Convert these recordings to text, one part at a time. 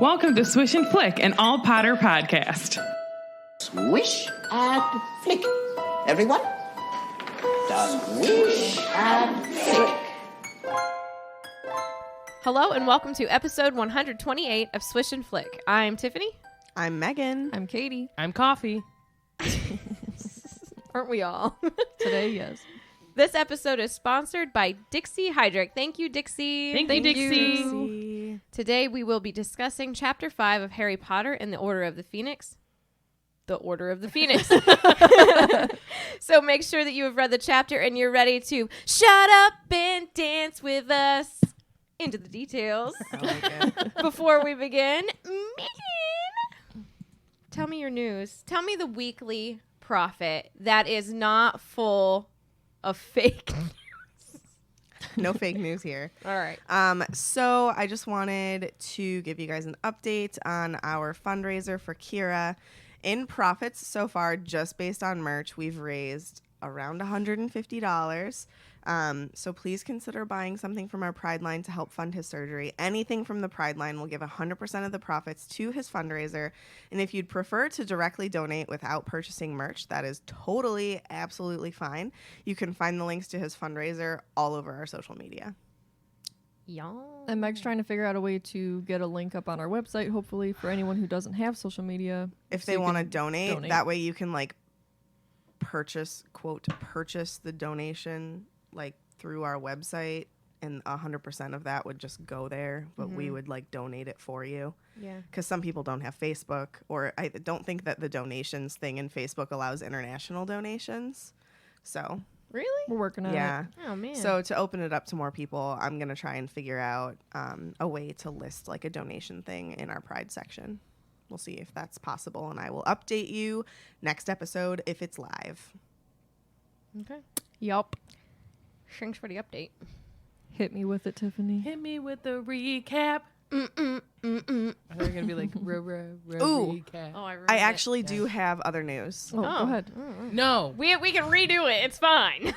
Welcome to Swish and Flick, an all Potter podcast. Swish and flick. Everyone? Swish and flick. Hello and welcome to episode 128 of Swish and Flick. I'm Tiffany. I'm Megan. I'm Katie. I'm Coffee. Aren't we all? Today, yes. This episode is sponsored by Dixie Hydric. Thank you, Dixie. Thank you, Dixie. Today we will be discussing Chapter 5 of Harry Potter and the Order of the Phoenix. The Order of the Phoenix. So make sure that you have read the chapter and you're ready to shut up and dance with us. Into the details. I like it. Before we begin, Megan, tell me your news. Tell me the weekly prophet that is not full of fake news. No fake news here. All right. So I just wanted to give you guys an update on our fundraiser for Kira. In profits so far, just based on merch, we've raised around $150. So please consider buying something from our Pride line to help fund his surgery. Anything from the Pride line will give 100% of the profits to his fundraiser. And if you'd prefer to directly donate without purchasing merch, that is totally, absolutely fine. You can find the links to his fundraiser all over our social media. Y'all. And Meg's trying to figure out a way to get a link up on our website, hopefully, for anyone who doesn't have social media. If so they you want to can donate, that way you can purchase the donation through our website, and 100% of that would just go there, but we would donate it for you. Yeah. Because some people don't have Facebook, or I don't think that the donations thing in Facebook allows international donations. So Really? We're working on yeah. it. Oh, man. So to open it up to more people, I'm going to try and figure out a way to list a donation thing in our Pride section. We'll see if that's possible, and I will update you next episode if it's live. Okay. Yup. Thanks for the update. Hit me with it, Tiffany. Hit me with the recap. I thought you were going to be like, Ooh. recap. Oh, I actually do have other news. Oh, go ahead. No. We can redo it. It's fine.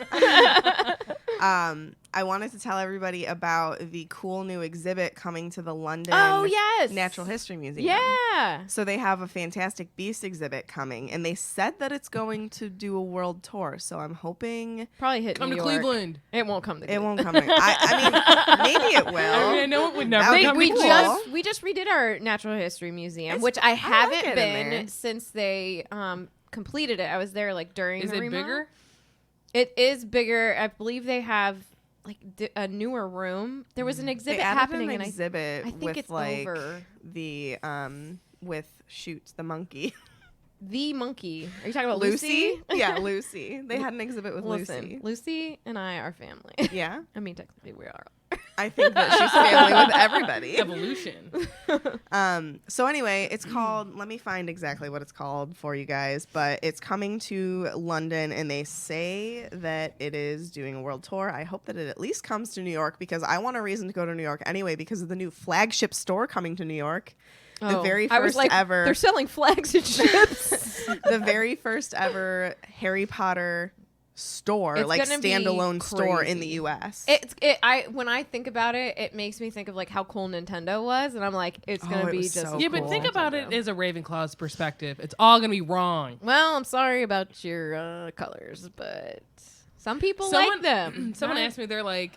I wanted to tell everybody about the cool new exhibit coming to the London Oh, yes. Natural History Museum. Yeah. So they have a Fantastic Beasts exhibit coming, and they said that it's going to do a world tour. So I'm hoping Probably hit Come New to York. Cleveland. It won't come to it Cleveland. won't come. I mean, maybe it will. I know it would never That would come be to cool. Cleveland. We just redid our Natural History Museum, It's- which I like haven't it in there. been since they completed it. I was there during Is the it remodel. bigger? It is bigger. I believe they have a newer room. There was an exhibit They added happening, an and exhibit I think with it's over. the with Shoot the monkey. The monkey. Are you talking about Lucy? Yeah, Lucy. They had an exhibit with Listen, Lucy and I are family. Yeah, I mean, technically we are. I think that she's family with everybody. Evolution. So anyway, it's called, let me find exactly what it's called for you guys, but it's coming to London, and they say that it is doing a world tour. I hope that it at least comes to New York, because I want a reason to go to New York anyway, because of the new flagship store coming to New York. The very I was first like, ever. They're selling flags and ships. The very first ever Harry Potter store, It's gonna be standalone store in the crazy. U.S. When I think about it, it makes me think of how cool Nintendo was, and I'm like, it's gonna it be was just so Yeah, but cool. think about it as a Ravenclaw's perspective. It's all going to be wrong. Well, I'm sorry about your colors, but some people like them. Someone asked me, they're like,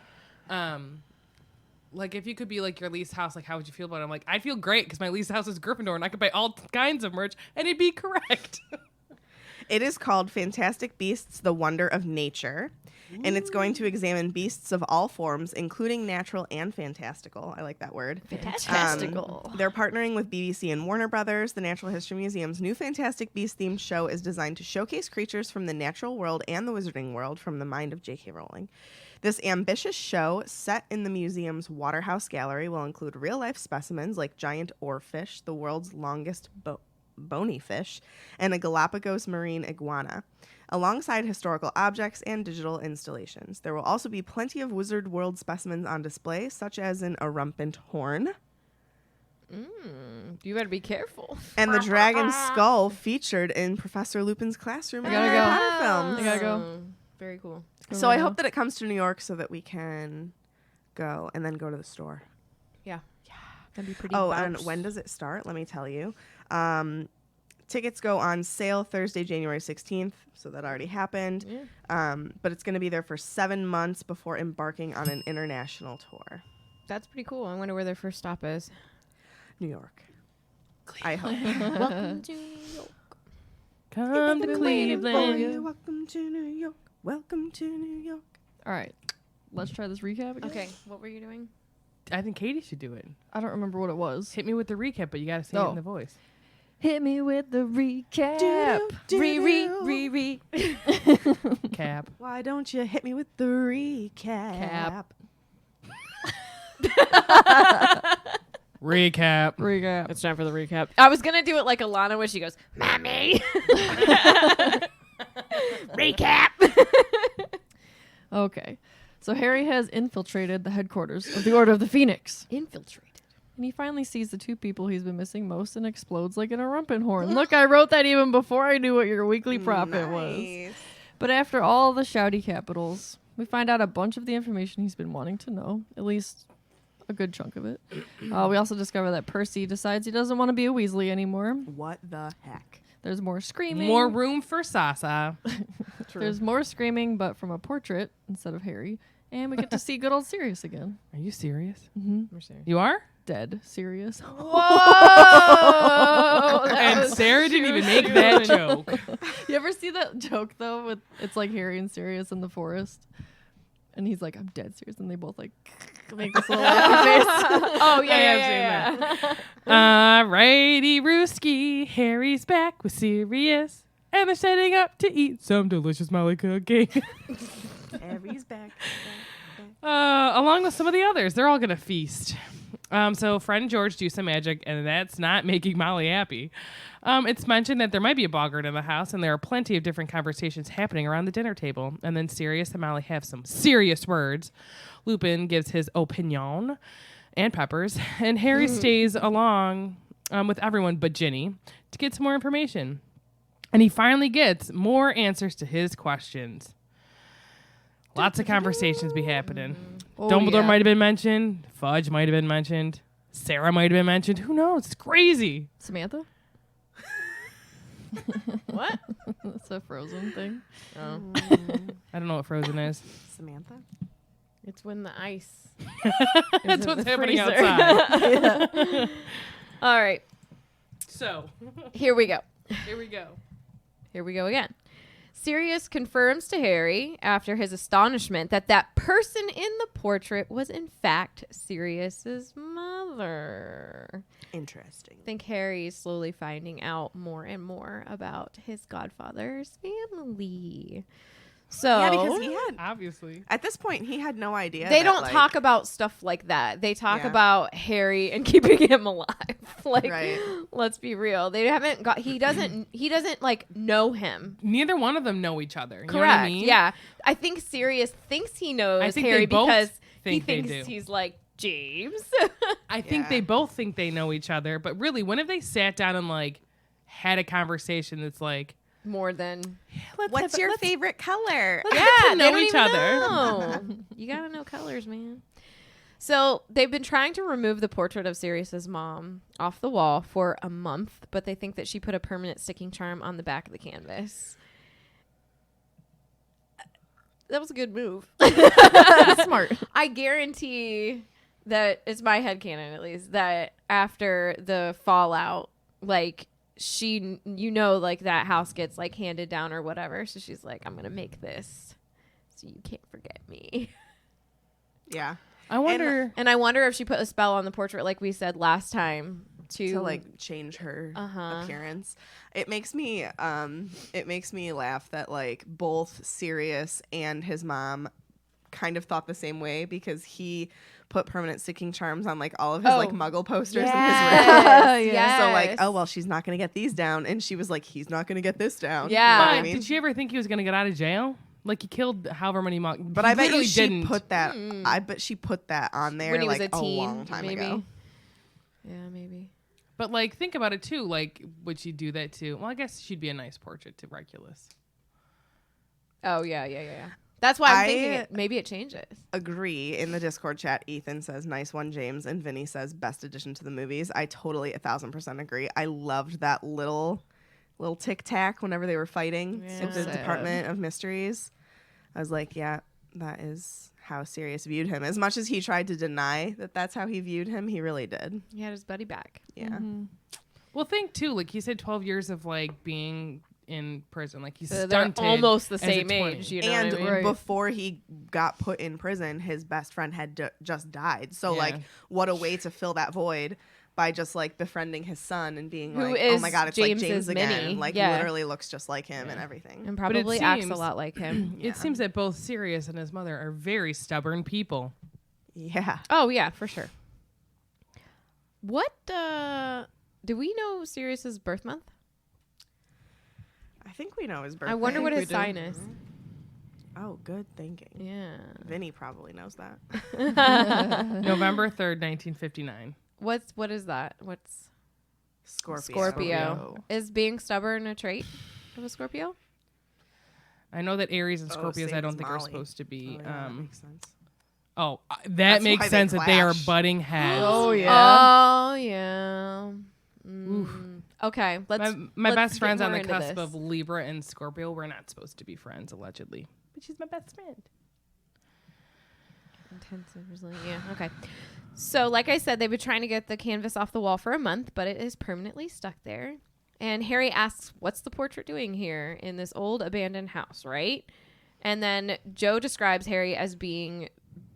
if you could be your leased house, how would you feel about it? I'm like, I'd feel great because my leased house is Gryffindor and I could buy all kinds of merch and it'd be correct. It is called Fantastic Beasts: The Wonder of Nature, and it's going to examine beasts of all forms, including natural and fantastical. I like that word. Fantastical. They're partnering with BBC and Warner Brothers. The Natural History Museum's new Fantastic Beasts themed show is designed to showcase creatures from the natural world and the wizarding world from the mind of J.K. Rowling. This ambitious show, set in the museum's Waterhouse Gallery, will include real-life specimens like giant oarfish, the world's longest bony fish, and a Galapagos marine iguana, alongside historical objects and digital installations. There will also be plenty of Wizard World specimens on display, such as an erumpent horn. You better be careful. And the dragon skull featured in Professor Lupin's classroom in the gotta Harry go. Potter films. I gotta go. Very cool. So I hope that it comes to New York so that we can go and then go to the store. Yeah. That'd be pretty. Oh, and when does it start? Let me tell you. Tickets go on sale Thursday, January 16th. So that already happened. Yeah. But it's going to be there for 7 months before embarking on an international tour. That's pretty cool. I wonder where their first stop is. New York. I hope. Welcome to New York. Come to Cleveland. Welcome to New York. Welcome to New York. All right. Let's try this recap again. Okay, what were you doing? I think Katie should do it. I don't remember what it was. Hit me with the recap, but you got to say it Oh. in the voice. Hit me with the recap. Re. Cap. Why don't you hit me with the recap? Cap. Recap. Recap. It's time for the recap. I was gonna do it like Alana when she goes, "Mommy." Recap. Okay. So Harry has infiltrated the headquarters of the Order of the Phoenix. Infiltrated. And he finally sees the two people he's been missing most and explodes like in a Rumpenhorn. Look, I wrote that even before I knew what your weekly profit was. Nice. But after all the shouty capitals, we find out a bunch of the information he's been wanting to know, at least a good chunk of it. We also discover that Percy decides he doesn't want to be a Weasley anymore. What the heck? There's more screaming. More room for Sasa. There's more screaming, but from a portrait instead of Harry. And we get to see good old Sirius again. Are you serious? Mm-hmm. You are? Dead Sirius. Whoa! And Sarah didn't even make that joke. You ever see that joke though? With it's like Harry and Sirius in the forest, and he's like, "I'm dead serious," and they both like make this little laughy face. Oh yeah, I have yeah, seen that. Alrighty, Rooski. Harry's back with Sirius, and they're setting up to eat some delicious Molly cooking. Harry's back. Along with some of the others, they're all gonna feast. So Fred and George do some magic, and that's not making Molly happy. It's mentioned that there might be a boggart in the house, and there are plenty of different conversations happening around the dinner table. And then Sirius and Molly have some serious words. Lupin gives his opinion, and Peppers, and Harry stays along with everyone but Ginny to get some more information. And he finally gets more answers to his questions. Lots of conversations be happening. Dumbledore might have been mentioned. Fudge might have been mentioned. Sarah might have been mentioned. Who knows? It's crazy. Samantha. What? That's a Frozen thing. Oh. I don't know what Frozen is. Samantha? It's when the ice. That's what's happening freezer. outside. All right, So, here we go. here we go. Here we go again. Sirius confirms to Harry, after his astonishment, that that person in the portrait was in fact Sirius's mother. Interesting. I think Harry is slowly finding out more and more about his godfather's family. So Yeah, because he had, Obviously. at this point, he had no idea. they that, don't like, talk about stuff like that. They talk Yeah. about Harry and keeping him alive. Like, Right. let's be real. They haven't got. He doesn't like know him. Neither one of them know each other. You Correct. know what I mean? Yeah. I think Sirius thinks he knows I think Harry they both because he think they thinks do. he's like James. I think Yeah. they both think they know each other. But really, when have they sat down and, like, had a conversation that's like, More than What's your favorite color? Let's get to they know don't each even other. know. You gotta know colors, man. So they've been trying to remove the portrait of Sirius's mom off the wall for a month, but they think that she put a permanent sticking charm on the back of the canvas. That was a good move. Smart. I guarantee that it's my headcanon, at least, that after the fallout, like, she, you know, like, that house gets, like, handed down or whatever. So she's like, I'm going to make this so you can't forget me. Yeah. I wonder. And I wonder if she put a spell on the portrait, like we said last time, To like change her Uh-huh. appearance. It makes me laugh that like both Sirius and his mom kind of thought the same way, because he put permanent sticking charms on like all of his like muggle posters in his room. Yes. So like, oh well, she's not gonna get these down, and she was like, he's not gonna get this down. Yeah. You know what But I mean? did she ever think he was going to get out of jail? Like, he killed however many monks. But I bet you she didn't. put that. I bet she put that on there When he like was a teen, long time maybe. ago. Yeah, maybe. But, like, think about it, too. Like, would she do that, too? Well, I guess she'd be a nice portrait to Regulus. Oh, yeah. That's why I'm thinking maybe it changes. Agree. In the Discord chat, Ethan says, "Nice one, James," and Vinny says, "Best addition to the movies." I totally 1,000% agree. I loved that little tic tac whenever they were fighting at the Department of Mysteries. I was like, yeah, that is how Sirius viewed him. As much as he tried to deny that that's how he viewed him, he really did. He had his buddy back. Yeah. Well, think too, like he said, 12 years of like being in prison, like he's So stunted. they're almost the as a same 20. age, you know And what I mean? before he got put in prison, his best friend had just died. So, like, what a way to fill that void by just, like, befriending his son and being Who like, oh is my God, it's James's like James again. mini. Like, Yeah. literally looks just like him and everything. And But it probably acts a seems- lot like him. It seems that both Sirius and his mother are very stubborn people. Yeah. Oh, yeah, for sure. What, do we know Sirius's birth month? I think we know his birthday. I wonder what we his do. sign is. Oh, good thinking. Yeah. Vinny probably knows that. November 3rd, 1959. What is that? What's Scorpio. Scorpio? Is being stubborn a trait of a Scorpio? I know that Aries and Oh, Scorpios same I don't as think are Molly. supposed to be. Oh, yeah, that makes sense. That That's makes why they sense that they are clash. butting heads. Oh, yeah. Oh, yeah. Okay, let's. My let's best get friend's on more the into cusp this. of Libra and Scorpio. We're not supposed to be friends, allegedly. But she's my best friend. Intensive resilient. Yeah. Okay. So, like I said, they've been trying to get the canvas off the wall for a month, but it is permanently stuck there. And Harry asks, "What's the portrait doing here in this old abandoned house?" Right? And then Joe describes Harry as being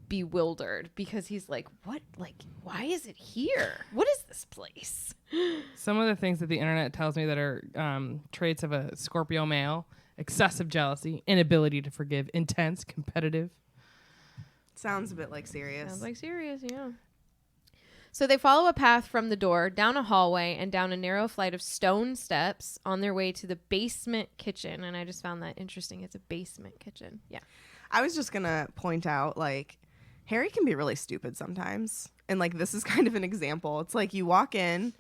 bewildered because he's like, "What? Like, why is it here? What is this place?" Some of the things that the internet tells me that are traits of a Scorpio male: excessive jealousy, inability to forgive, intense, competitive. Sounds a bit like Sirius. Sounds like serious, yeah. So they follow a path from the door, down a hallway, and down a narrow flight of stone steps on their way to the basement kitchen. And I just found that interesting. It's a basement kitchen. Yeah. I was just going to point out, like, Harry can be really stupid sometimes. And, like, this is kind of an example. It's like you walk in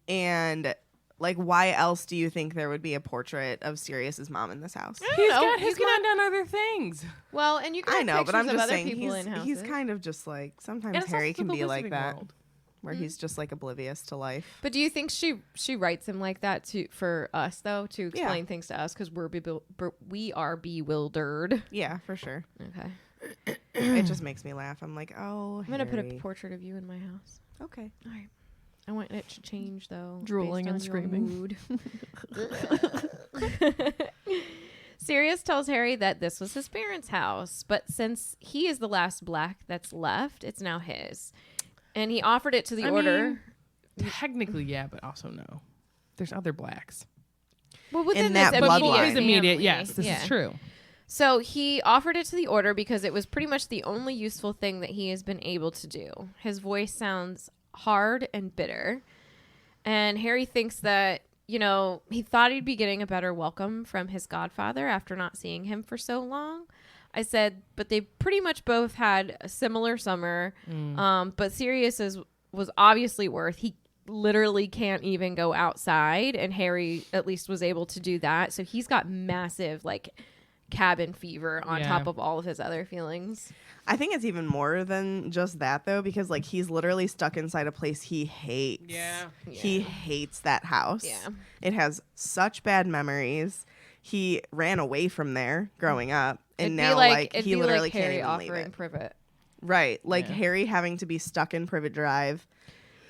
and, like, why else do you think there would be a portrait of Sirius's mom in this house? He's know. got his He's mind on other things. Well, and you can I have know, but I'm pictures of just other saying people in houses. he's kind of just like, sometimes And it's Harry also can the be like living that, world. where he's just, like, oblivious to life. But do you think she writes him like that for us, though, to explain things to us? Because we are bewildered. Yeah, for sure. Okay. It just makes me laugh. I'm like, oh, I'm going to put a Harry. portrait of you in my house. Okay. All right. I want it to change, though. Drooling based and on your screaming. mood. Sirius tells Harry that this was his parents' house, but since he is the last black that's left, it's now his. And he offered it to the order. Technically, yeah, but also no. There's other blacks. Well, within In that this bloodline. immediate His immediate, family. yes, this Yeah. is true. So he offered it to the order because it was pretty much the only useful thing that he has been able to do. His voice sounds hard and bitter. And Harry thinks that, you know, he thought he'd be getting a better welcome from his godfather after not seeing him for so long. I said, but they pretty much both had a similar summer. But Sirius was obviously worth. He literally can't even go outside. And Harry at least was able to do that. So he's got massive, like, cabin fever on Yeah. top of all of his other feelings. I think it's even more than just that, though, because, like, he's literally stuck inside a place he hates. Yeah. He hates that house. Yeah. It has such bad memories. He ran away from there growing up, and It'd now, be like, it'd he be literally like can't Harry even leave offering it. Privet. Right. Like, Yeah. Harry having to be stuck in Privet Drive,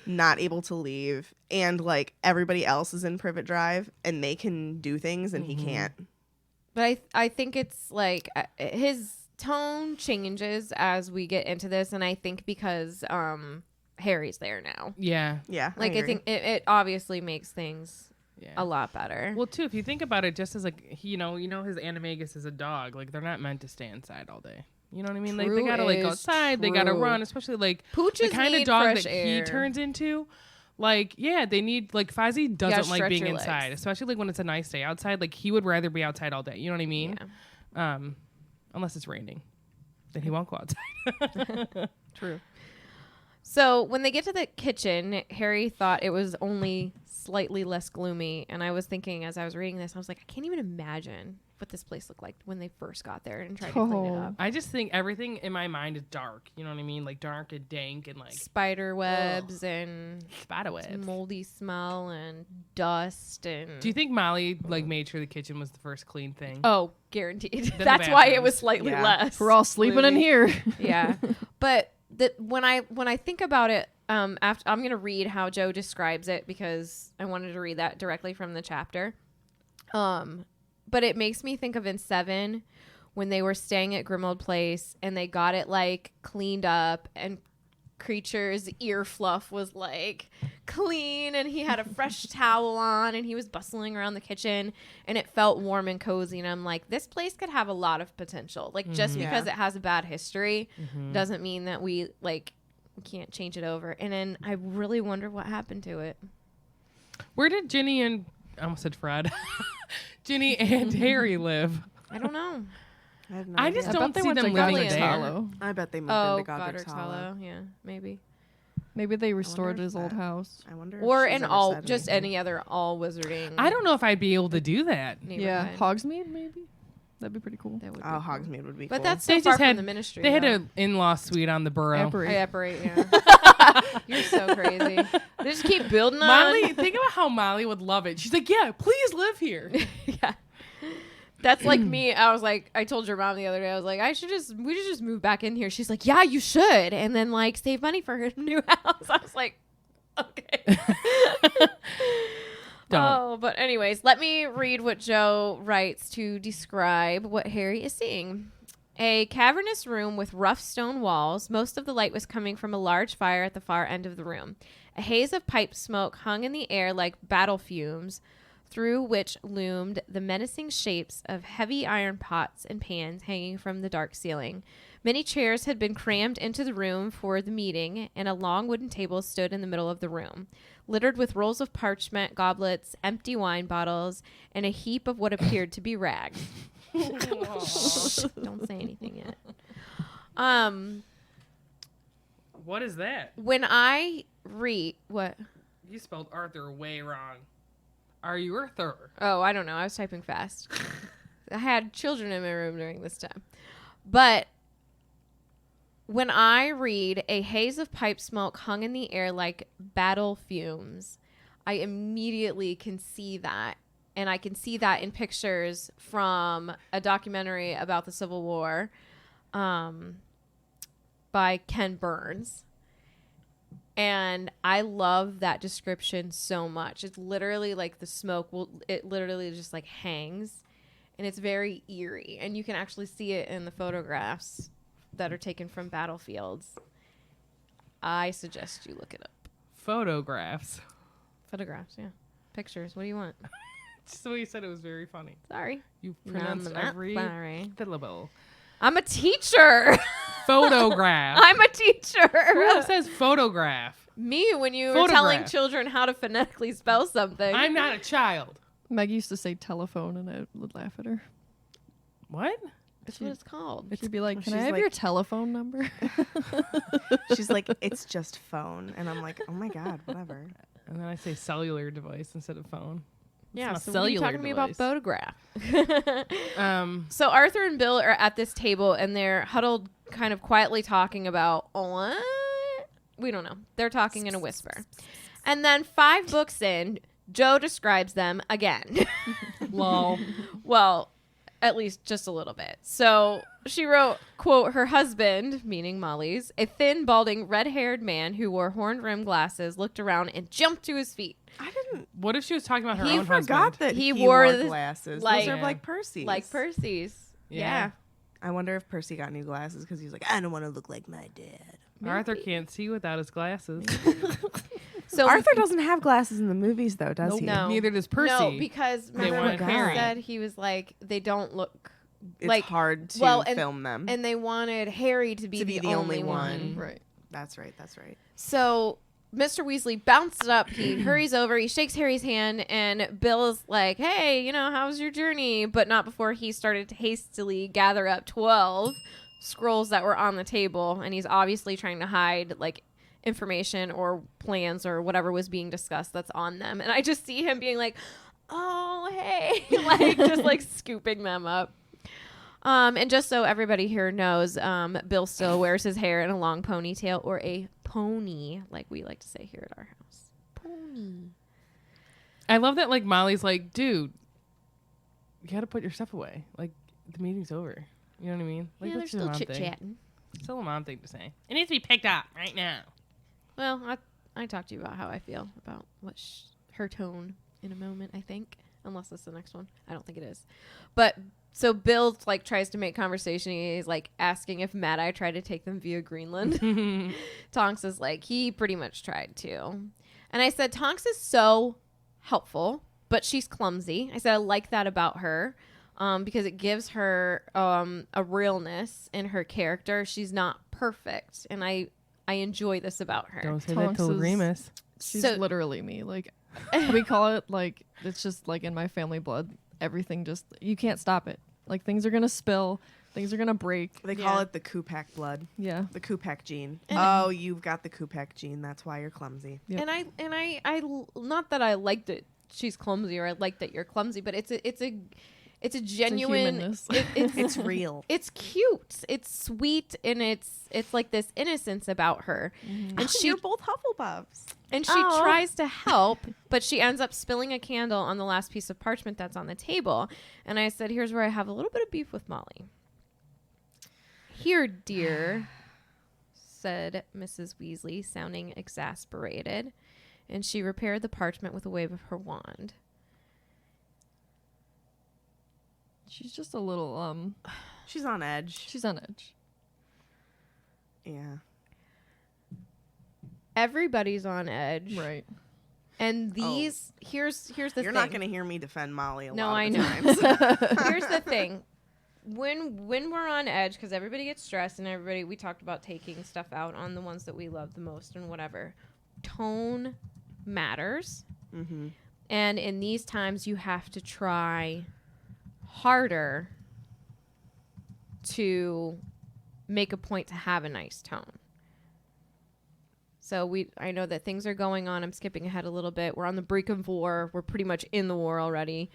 not able to leave, and, like, everybody else is in Privet Drive, and they can do things, and he can't. But I think it's like his tone changes as we get into this, and I think because Harry's there now. Yeah. Yeah. Like I agree. think it obviously makes things Yeah. a lot better. Well, too, if you think about it, just as like you know, his animagus is a dog. Like they're not meant to stay inside all day. You know what I mean? Like they True gotta like go is outside. They gotta true. run, especially like Pooches the kind of need dog fresh that air. he turns into. Like yeah, they need like Fozzie doesn't like stretch being your inside, legs. especially like when it's a nice day outside. Like he would rather be outside all day. You know what I mean? Yeah. Unless it's raining, then he won't go outside. True. So when they get to the kitchen, Harry thought it was only slightly less gloomy. And I was thinking as I was reading this, I was like, I can't even imagine what this place looked like when they first got there and tried to clean it up. I just think everything in my mind is dark. You know what I mean? Like dark and dank and like Spider webs and spiderwebs. moldy smell and dust and. Do you think Molly like made sure the kitchen was the first clean thing? Oh, guaranteed. the That's why it bathrooms. was slightly Yeah. less. We're all sleeping in here. Yeah, but when I think about it, after I'm gonna read how Joe describes it because I wanted to read that directly from the chapter. But it makes me think of in 7 when they were staying at Grimmauld Place and they got it like cleaned up and Creature's ear fluff was like clean and he had a fresh towel on and he was bustling around the kitchen and it felt warm and cozy and I'm like, this place could have a lot of potential. Like just because it has a bad history doesn't mean that we can't change it over. And then I really wonder what happened to it. Where did Ginny and I almost said Fred, Ginny and Harry live? I don't know. I have no I idea. just I don't bet they see went them to living Godric's there. Hollow. I bet they moved Oh, into Godric's Hollow. Yeah, maybe. Maybe they restored if his old that- house. I wonder. Or if she's in ever all, said just anything. any other all wizarding. I don't know if I'd be able to do that. Yeah, neighborhood. Hogsmeade maybe. That'd be pretty cool. That would be Oh, cool. Hogsmeade would be. But cool. that's so They far just from had the ministry. They had though. an in-law suite on the borough. Apparate. I operate, yeah. You're so crazy. They just keep building on. Molly, think about how Molly would love it. She's like, yeah, please live here. Yeah. That's like me. I was like, I told your mom the other day, I was like, we should just move back in here. She's like, yeah, you should. And then like save money for her new house. I was like, okay. Don't. Oh, but anyways, let me read what Joe writes to describe what Harry is seeing. A cavernous room with rough stone walls. Most of the light was coming from a large fire at the far end of the room. A haze of pipe smoke hung in the air like battle fumes, through which loomed the menacing shapes of heavy iron pots and pans hanging from the dark ceiling. Many chairs had been crammed into the room for the meeting, and a long wooden table stood in the middle of the room, littered with rolls of parchment, goblets, empty wine bottles, and a heap of what appeared to be rags. Don't say anything yet. What is that? When I read what? You spelled Arthur way wrong. Are you Arthur? Oh, I don't know. I was typing fast. I had children in my room during this time. But when I read a haze of pipe smoke hung in the air like battle fumes, I immediately can see that. And I can see that in pictures from a documentary about the Civil War by Ken Burns. And I love that description so much. It's literally like the smoke it literally just like hangs, and it's very eerie, and you can actually see it in the photographs that are taken from battlefields. I suggest you look it up. Photographs. Photographs, yeah. Pictures. What do you want? Just the way you said it was very funny. Sorry. You No, pronounced I'm not every sorry. syllable. I'm a teacher. Photograph. I'm a teacher. Who else says photograph? Me, when you were telling Photograph. children how to phonetically spell something. I'm not a child. Meg used to say telephone, and I would laugh at her. What? That's what it's called. She'd be like, "Can I she's have like- your telephone number?" She's like, it's just phone, and I'm like, oh my god, whatever. And then I say cellular device instead of phone. Yeah, not so what are you cellular talking to me about device. photograph? So So Arthur and Bill are at this table and they're huddled kind of quietly talking about what? We don't know. They're talking in a whisper. And then 5 books in, Joe describes them again. lol. Well, at least just a little bit. So she wrote, quote, her husband, meaning Molly's, a thin, balding, red-haired man who wore horn-rimmed glasses, looked around and jumped to his feet. I didn't. What if she was talking about her He own forgot husband? that He he wore wore the- glasses. like- Those are Yeah. like Percy's. Like Percy's. Yeah. I wonder if Percy got new glasses because he's like, I don't want to look like my dad. Arthur can't see without his glasses. So Arthur doesn't have glasses in the movies, though, does he? No. Neither does Percy. No, because They remember wanted what Chris Harry. said? He was like, they don't look It's like hard to well, and- film them. and they wanted Harry to be, the only one. Right. That's right. That's right. So Mr. Weasley bounced up. He hurries over. He shakes Harry's hand, and Bill's like, hey, how's your journey? But not before he started to hastily gather up 12 scrolls that were on the table. And he's obviously trying to hide, like, information or plans or whatever was being discussed that's on them. And I just see him being like, oh, hey, like just like scooping them up. And just so everybody here knows, Bill still wears his hair in a long ponytail or a pony, like we like to say here at our house. Pony. I love that, like, Molly's like, dude, you got to put your stuff away. Like, the meeting's over. You know what I mean? Like, Yeah, they're that's still a mom thing. chit-chatting. Still a mom thing to say. It needs to be picked up right now. Well, I talked to you about how I feel about what her tone in a moment, I think. Unless it's the next one. I don't think it is. But so Bill like tries to make conversation. He's like asking if Mad-Eye tried to take them via Greenland. Tonks is like, he pretty much tried to. And I said, Tonks is so helpful, but she's clumsy. I said, I like that about her. Because it gives her a realness in her character. She's not perfect. And I enjoy this about her. Don't say Tonks that to is- Remus. She's So- literally me. Like, we call it, like, it's just, like, in my family blood. Everything just, you can't stop it. Like, things are going to spill. Things are going to break. They call Yeah. it the Kupak blood. Yeah. The Kupak gene. And- Oh, you've got the Kupak gene. That's why you're clumsy. Yep. And I not that I like that she's clumsy or I like that you're clumsy, but it's a genuine. humanness. It's real. It's cute. It's sweet, and it's like this innocence about her. And she You're both Hufflepuffs. and she Aw. tries to help, but she ends up spilling a candle on the last piece of parchment that's on the table. And I said, "Here's where I have a little bit of beef with Molly." "Here, dear," said Mrs. Weasley, sounding exasperated, and she repaired the parchment with a wave of her wand. She's just a little, She's on edge. she's on edge. Yeah. Everybody's on edge, Right. and these here's the You're thing. not going to hear me defend Molly a No, lot I of know. times. Here's the thing. When we're on edge, because everybody gets stressed and everybody, we talked about taking stuff out on the ones that we love the most and whatever. Tone matters. Mm-hmm. And in these times, you have to try harder to make a point to have a nice tone. So I know that things are going on. I'm skipping ahead a little bit. We're on the brink of war. We're pretty much in the war already.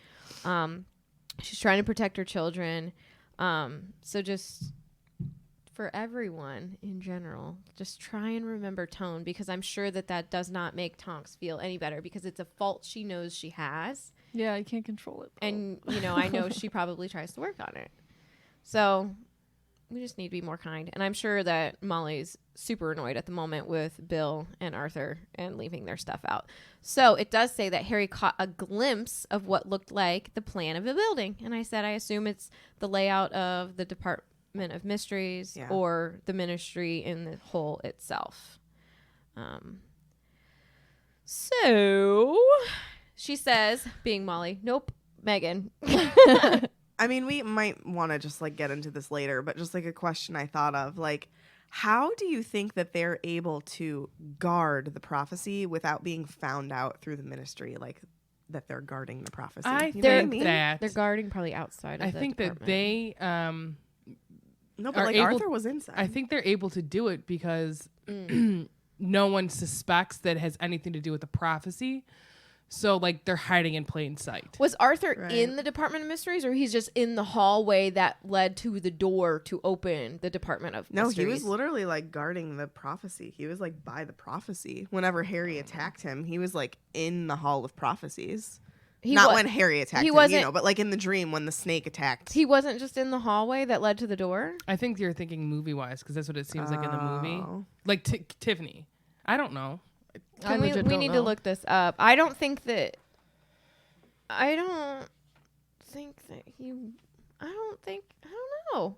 She's trying to protect her children. So just for everyone in general, just try and remember tone, because I'm sure that does not make Tonks feel any better, because it's a fault she knows she has. Yeah, I can't control it. though. And, I know she probably tries to work on it. So we just need to be more kind. And I'm sure that Molly's super annoyed at the moment with Bill and Arthur and leaving their stuff out. So it does say that Harry caught a glimpse of what looked like the plan of the building. And I said, I assume it's the layout of the Department of Mysteries Yeah. or the ministry in the whole itself. So she says, being Molly, nope, Megan. I mean, we might want to just like get into this later, but just like a question I thought of, like, how do you think that they're able to guard the prophecy without being found out through the ministry, like that they're guarding the prophecy? I You know what I think mean? that They're guarding probably outside of I the think that department. they No, but are like able- Arthur was inside. I think they're able to do it because no one suspects that it has anything to do with the prophecy. So like they're hiding in plain sight. Was Arthur Right. in the Department of Mysteries, or he's just in the hallway that led to the door to open the Department of No, Mysteries? he was literally like guarding the prophecy. He was like by the prophecy. Whenever Harry attacked him, he was like in the Hall of Prophecies. Not when Harry attacked he him, wasn't- but like in the dream when the snake attacked. He wasn't just in the hallway that led to the door? I think you're thinking movie wise because that's what it seems like in the movie. Oh. Like Tiffany. I don't know. I We legit don't need know. to look this up. I don't think that I don't know.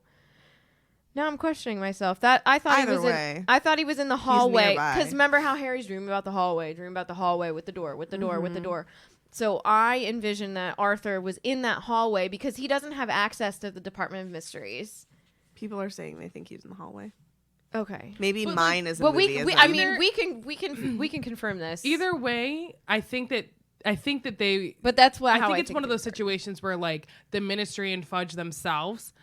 Now I'm questioning myself. That I thought Either he was way, I thought he was in the hallway, nearby. because remember how Harry's dreaming about the hallway with the door, with the door, with the door. So I envision that Arthur was in that hallway because he doesn't have access to the Department of Mysteries. people are saying they think he's in the hallway. Okay. Maybe But, mine is a Well, movie. we isn't I it? mean we can confirm this. Either way, I think that they. But that's what I how think it's one of it those works. situations where like the ministry and Fudge themselves,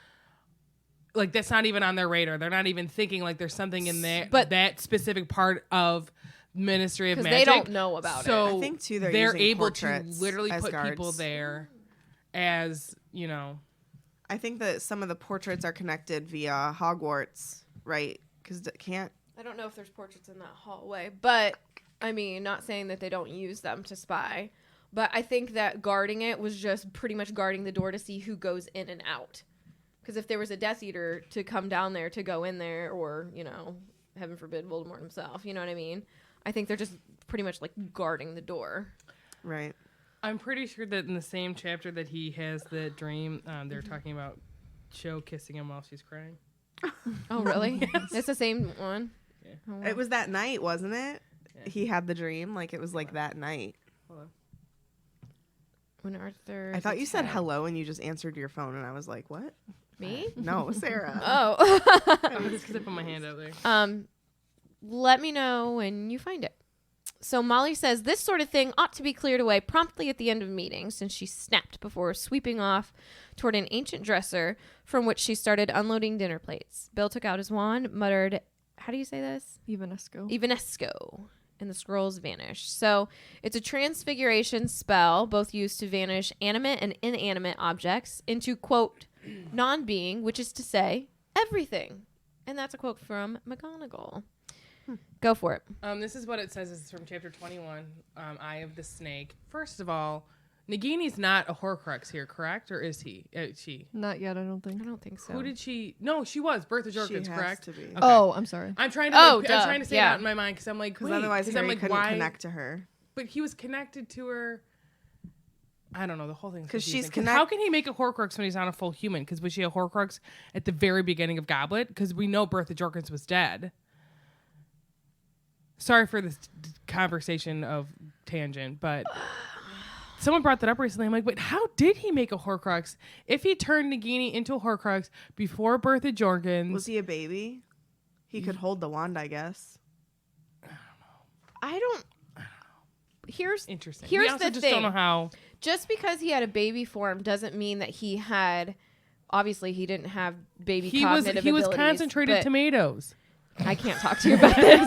like that's not even on their radar. They're not even thinking like there's something in there, But- that specific part of Ministry of because Magic. they don't know about it. So I think, too, they're they're using able to portraits literally as put people guards. there as, you know. I think that some of the portraits are connected via Hogwarts, right? Because it can't. I don't know if there's portraits in that hallway, but I mean, not saying that they don't use them to spy, but I think that guarding it was just pretty much guarding the door to see who goes in and out. Because if there was a Death Eater to come down there to go in there, or, you know, heaven forbid, Voldemort himself, you know what I mean? I think they're just pretty much like guarding the door. Right. I'm pretty sure that in the same chapter that he has the dream, they're talking about Cho kissing him while she's crying. Oh, really? It's the same one? Yeah. Oh, wow. It was that night, wasn't it? Yeah. He had the dream. Like, it was like that night. Hold on. When Arthur... I thought you said attacked- hello and you just answered your phone, and I was like, what? Me? No, Sarah. Oh. Oh, just because I put my hand out there. Let me know when you find it. So Molly says this sort of thing ought to be cleared away promptly at the end of meetings, since she snapped before sweeping off toward an ancient dresser from which she started unloading dinner plates. Bill took out his wand, muttered, how do you say this? Evanesco. Evanesco. And the scrolls vanished. So it's a transfiguration spell, both used to vanish animate and inanimate objects into, quote, non-being, which is to say, everything. And that's a quote from McGonagall. Go for it. This is what it says. This is from chapter 21, Eye of the Snake. First of all, Nagini's not a Horcrux here, correct? Or is he? She? Not yet, I don't think. I don't think so. Who did she? No, she was. Bertha She Jorkins, has correct? to be. Okay. Oh, I'm sorry. I'm trying to. Oh, I'm duh. trying to say Yeah. that in my mind because I'm like, Because wait, otherwise Harry I'm like, couldn't why? connect to her. But he was connected to her. I don't know the whole thing. 'Cause she's How can he make a Horcrux when he's not a full human? Because was she a Horcrux at the very beginning of Goblet? Because we know Bertha Jorkins was dead. Sorry for this conversation of tangent, but someone brought that up recently. I'm like, wait, how did he make a Horcrux if he turned Nagini into a Horcrux before Bertha Jorkins? Was he a baby? He could hold the wand, I guess. I don't. Here's Interesting. Here's we also the just thing. don't know how. Just because he had a baby form doesn't mean that he had. Obviously, he didn't have baby He was cognitive he was abilities, concentrated but tomatoes. I can't talk to you about this.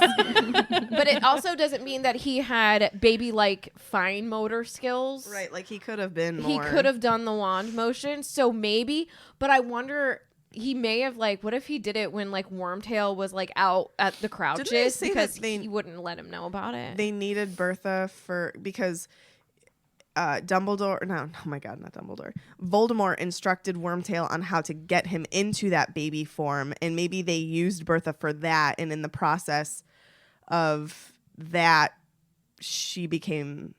But it also doesn't mean that he had baby-like fine motor skills. Right, like he could have been He more. could have done the wand motion, so maybe. But I wonder. He may have what if he did it when Wormtail was out at the crouches say because that they- he wouldn't let him know about it. They needed Bertha because Dumbledore. No, oh my God, not Dumbledore. Voldemort instructed Wormtail on how to get him into that baby form, and maybe they used Bertha for that. And in the process of that, she became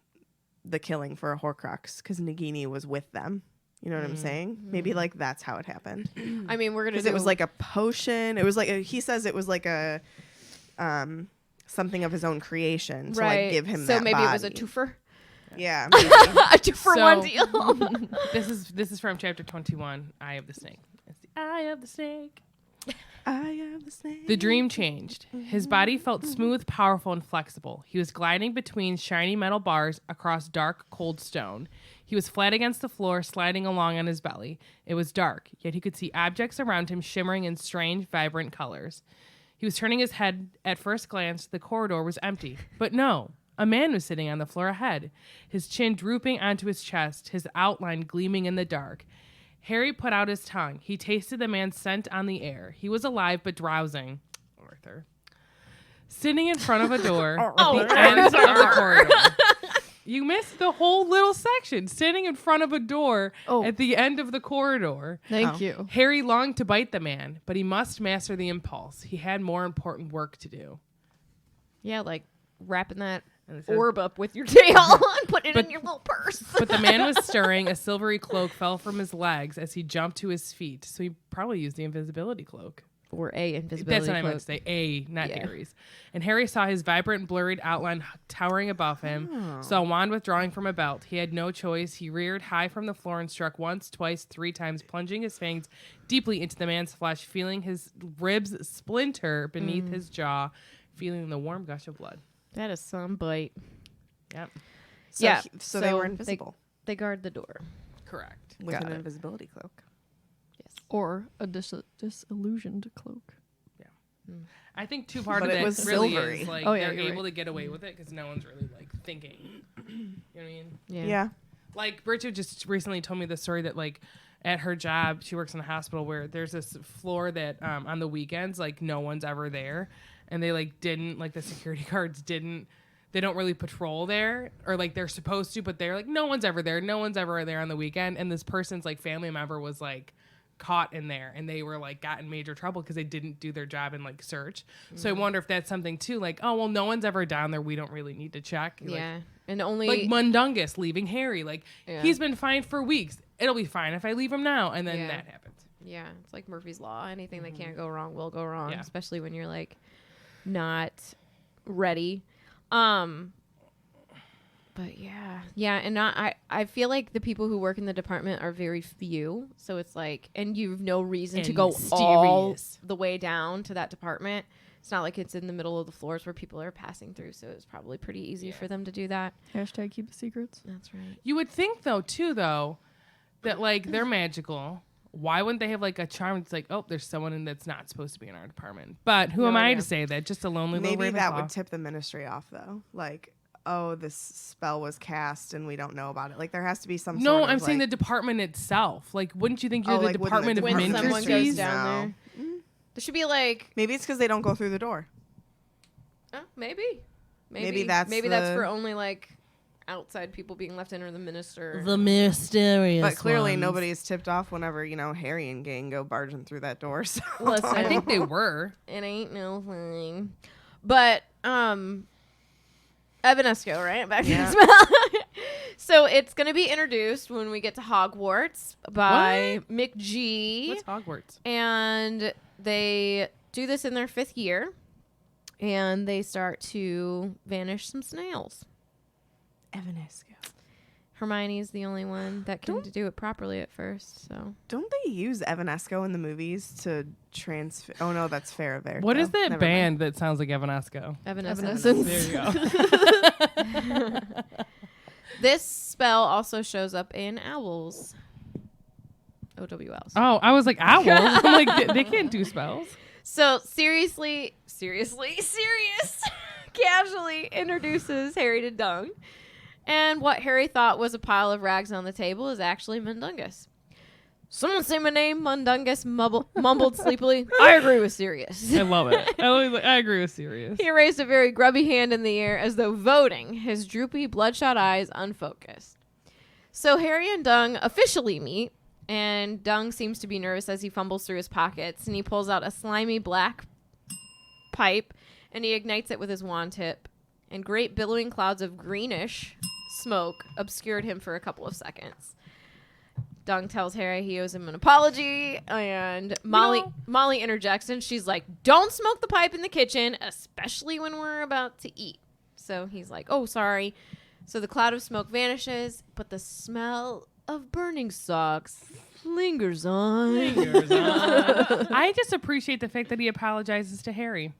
the killing for a Horcrux because Nagini was with them. You know what I'm saying? Maybe that's how it happened. I mean, we're gonna. Because it was like a potion. It was he says it was like a something of his own creation to give him so that maybe it was a body. twofer. Yeah, maybe. A 2-for-1 So- deal. This is from chapter 21, Eye of the Snake. It's the Eye of the Snake. I am the snake. The dream changed. His body felt smooth, powerful, and flexible. He was gliding between shiny metal bars across dark, cold stone. He was flat against the floor, sliding along on his belly. It was dark, yet he could see objects around him shimmering in strange, vibrant colors. He was turning his head. At first glance, the corridor was empty. But no, a man was sitting on the floor ahead, his chin drooping onto his chest, his outline gleaming in the dark. Harry put out his tongue. He tasted the man's scent on the air. He was alive but drowsing. Arthur. Sitting in front of a door at the end of the corridor. You missed the whole little section. Sitting in front of a door at the end of the corridor. Thank you. Harry longed to bite the man, but he must master the impulse. He had more important work to do. Yeah, wrapping that And it says- orb up with your tail and putting it in your little purse. But the man was stirring. A silvery cloak fell from his legs as he jumped to his feet. So he probably used the invisibility cloak. Or a invisibility That's what I cloak. meant to say. A, not Yeah. Harry's. And Harry saw his vibrant, blurred outline towering above him. Saw a wand withdrawing from a belt. He had no choice. He reared high from the floor and struck once, twice, 3 times, plunging his fangs deeply into the man's flesh, feeling his ribs splinter beneath his jaw, feeling the warm gush of blood. That is some bite. Yep. So Yeah, so they so were they- invisible They guard the door. Correct. with Got an it. invisibility cloak. Yes. Or a disillusioned cloak. I think part But of it that was really silvery. is like Oh, yeah, they're you're able right. to get away with it because no one's really like thinking. You know what I mean? Yeah. Like Bridget just recently told me the story that like at her job, she works in a hospital where there's this floor that on the weekends like no one's ever there, and they like didn't like the security guards didn't. They don't really patrol there, or like they're supposed to, but they're like no one's ever there. No one's ever there on the weekend, and this person's like family member was like caught in there, and they were like got in major trouble because they didn't do their job and like search. So I wonder if that's something too, like oh well, no one's ever down there. We don't really need to check. Yeah. And only Like Mundungus leaving Harry, like Yeah. he's been fined for weeks. It'll be fine if I leave him now, and then Yeah. that happens. Yeah, it's like Murphy's Law. Anything that can't go wrong will go wrong, Yeah. especially when you're like not ready. But yeah, and I feel like the people who work in the department are very few, so it's like, and you've no reason to And go all mysterious. the way down to that department. It's not like it's in the middle of the floors where people are passing through, so it's probably pretty easy for them to do that. Hashtag keep the secrets. That's right. You would think though, that like they're magical. Why wouldn't they have like a charm? It's like, oh, there's someone in that's not supposed to be in our department. But who No am I idea. to say that? Just a lonely little Maybe that Ravenclaw. would tip the ministry off, though. Like, oh, this spell was cast and we don't know about it. Like, there has to be some No, sort of, I'm saying the like- department itself. Like, wouldn't you think you're Oh, the like, wouldn't Department the of When department someone Ministries? goes down there, there should be like, Maybe it's because they don't go through the door. oh, maybe Maybe that's the- for only like outside people being left in, or the minister. The mysterious. But clearly ones. nobody's tipped off whenever, Harry and gang go barging through that door. So. Listen, I think they were. it ain't no thing. But Evanesco, right? Back to Yeah. the spell. So it's gonna be introduced when we get to Hogwarts by Mick G. What's Hogwarts? And they do this in their 5th year, and they start to vanish some snails. Evanesco. Hermione's the only one that can do it properly at first. So Don't they use Evanesco in the movies to transfer? Oh, no, that's Faravare. What though. is that Never band that sounds like Evanesco? Evanescence. There you go. This spell also shows up in owls. OWLs. Oh, I was like owls. I'm like they can't do spells. So serious, casually introduces Harry to Dung. And what Harry thought was a pile of rags on the table is actually Mundungus. Someone say my name, Mundungus mumbled sleepily. I agree with Sirius. I love it. I agree with Sirius. He raised a very grubby hand in the air as though voting, his droopy, bloodshot eyes unfocused. So Harry and Dung officially meet, and Dung seems to be nervous as he fumbles through his pockets, and he pulls out a slimy black pipe, and he ignites it with his wand tip, and great billowing clouds of greenish smoke obscured him for a couple of seconds. Dung tells Harry he owes him an apology, and Molly interjects, and she's like, don't smoke the pipe in the kitchen, especially when we're about to eat. So he's like, oh, sorry. So the cloud of smoke vanishes, but the smell of burning socks lingers on. I just appreciate the fact that he apologizes to Harry.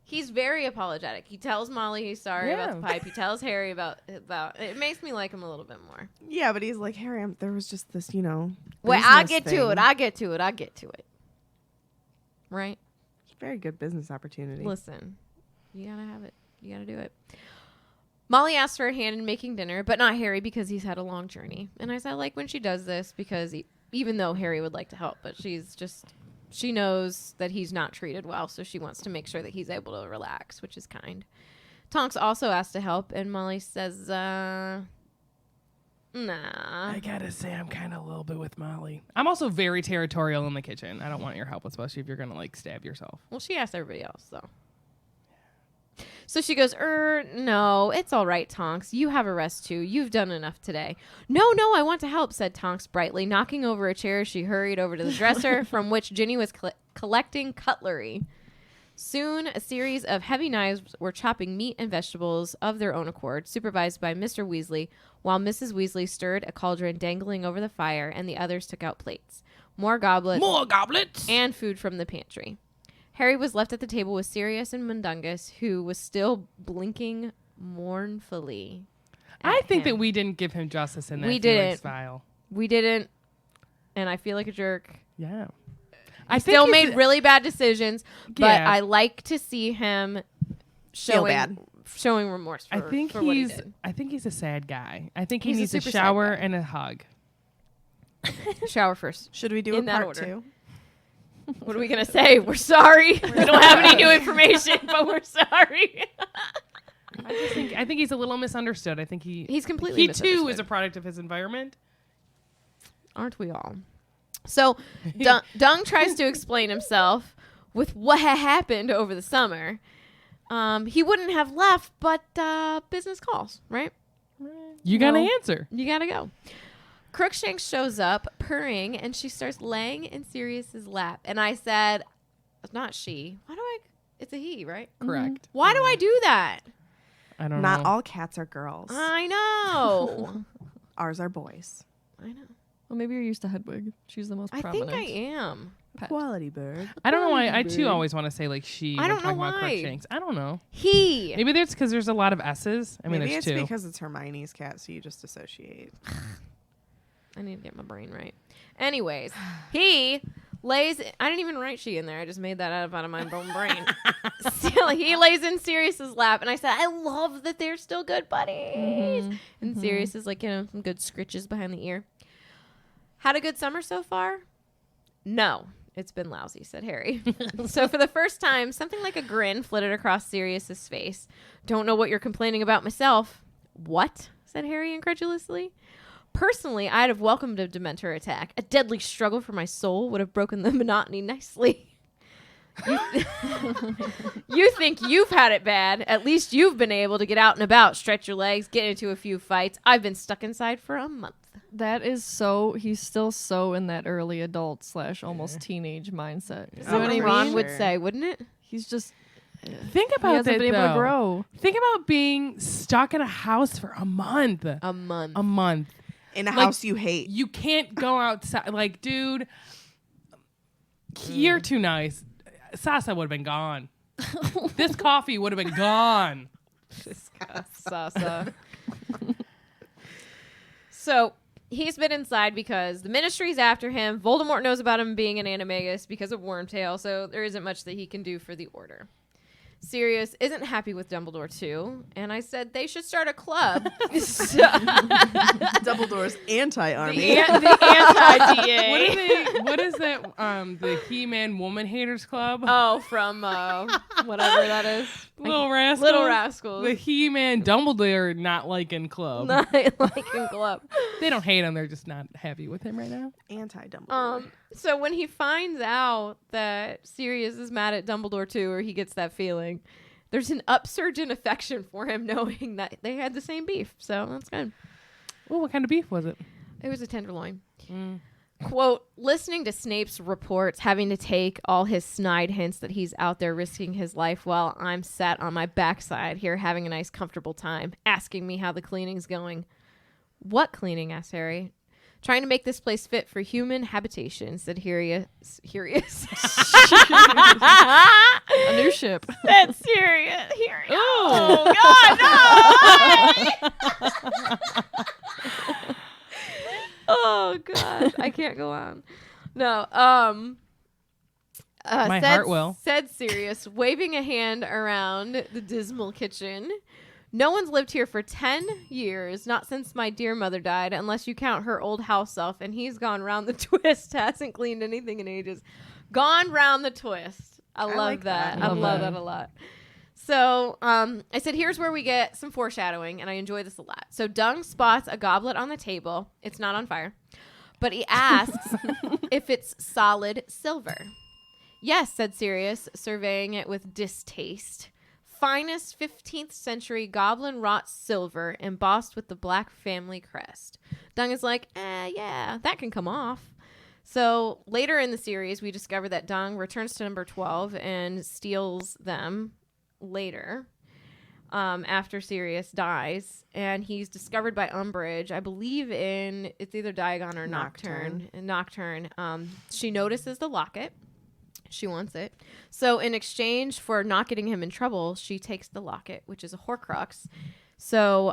He's very apologetic. He tells Molly he's sorry about the Yeah. pipe. He tells Harry about it. Makes me like him a little bit more. Yeah, but he's like, Harry, there was just this, Wait, I business get to thing. it. I get to it. Right? Very good business opportunity. Listen, you gotta have it. You gotta do it. Molly asks for a hand in making dinner, but not Harry because he's had a long journey. And I said, like when she does this because even though Harry would like to help, but she knows that he's not treated well, so she wants to make sure that he's able to relax, which is kind. Tonks also asks to help, and Molly says, nah. I gotta say, I'm kind of a little bit with Molly. I'm also very territorial in the kitchen. I don't want your help, especially if you're gonna like stab yourself. Well, she asked everybody else, though. So she goes, no, it's all right, Tonks. You have a rest, too. You've done enough today. No, I want to help, said Tonks brightly. Knocking over a chair, she hurried over to the dresser from which Ginny was collecting cutlery. Soon, a series of heavy knives were chopping meat and vegetables of their own accord, supervised by Mr. Weasley, while Mrs. Weasley stirred a cauldron dangling over the fire, and the others took out plates. More goblets! And food from the pantry. Harry was left at the table with Sirius and Mundungus, who was still blinking mournfully. I think that we didn't give him justice in that We Felix didn't. file. We didn't, and I feel like a jerk. Yeah. I think Still he's- made really bad decisions, but Yeah. I like to see him showing remorse for, I think for what he he's. did. I think he's a sad guy. I think he He's a needs a super sad shower guy. and a hug. Shower first. Should we do In a that part order. 2? What are we going to say? We're sorry. We don't have any new information, but we're sorry. I think he's a little misunderstood. I think He's completely he too is misunderstood. a product of his environment. Aren't we all? So Dung tries to explain himself with what had happened over the summer. He wouldn't have left, but business calls, right? You got to No. answer. You gotta go. Crookshanks shows up, purring, and she starts laying in Sirius's lap. And I said, not she. Why do I? It's a he, right? Correct. Why do I do that? I don't Not know. all cats are girls. I know. Ours are boys. I know. Well, maybe you're used to Hedwig. She's the most I prominent. think I am. pet. Quality bird. I don't know why. I too always want to say like she. I when don't know talking about why. Crookshanks. I don't know. He. Maybe that's because there's a lot of S's. I mean, Maybe there's it's two. because it's Hermione's cat, so you just associate. I need to get my brain right. Anyways, he lays. I didn't even write she in there. I just made that out of my own brain. Still, he lays in Sirius's lap, and I said, "I love that they're still good buddies." And Sirius is like, some good scritches behind the ear. Had a good summer so far? No, it's been lousy," said Harry. So for the first time, something like a grin flitted across Sirius's face. "Don't know what you're complaining about myself." "What?" said Harry incredulously. "Personally, I'd have welcomed a Dementor attack. A deadly struggle for my soul would have broken the monotony nicely." You think you've had it bad. At least you've been able to get out and about, stretch your legs, get into a few fights. I've been stuck inside for a month. That is so. He's still so in that early adult / almost teenage mindset. You know what I Ron mean? would say, wouldn't it? He's just. Think He about hasn't that been able to though. grow. Think about being stuck in a house for a month. A month. A month. In a Like, house you hate. You can't go outside. Like, dude, you're too nice. Sasa would have been gone. This coffee would have been gone. Sasa. So he's been inside because the Ministry's after him. Voldemort knows about him being an animagus because of Wormtail, so there isn't much that he can do for the Order. Sirius isn't happy with Dumbledore too, and I said they should start a club. Dumbledore's anti-army. the anti-DA. What is that? The He-Man Woman Haters Club? Oh, from whatever that is. Little Rascals. Little Rascals. The He-Man Dumbledore not liking club. Not liking club. They don't hate him. They're just not happy with him right now. Anti-Dumbledore. So when he finds out that Sirius is mad at Dumbledore too, or he gets that feeling, there's an upsurge in affection for him knowing that they had the same beef. So that's good. Well, what kind of beef was it? It was a tenderloin. Quote, listening to Snape's reports, having to take all his snide hints that he's out there risking his life while I'm sat on my backside here having a nice comfortable time, asking me how the cleaning's going. What cleaning? Asked Harry. Trying to make this place fit for human habitation, said Sirius. A new ship. That's Sirius. Oh, God, no! Oh, God. I can't go on. No, My heart will. Said Sirius, waving a hand around the dismal kitchen. No one's lived here for 10 years, not since my dear mother died, unless you count her old house elf, and he's gone round the twist, hasn't cleaned anything in ages. Gone round the twist. I love like that. that. I love that a lot. So I said, here's where we get some foreshadowing, and I enjoy this a lot. So Dung spots a goblet on the table. It's not on fire. But he asks if it's solid silver. Yes, said Sirius, surveying it with distaste. Finest 15th century goblin wrought silver embossed with the black family crest. Dung is like, yeah, that can come off. So later in the series, we discover that Dung returns to number 12 and steals them later after Sirius dies. And he's discovered by Umbridge, I believe in, it's either Diagon or Nocturne. She notices the locket. She wants it. So in exchange for not getting him in trouble, she takes the locket, which is a Horcrux. So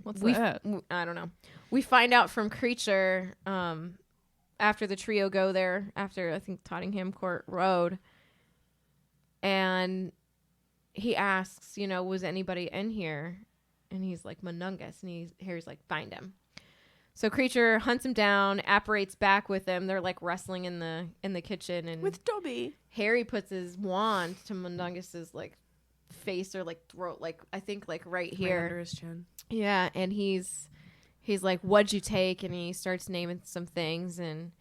What's that? I don't know. We find out from Creature, I after the trio go there, after I think Tottenham Court Road, and he asks, was anybody in here? And he's like, Mundungus. And Harry's like, find him. So Creature hunts him down, apparates back with him. They're like wrestling in the kitchen, and With Dobby. Harry puts his wand to Mundungus's like face or like throat, like I think like right here under his chin. Yeah, and he's like, what'd you take? And he starts naming some things, and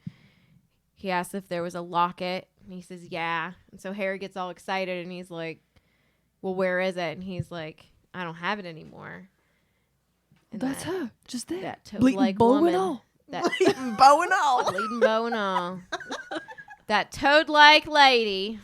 he asks if there was a locket, and he says yeah. And so Harry gets all excited, and he's like, well, where is it? And he's like, I don't have it anymore. And That's her, just there. that toad-like bow and woman, all. that Bow and all. bleeding bow and all, that toad-like lady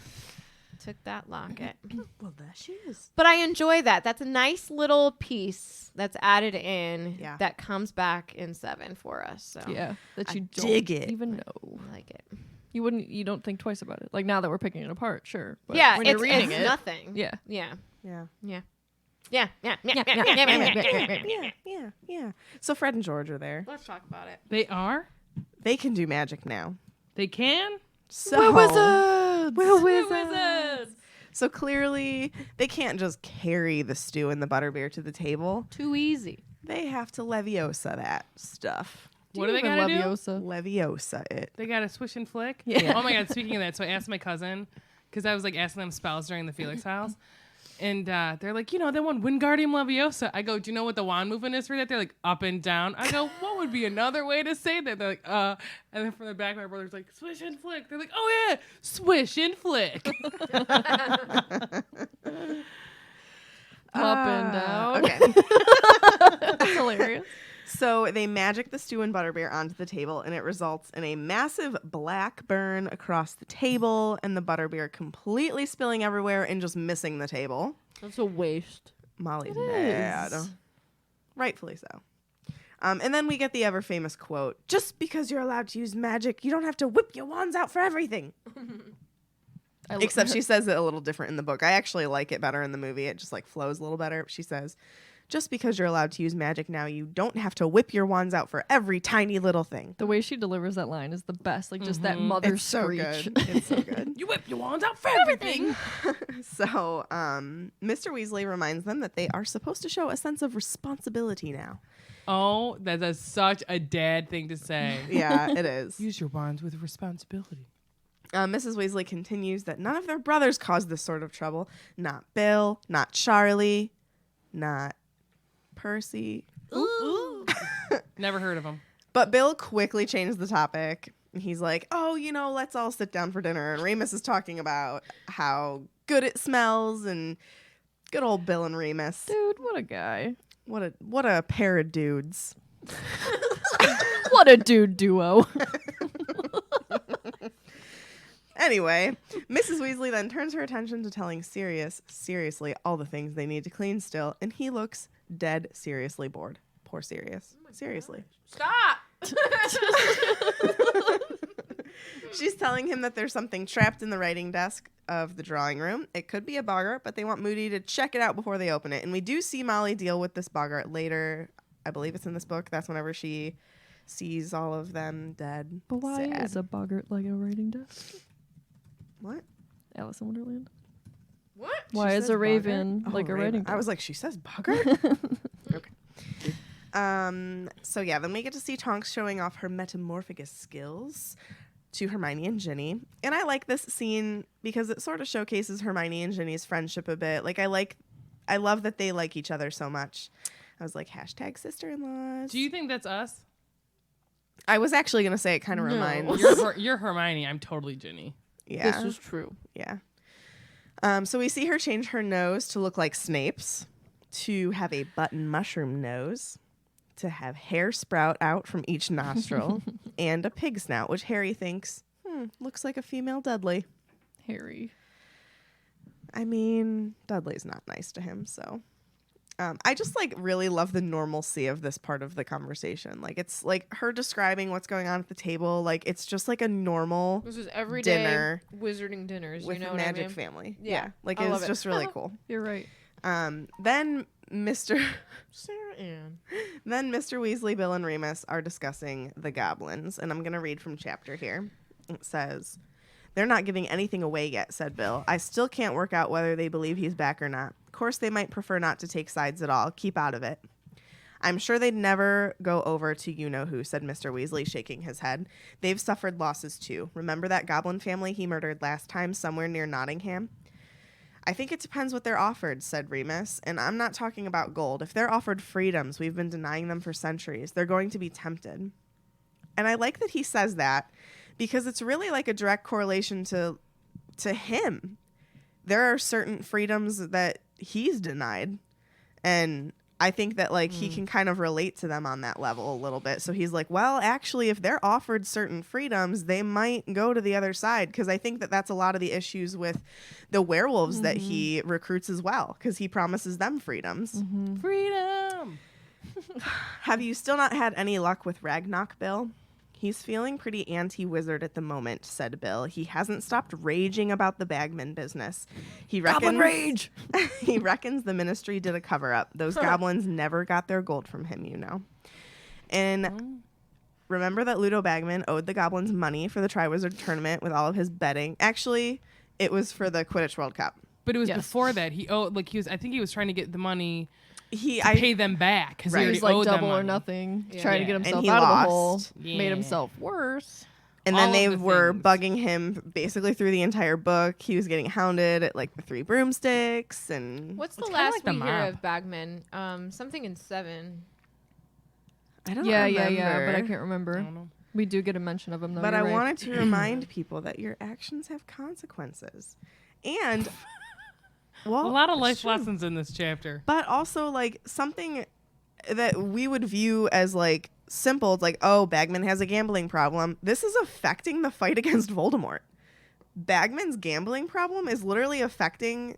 took that locket. Well, there she is. But I enjoy that. That's a nice little piece that's added in that comes back in 7 for us. So Yeah, that you don't dig it. even know. I like it. You don't think twice about it. Like now that we're picking it apart, sure. But Yeah, when it's, you're reading it's it, nothing. yeah. Yeah. Yeah. Yeah. Yeah. Yeah. Yeah. Yeah. So Fred and George are there. Let's talk about it. They are? They can do magic now. They can? So wizards. We're Wizards. So clearly they can't just carry the stew and the butterbeer to the table. Too easy. They have to Leviosa that stuff. What do they gotta do? Leviosa it. They got to swish and flick? Yeah. Oh my God, speaking of that, so I asked my cousin, because I was like asking them spells during the Felix house. And they're like, that one Wingardium Leviosa. I go, do you know what the wand movement is for that? They're like, up and down. I go, what would be another way to say that? They're like, And then from the back, my brother's like, swish and flick. They're like, oh yeah, swish and flick. Up and down. Okay. That's hilarious. So they magic the stew and butterbeer onto the table, and it results in a massive black burn across the table, and the butterbeer completely spilling everywhere and just missing the table. That's a waste. Molly's It mad. is. Rightfully so. And then we get the ever famous quote: "Just because you're allowed to use magic, you don't have to whip your wands out for everything." Except she says it a little different in the book. I actually like it better in the movie. It just like flows a little better. She says, "Just because you're allowed to use magic now, you don't have to whip your wands out for every tiny little thing." The way she delivers that line is the best. Like just that mother It's so screech. good. It's so good. You whip your wands out for everything. So, Mr. Weasley reminds them that they are supposed to show a sense of responsibility now. Oh, that's such a dad thing to say. Yeah, it is. Use your wands with responsibility. Mrs. Weasley continues that none of their brothers caused this sort of trouble. Not Bill, not Charlie, not Percy. Ooh. Never heard of him. But Bill quickly changed the topic. He's like, oh, let's all sit down for dinner. And Remus is talking about how good it smells, and good old Bill and Remus. Dude, what a guy. What a pair of dudes. What a dude duo. Anyway, Mrs. Weasley then turns her attention to telling Sirius seriously all the things they need to clean still, and he looks dead seriously bored. Poor Sirius. Seriously. Stop. She's telling him that there's something trapped in the writing desk of the drawing room. It could be a boggart, but they want Moody to check it out before they open it. And we do see Molly deal with this boggart later. I believe it's in this book. That's whenever she sees all of them dead. But why Sad. is a boggart like a writing desk? What? Alice in Wonderland. What? Why She is says a raven boggart? like Oh, a raven. writing desk? I was like, she says boggart? Okay. So yeah, then we get to see Tonks showing off her metamorphagus skills to Hermione and Ginny. And I like this scene because it sort of showcases Hermione and Ginny's friendship a bit. Like I love that they like each other so much. I was like, hashtag sister-in-laws. Do you think that's us? I was actually going to say it kind of reminds. You're Hermione. I'm totally Ginny. Yeah. This is true. Yeah. So we see her change her nose to look like Snape's, to have a button mushroom nose, to have hair sprout out from each nostril, and a pig snout, which Harry thinks, looks like a female Dudley. Harry. I mean, Dudley's not nice to him, so. I just really love the normalcy of this part of the conversation. Like, it's like her describing what's going on at the table. Like, it's just like a normal This is everyday dinner wizarding dinners. with you know the what I Magic mean? family. Yeah. Like, I it's love it. just really cool. You're right. Then Mr. Sarah Ann. Then Mr. Weasley, Bill, and Remus are discussing the goblins, and I'm going to read from chapter here. It says, "They're not giving anything away yet," said Bill. "I still can't work out whether they believe he's back or not. Of course, they might prefer not to take sides at all. Keep out of it." "I'm sure they'd never go over to you-know-who," said Mr. Weasley, shaking his head. "They've suffered losses, too. Remember that goblin family he murdered last time somewhere near Nottingham?" "I think it depends what they're offered," said Remus. "And I'm not talking about gold. If they're offered freedoms we've been denying them for centuries, they're going to be tempted." And I like that he says that because it's really like a direct correlation to him. There are certain freedoms that he's denied. And I think that like he can kind of relate to them on that level a little bit. So he's like, well, actually, if they're offered certain freedoms, they might go to the other side. Because I think that that's a lot of the issues with the werewolves that he recruits as well. Because he promises them freedoms. Freedom. Have you still not had any luck with Ragnarok, Bill? "He's feeling pretty anti-wizard at the moment," said Bill. "He hasn't stopped raging about the Bagman business. He reckons, Goblin rage! He reckons the ministry did a cover-up. Those goblins never got their gold from him, you know." And remember that Ludo Bagman owed the goblins money for the Triwizard Tournament with all of his betting. Actually, it was for the Quidditch World Cup. But it was Yes. before that. He owed, like, I think he was trying to get the money to I pay them back because Right. he He already was like owed them double or money. nothing, Yeah. trying to Yeah. get And himself he out of the lost. hole. Made Yeah. himself worse. And All then of they the were things. bugging him basically through the entire book. He was getting hounded at like the 3 broomsticks and What's the It's kinda last like the we hear mob. of Bagman? Something in 7. I don't Yeah, remember. but I can't remember. I don't know. We do get a mention of him though. But you're I right. wanted to remind people that your actions have consequences. And well, A lot of life it's true. lessons in this chapter. But also like something that we would view as like simple. It's like, oh, Bagman has a gambling problem. This is affecting the fight against Voldemort. Bagman's gambling problem is literally affecting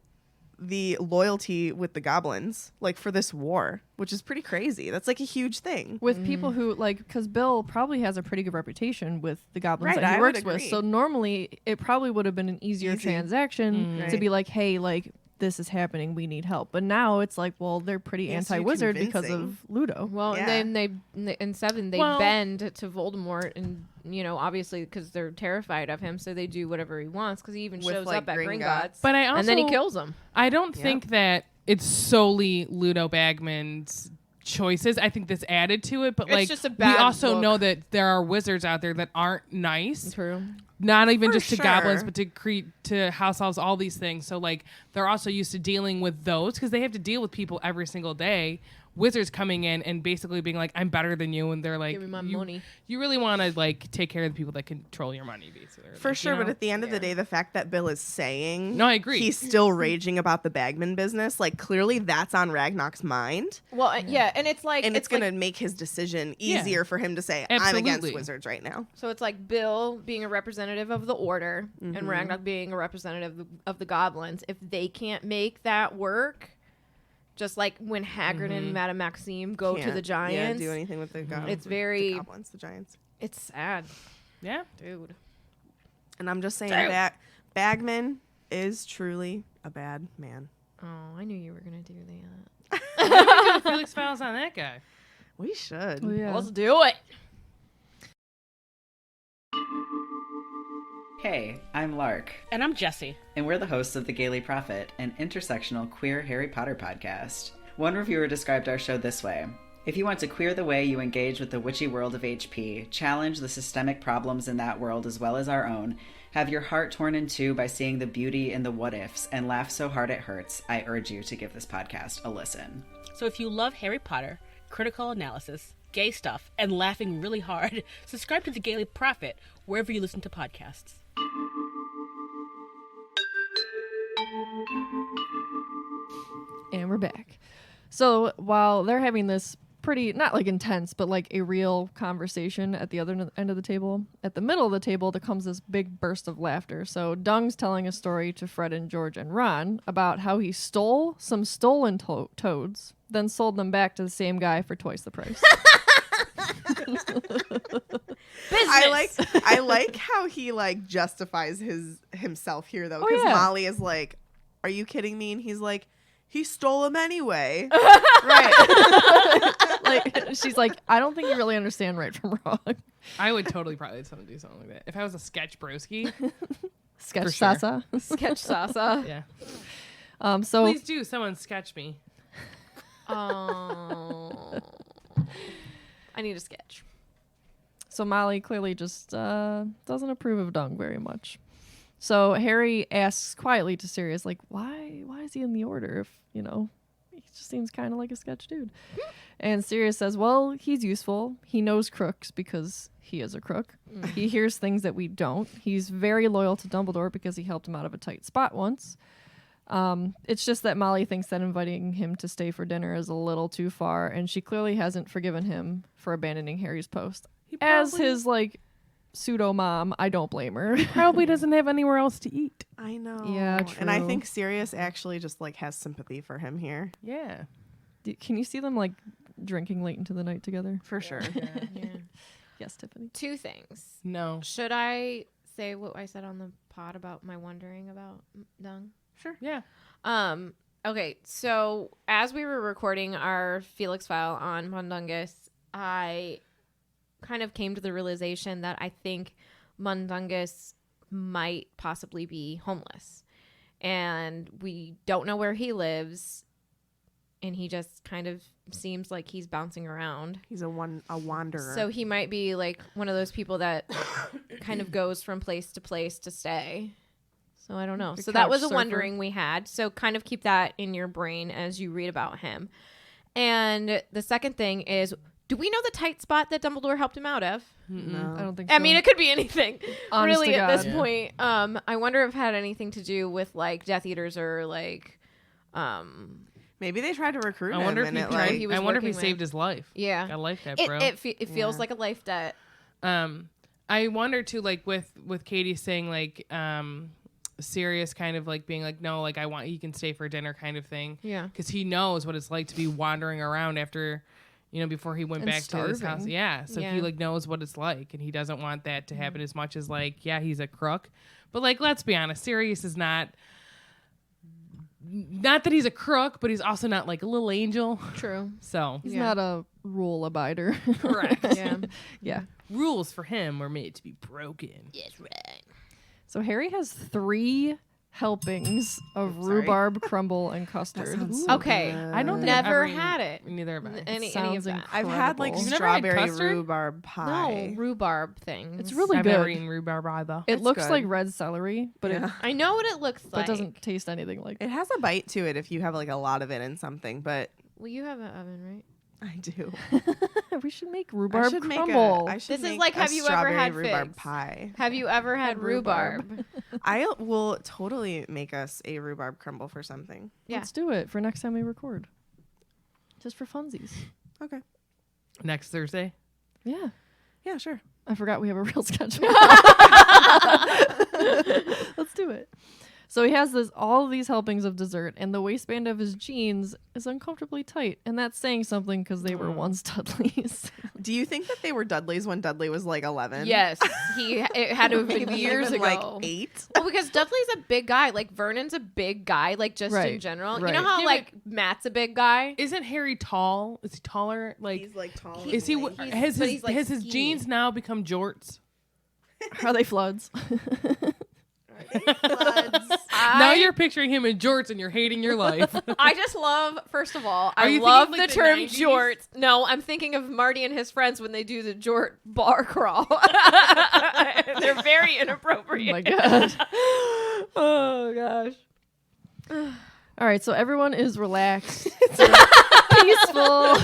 the loyalty with the goblins, like for this war, which is pretty crazy. That's like a huge thing. With people who like, because Bill probably has a pretty good reputation with the goblins Right, that he I would works with. agree. So normally it probably would have been an easier Easy. transaction to Right. be like, hey, like this is happening, we need help. But now it's like, well, they're pretty He has to be anti-wizard because convincing. of Ludo. Well, Yeah. and then in 7 they Well- bend to Voldemort, and obviously because they're terrified of him, so they do whatever he wants. Because he even With, shows like, up at Gringotts. Gringotts, But I also and then he kills him. I don't Yep. think that it's solely Ludo Bagman's choices. I think this added to it, but It's like just a we bad also book. know that there are wizards out there that aren't nice. True. Not even For just to goblins, sure. but to house elves, all these things. So like they're also used to dealing with those because they have to deal with people every single day. Wizards coming in and basically being like, "I'm better than you," and they're like, Give me my you, money. You really want to like take care of the people that control your money, basically. For sure, but at the end of the day, the fact that Bill is saying No, I agree. he's still raging about the Bagman business, like clearly that's on Ragnarok's mind. Well, yeah, and it's like And it's like- going to make his decision Yeah. easier for him to say, I'm against Absolutely. wizards right now. So it's like Bill being a representative of the Order and Ragnarok being a representative of the goblins. If they can't make that work, just like when Hagrid and Madame Maxime go to the Can't, Giants, do anything with the goblins. It's very- the goblins, the giants. it's sad, Yeah. dude. And I'm just saying Damn. that Bagman is truly a bad man. Oh, I knew you were gonna do that. Felix Files on that guy. We should. Oh, yeah. Let's do it. Hey, I'm Lark, And I'm Jesse. and we're the hosts of The Gaily Prophet, an intersectional queer Harry Potter podcast. One reviewer described our show this way: if you want to queer the way you engage with the witchy world of HP, challenge the systemic problems in that world as well as our own, have your heart torn in two by seeing the beauty in the what-ifs, and laugh so hard it hurts, I urge you to give this podcast a listen. So if you love Harry Potter, critical analysis, gay stuff, and laughing really hard, subscribe to The Gaily Prophet wherever you listen to podcasts. And we're back. So while they're having this pretty, not like intense, but like a real conversation at the other end of the table, at the middle of the table, there comes this big burst of laughter. So Dung's telling a story to Fred and George and Ron about how he stole some stolen toads, then sold them back to the same guy for twice the price. I like how he like justifies himself here though, because yeah. Molly is like, "Are you kidding me?" And he's like, He stole him anyway. Right. Like, she's like, I don't think you really understand right from wrong. I would totally probably do something like that if I was a sketch broski. Sketch For sure. Sasa. Sketch Sasa. Yeah. So Please do. Someone sketch me. Oh. I need a sketch. So Molly clearly just doesn't approve of Dung very much. So Harry asks quietly to Sirius, like, why is he in the order if, he just seems kind of like a sketch dude. And Sirius says, well, he's useful. He knows crooks because he is a crook. He hears things that we don't. He's very loyal to Dumbledore because he helped him out of a tight spot once. It's just that Molly thinks that inviting him to stay for dinner is a little too far, and she clearly hasn't forgiven him for abandoning Harry's post. As his, pseudo mom, I don't blame her. Probably doesn't have anywhere else to eat. I know. Yeah, And I true. think Sirius actually just has sympathy for him here. Yeah. Can you see them drinking late into the night together? For sure. Yeah. Yes, Tiffany. 2 things. No. Should I say what I said on the pod about my wondering about Dung? Sure. Yeah. Okay, so as we were recording our Felix file on Mundungus, I kind of came to the realization that I think Mundungus might possibly be homeless. And we don't know where he lives, and he just kind of seems like he's bouncing around. He's a wanderer. So he might be like one of those people that kind of goes from place to stay. So I don't know. The So that was a couch surfer. wondering we had. So kind of keep that in your brain as you read about him. And the second thing is, do we know the tight spot that Dumbledore helped him out of? No. I don't think so. I mean, it could be anything. Honest really, to at God. this point. I wonder if it had anything to do with Death Eaters or Maybe they tried to recruit I him. wonder if and he, it, tried- he was I wonder if he working with- saved his life. yeah. I like that, It bro. it feels Yeah. like a life debt. I wonder too, with Katie saying Sirius kind of being no, I want he can stay for dinner kind of thing. Yeah. Because he knows what it's like to be wandering around after, before he went And back to his house. starving. Yeah. So Yeah. he knows what it's like, and he doesn't want that to happen as much as he's a crook. But let's be honest, Sirius is not that he's a crook, but he's also not a little angel. True. So He's Yeah. not a rule abider. correct. Yeah. Yeah. Rules for him were made to be broken. Yes, right. So Harry has 3 helpings of Sorry. rhubarb crumble and custard. sounds so Okay. good. I don't think I've Never ever had it. Neither have I. Any of Sounds that. I've had incredible. You've never had strawberry custard? rhubarb pie. No, rhubarb things. It's really I've good. never eaten rhubarb either. It It's looks good. like red celery, but Yeah. I know what it looks it like. doesn't taste anything like It has a bite to it if you have a lot of it in something, but Well, you have an oven, right? I do. We should make I rhubarb should make crumble. I should This is make like, a have you ever strawberry had rhubarb figs? pie. Have you ever had rhubarb? I will totally make us a rhubarb crumble for something. Yeah. Let's do it for next time we record. Just for funsies. Okay. Next Thursday. Yeah. Yeah, sure. I forgot we have a real schedule. Let's do it. So he has all of these helpings of dessert, and the waistband of his jeans is uncomfortably tight, and that's saying something because they were once Dudleys. Do you think that they were Dudleys when Dudley was 11? Yes, it had to have been Maybe years even, ago. 8? Well, because Dudley's a big guy. Vernon's a big guy. Just in Right, general. right. You know how Yeah, Matt's a big guy. Isn't Harry tall? Is he taller? He's tall. Is he? Has but his he's, his skinny. jeans now become jorts? Are they floods? Now you're picturing him in jorts and you're hating your life. I just love, first of all, Are I you love thinking the the term 90s? jorts. No, I'm thinking of Marty and his friends when they do the jort bar crawl. They're very Oh inappropriate. my god. Oh gosh. All right, so everyone is relaxed. Peaceful.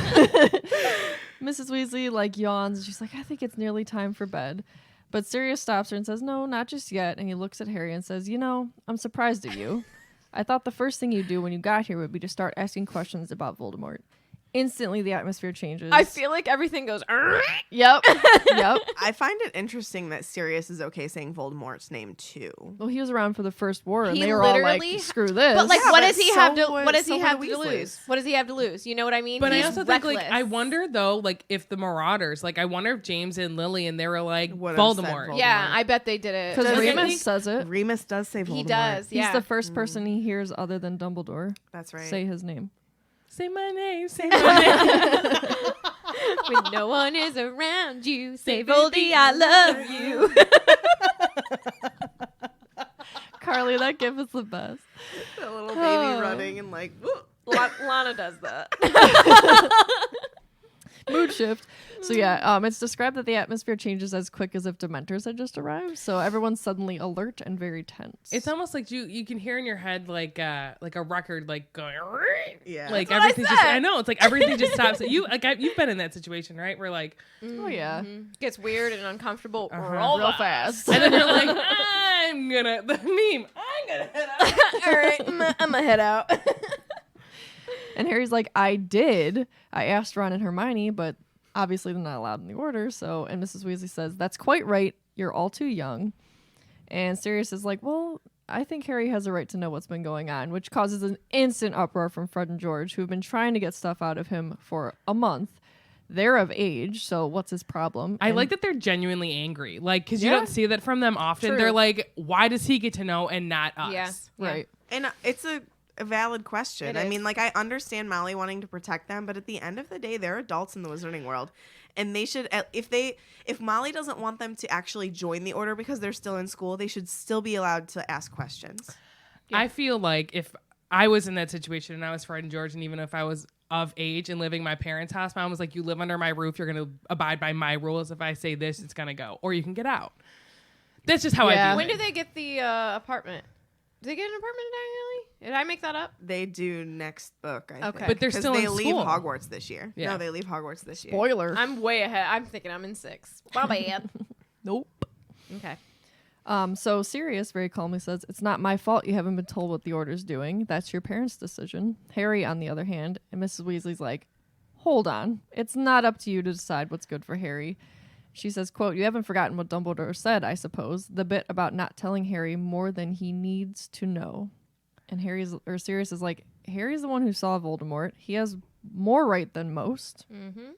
Mrs. Weasley yawns. She's like, I think it's nearly time for bed. But Sirius stops her and says, no, not just yet. And he looks at Harry and says, I'm surprised at you. I thought the first thing you'd do when you got here would be to start asking questions about Voldemort. Instantly, the atmosphere changes. I feel like everything goes. Yep. Yep. I find it interesting that Sirius is okay saying Voldemort's name too. Well, he was around for the first war, and He they were all like, literally- "Screw this." But like, Yeah, what but does he so have to? would- What does so he would have the to Weasleys. lose? What does he have to lose? You know what I mean? But He's I also think, like, reckless. I wonder though, like, if the Marauders, like, I wonder if James and Lily and they were like Would've said Voldemort. Yeah, Voldemort. I bet they did it. because Does it Remus think- says it. Remus does say Voldemort. He does. He's Yeah. the first person he hears other than Dumbledore That's right. say his name. Say my name. Say my name. When no one is around you, say Voldy, I love you. Carly, that gif is the best. The little baby running and like, woo. Lana does that. Mood shift. So yeah, it's described that the atmosphere changes as quick as if Dementors had just arrived. So everyone's suddenly alert and very tense. It's almost like you can hear in your head like a record like going Yeah. like That's what I everything just said. I know it's like everything just stops. You've been in that situation, right? Where like oh yeah, Gets weird and uncomfortable real fast. and then you're like I'm gonna the meme I'm gonna head out. All right, I'm gonna head out. And Harry's like, I did. I asked Ron and Hermione, but obviously they're not allowed in the order. So, and Mrs. Weasley says, that's quite right. You're all too young. And Sirius is like, well, I think Harry has a right to know what's been going on, which causes an instant uproar from Fred and George, who have been trying to get stuff out of him for a month. They're of age, so what's his problem? I And- like that they're genuinely angry, like because you Yeah. don't see that from them often. True. They're like, why does he get to know and not us? Yeah. Right. And it's a valid question. It I is. mean, like, I understand Molly wanting to protect them, but at the end of the day, they're adults in the Wizarding world. And they should, if Molly doesn't want them to actually join the order because they're still in school, they should still be allowed to ask questions. I feel like if I was in that situation and I was Fred and George, and even if I was of age and living in my parents' house, mom was like, you live under my roof, you're going to abide by my rules. If I say this, it's going to go. Or you can get out. That's just how Yeah. I view When it. do they get the apartment? Do they get an apartment in Diagon Alley? Did I make that up? They do next book, I Okay. think. But they're 'Cause still they in leave school. Hogwarts this year. Yeah. No, they leave Hogwarts this year. Spoiler. I'm way ahead. I'm thinking I'm in 6. My bad. Nope. Okay. So Sirius very calmly says, it's not my fault you haven't been told what the order's doing. That's your parents' decision. Harry, on the other hand, and Mrs. Weasley's like, hold on. It's not up to you to decide what's good for Harry. She says, quote, you haven't forgotten what Dumbledore said, I suppose. The bit about not telling Harry more than he needs to know. And Sirius is like, Harry's the one who saw Voldemort. He has more right than most. Mm-hmm.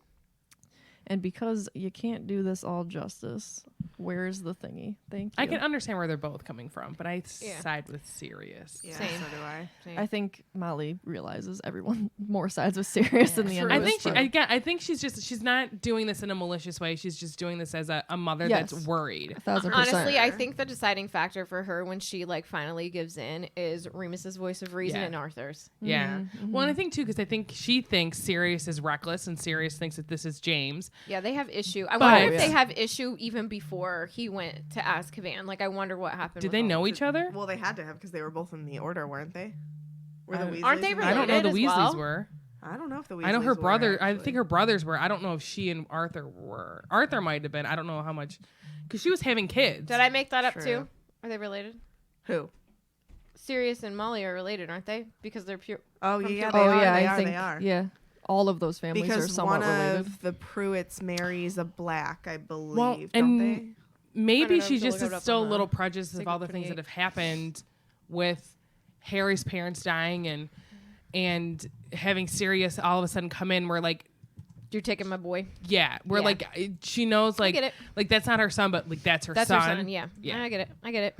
And because you can't do this all justice, where's the thingy? Thank you. I can understand where they're both coming from, but I Yeah. side with Sirius. Yeah, Same. so do I. I think Molly realizes everyone more sides with Sirius in the end. I of think this book. I think she's not doing this in a malicious way. She's just doing this as a mother Yes. that's worried. 1,000%. Honestly, I think the deciding factor for her when she like finally gives in is Remus's voice of reason Yeah. and Arthur's. Yeah. Well, and I think too because I think she thinks Sirius is reckless and Sirius thinks that this is James. Yeah, they have issue. I wonder if yeah. they have issue even before he went to Azkaban. Like, I wonder what happened. Did with they all know of each other? Well, they had to have because they were both in the order, weren't they? Were the Weasleys Aren't they in the I don't know the related as Weasleys well? were. I don't know if the Weasleys I know her were, brother. I actually. think her brothers were. I don't know if she and Arthur were. Arthur might have been. I don't know how much, because she was having kids. Did I make that up True. too? Are they related? Who? Sirius and Molly are related, aren't they? Because they're pure. Oh, From yeah, Gilbert. they Oh are. yeah, They I are. think They are. yeah, all of those families are Because somewhat one related. of the Pruitts marries a black, I believe. Well, don't and they? I Maybe don't know, she I'm still just looking it is up still a on the little prejudiced of all the things that Encyclopedia. have happened with Harry's parents dying and having Sirius all of a sudden come in. Where like, You're taking my boy. yeah, where Yeah. like she knows like get it. like that's not her son, but like that's her That's son. her son. Yeah. Yeah. I get it. I get it.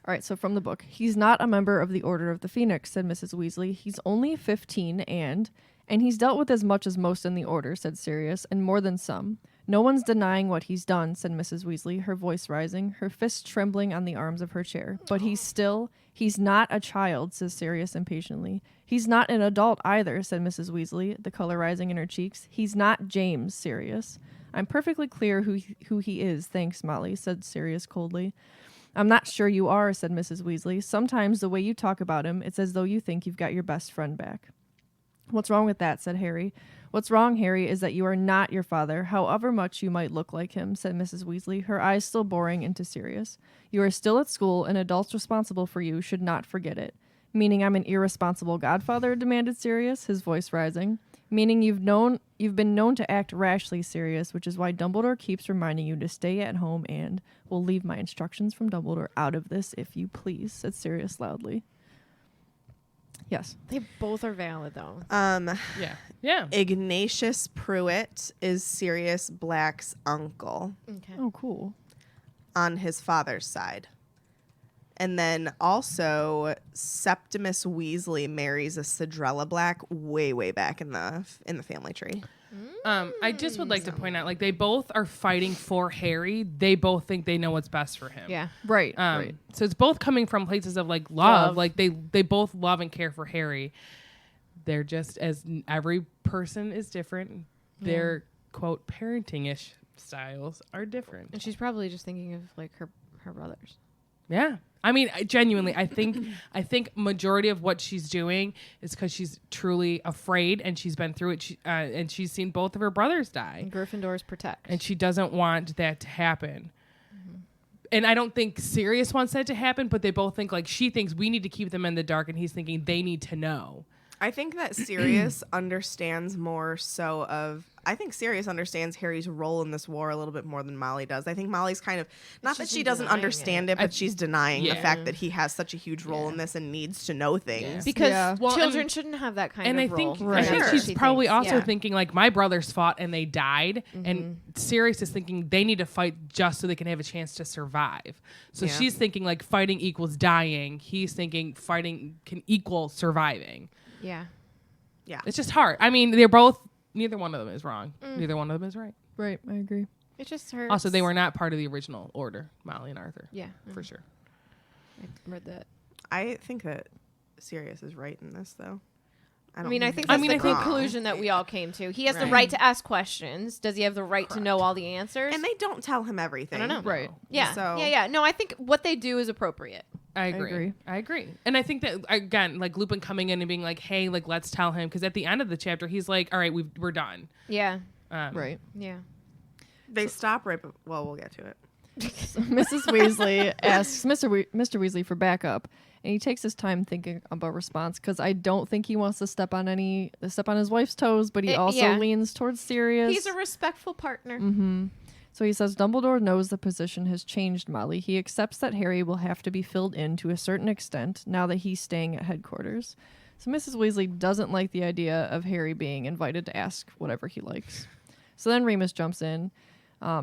All right, so from the book, he's not a member of the Order of the Phoenix, said Mrs. Weasley. He's only 15 and he's dealt with as much as most in the Order, said Sirius, and more than some. No one's denying what he's done, said Mrs. Weasley, her voice rising, her fists trembling on the arms of her chair. But he's not a child, says Sirius impatiently. He's not an adult either, said Mrs. Weasley, the color rising in her cheeks. He's not James, Sirius. I'm perfectly clear who he is, thanks, Molly, said Sirius coldly. I'm not sure you are, said Mrs. Weasley. Sometimes the way you talk about him, it's as though you think you've got your best friend back. What's wrong with that, said Harry. What's wrong, Harry, is that you are not your father, however much you might look like him, said Mrs. Weasley, her eyes still boring into Sirius. You are still at school, and adults responsible for you should not forget it. Meaning I'm an irresponsible godfather, demanded Sirius, his voice rising. Meaning you've been known to act rashly, Sirius, which is why Dumbledore keeps reminding you to stay at home and will leave my instructions from Dumbledore out of this, if you please, said Sirius loudly. Yes. They both are valid, though. Yeah. Ignatius Pruitt is Sirius Black's uncle Okay. Oh, cool. on his father's side. And then also Septimus Weasley marries a Cedrella Black way, way back in the family tree. I just would like to point out, like, they both are fighting for Harry. They both think they know what's best for him. Yeah. Right. Right. So it's both coming from places of like love. Love. Like they both love and care for Harry. They're just, as every person is different, their quote parenting-ish styles are different. And she's probably just thinking of like her brothers. Yeah. I mean, genuinely, I think majority of what she's doing is because she's truly afraid, and she's been through it, and she's seen both of her brothers die, And Gryffindors protect. and she doesn't want that to happen. And I don't think Sirius wants that to happen, but they both think, like, she thinks we need to keep them in the dark, and he's thinking they need to know. I think that Sirius understands more so of... I think Sirius understands Harry's role in this war a little bit more than Molly does. I think Molly's kind of... Not that She's she doesn't denying understand it, but she's denying the Yeah. fact that he has such a huge role in this and needs to know things. because Yeah. Well, children shouldn't have that kind And of I think, role. I think That's she's what she probably thinks. also Yeah. thinking, like, my brothers fought and they died, and Sirius is thinking they need to fight just so they can have a chance to survive. So Yeah. she's thinking, like, fighting equals dying. He's thinking fighting can equal surviving. Yeah. Yeah. It's just hard. I mean, they're both, neither one of them is wrong. Neither one of them is right. Right. I agree. It just hurts. Also, they were not part of the original order, Molly and Arthur. Yeah. For sure. I read that. I think that Sirius is right in this, though. I think he's that's the I think- conclusion that we all came to. He has the Right. right to ask questions. Does he have the right to know all the answers? And they don't tell him everything. I don't know. Right. Yeah. So- Yeah. No, I think what they do is appropriate. I agree. And I think that, again, like, Lupin coming in and being like, hey, like, let's tell him. Because at the end of the chapter, he's like, all right, we're done. Yeah. Right. Yeah. They stop right, but we'll get to it. Mrs. Weasley asks Mr. Weasley for backup, and he takes his time thinking about response because I don't think he wants to step on his wife's toes, but he also yeah. leans towards Sirius. He's a respectful partner. So he says Dumbledore knows the position has changed, Molly. He accepts that Harry will have to be filled in to a certain extent now that he's staying at headquarters. So Mrs. Weasley doesn't like the idea of Harry being invited to ask whatever he likes. So then Remus jumps in.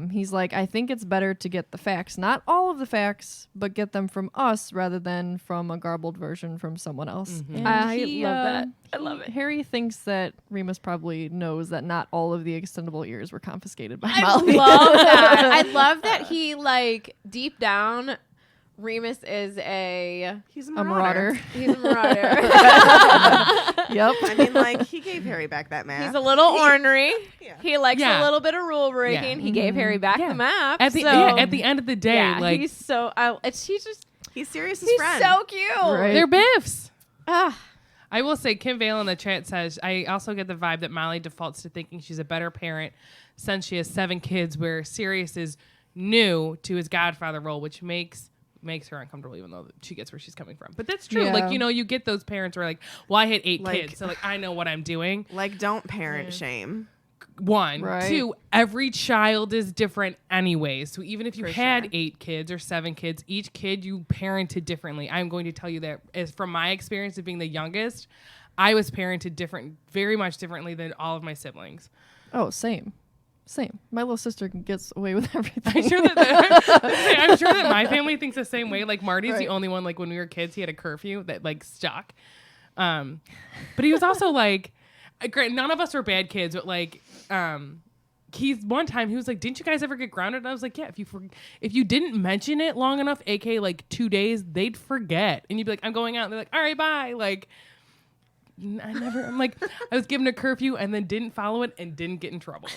He's like, I think it's better to get the facts, not all of the facts, but get them from us rather than from a garbled version from someone else. And I love that. I he- love it. Harry thinks that Remus probably knows that not all of the extendable ears were confiscated by I Molly. love that. I love that he, like, deep down, Remus is He's A marauder. he's a marauder. Yep. I mean, like, he gave Harry back that map. He's a little ornery. Yeah. He likes Yeah. a little bit of rule breaking. Yeah. He gave Harry back Yeah. the map. At the so, at the end of the day, yeah, like, he's so. He's just. He's Sirius's He's friend. so cute. Right. they're biffs. Ah, I will say, Kim Vale in the chat says, I also get the vibe that Molly defaults to thinking she's a better parent since she has 7 kids, where Sirius is new to his godfather role, which makes her uncomfortable, even though she gets where she's coming from. But that's true. Yeah. Like, you get those parents who are like, well, I had 8 Like- kids, so, like, I know what I'm doing. Like, don't parent shame. 1. Right. 2, every child is different anyway. So even if you For had sure. 8 kids or 7 kids, each kid you parented differently. I'm going to tell you that, as from my experience of being the youngest, I was parented very much differently than all of my siblings. Oh, same. My little sister gets away with everything. I'm sure that my family thinks the same way. Like, Marty's the only one, like, when we were kids, he had a curfew that, like, stuck. But he was also like, none of us were bad kids, but, like, one time he was like, didn't you guys ever get grounded? And I was like, yeah, if you didn't mention it long enough, aka like 2 days, they'd forget. And you'd be like, I'm going out. And they're like, all right, bye. Like, I'm like, I was given a curfew and then didn't follow it and didn't get in trouble.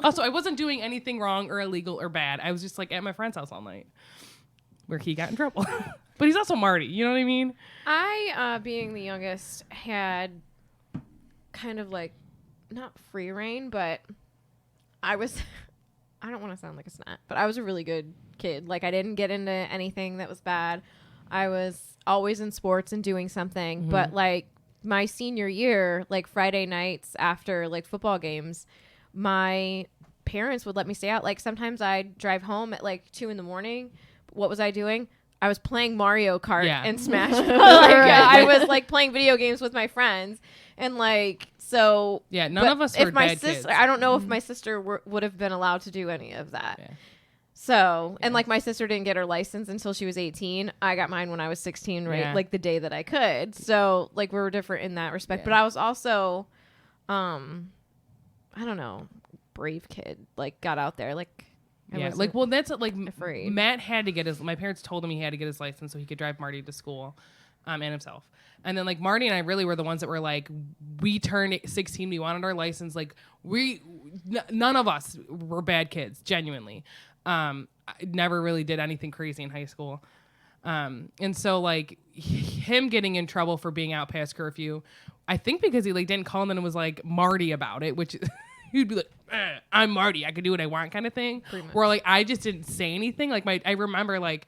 Also, I wasn't doing anything wrong or illegal or bad. I was just, like, at my friend's house all night where he got in trouble. But he's also Marty. You know what I mean? I, being the youngest, had kind of like not free reign, but I was. I don't want to sound like a snot, but I was a really good kid. Like, I didn't get into anything that was bad. I was always in sports and doing something. But like my senior year, like Friday nights after like football games, my parents would let me stay out. Like sometimes I'd drive home at like 2 a.m. What was I doing? I was playing Mario Kart and Smash. I was like playing video games with my friends, and like so. Yeah, none of us were bad kids. I don't know if my sister would have been allowed to do any of that. Yeah. So, and like my sister didn't get her license until she was 18. I got mine when I was 16, right? Yeah. Like the day that I could. So, like we were different in that respect. But I was also, I don't know, brave kid. Like got out there, like. That's like afraid. Matt had to get my parents told him he had to get his license so he could drive Marty to school, and himself. And then like Marty and I really were the ones that were like, we turned 16, we wanted our license. Like none of us were bad kids, genuinely. I never really did anything crazy in high school. And so like him getting in trouble for being out past curfew, I think because he like didn't call him and was like Marty about it, which he'd be like, I'm Marty, I could do what I want kind of thing. Where like I just didn't say anything. Like I remember like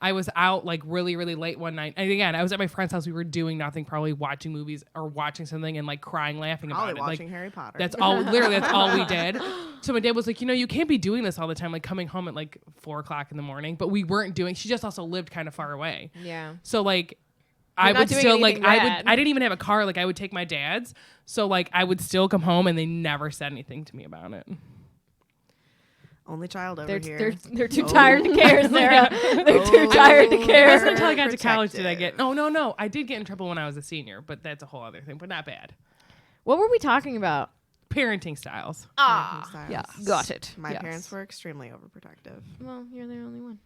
I was out like really, really late one night. And again, I was at my friend's house. We were doing nothing, probably watching movies or watching something and like crying, laughing about it. Watching like, Harry Potter. That's all, literally, that's all we did. So my dad was like, you can't be doing this all the time, like coming home at like 4 o'clock in the morning. But we weren't doing, she just also lived kind of far away. Yeah. So like, You're I not would doing still like, anything bad. I didn't even have a car. Like I would take my dad's. So like I would still come home and they never said anything to me about it. Only child over here. They're too tired to care, Sarah. They're too tired to It care. wasn't until I got to college did I get, no. I did get in trouble when I was a senior, but that's a whole other thing, but not bad. What were we talking about? Parenting styles. Yeah. Got it. My parents were extremely overprotective. Well, you're the only one.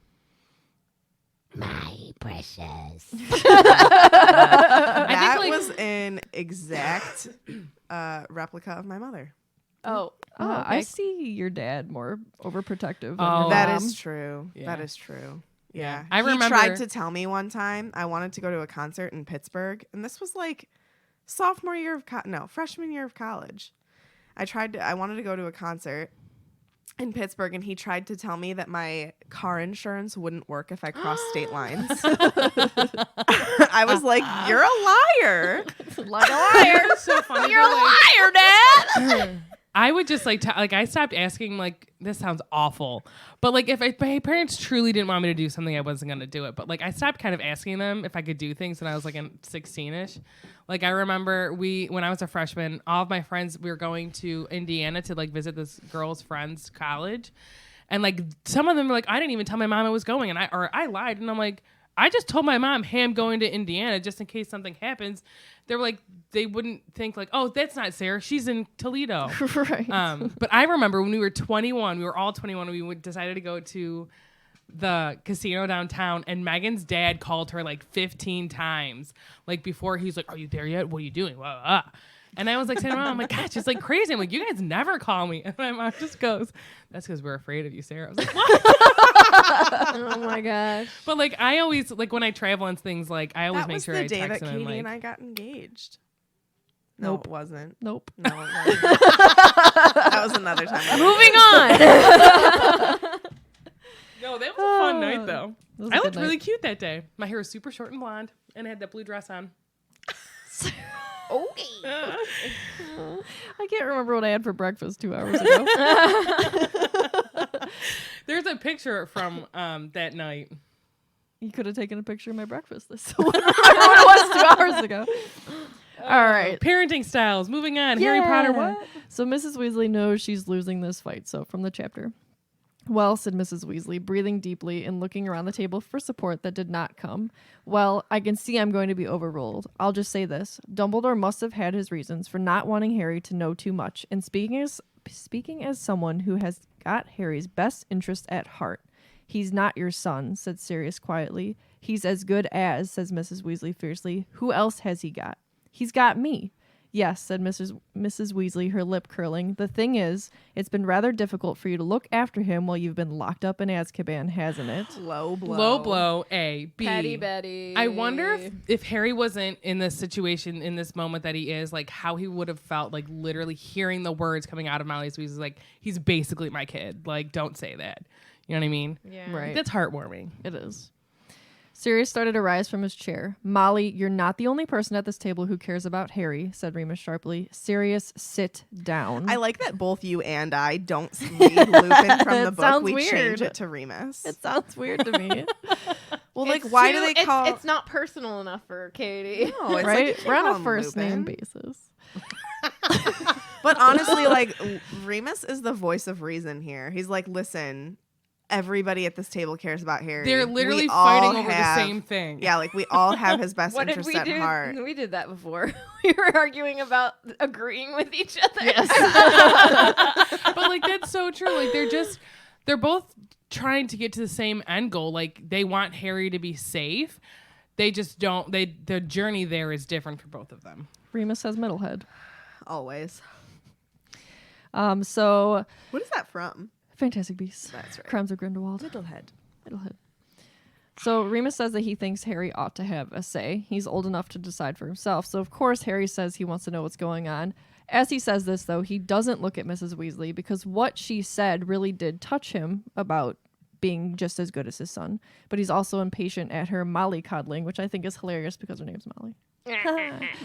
My precious. That was an exact replica of my mother. Oh, I see your dad more overprotective. Than Oh. your That mom. is true. Yeah. That is true. Yeah. I He remember- tried to tell me one time I wanted to go to a concert in Pittsburgh, and this was like freshman year of college. I wanted to go to a concert in Pittsburgh, and he tried to tell me that my car insurance wouldn't work if I crossed state lines. I was like, "You're a liar." Like a liar. It's so funny. you're a liar, Dad. I would just like I stopped asking, like, this sounds awful, but like if my parents truly didn't want me to do something, I wasn't gonna do it. But like I stopped kind of asking them if I could do things when I was like in 16ish. Like I remember when I was a freshman, all of my friends, we were going to Indiana to like visit this girl's friend's college, and like some of them were like, I didn't even tell my mom I was going, and I lied, and I'm like, I just told my mom, hey, I'm going to Indiana just in case something happens. They were like, they wouldn't think like, oh, that's not Sarah. She's in Toledo. Right. But I remember when we were 21, we were all 21, we decided to go to the casino downtown, and Megan's dad called her like 15 times. Like before, he's like, are you there yet? What are you doing? Blah, blah, blah. And I was like saying to my mom, I'm like, God, she's like crazy. I'm like, you guys never call me. And my mom just goes, that's because we're afraid of you, Sarah. I was like, what? Oh my gosh. But like I always like when I travel and things, like I always That make was sure the I day text that them. Katie Like, and I got engaged. No, Nope. it wasn't. Nope. No, it wasn't. That was another time. Moving on. no, that was a fun night though. That was a I good looked night. really cute that day. My hair was super short and blonde, and I had that blue dress on. I can't remember what I had for breakfast 2 hours ago. There's a picture from that night. You could have taken a picture of my breakfast. This I don't remember what it was 2 hours ago. All right. Parenting styles. Moving on. Harry Potter. Yeah. What? So Mrs. Weasley knows she's losing this fight. So from the chapter. Well, said Mrs. Weasley, breathing deeply and looking around the table for support that did not come. Well, I can see I'm going to be overruled. I'll just say this. Dumbledore must have had his reasons for not wanting Harry to know too much. And speaking as someone who has got Harry's best interest at heart. He's not your son, said Sirius quietly. He's as good as, says Mrs. Weasley fiercely. Who else has he got? He's got me. Yes, said Mrs. Weasley, her lip curling. The thing is, it's been rather difficult for you to look after him while you've been locked up in Azkaban, hasn't it? Low blow. Low blow. A. B. Patty Betty. I wonder if Harry wasn't in this situation, in this moment that he is, like how he would have felt, like literally hearing the words coming out of Molly Weasley, like he's basically my kid. Like, don't say that. You know what I mean? Yeah. Right. That's heartwarming. It is. Sirius started to rise from his chair. Molly, you're not the only person at this table who cares about Harry, said Remus sharply. Sirius, sit down. I like that both you and I don't read Lupin from the It book. sounds We weird. change it to Remus. It sounds weird to me. Well, like, why do they call... It's not personal enough for Katie. No, it's right? like, you can't We're call on a him first name Lupin. basis. But honestly, like, Remus is the voice of reason here. He's like, listen, everybody at this table cares about Harry. They're literally We all fighting over the have- same thing. Yeah, like, we all have his best What did interest we at do? heart. We did that before. We were arguing about agreeing with each other. Yes. But like that's so true. Like they're both trying to get to the same end goal. Like they want Harry to be safe. They just don't. The journey there is different for both of them. Remus says Middlehead. Always. So What is that from? Fantastic Beasts. That's right. Crimes of Grindelwald. Middlehead. Middlehead. So Remus says that he thinks Harry ought to have a say. He's old enough to decide for himself. So of course Harry says he wants to know what's going on. As he says this, though, he doesn't look at Mrs. Weasley because what she said really did touch him about being just as good as his son. But he's also impatient at her mollycoddling, which I think is hilarious because her name's Molly.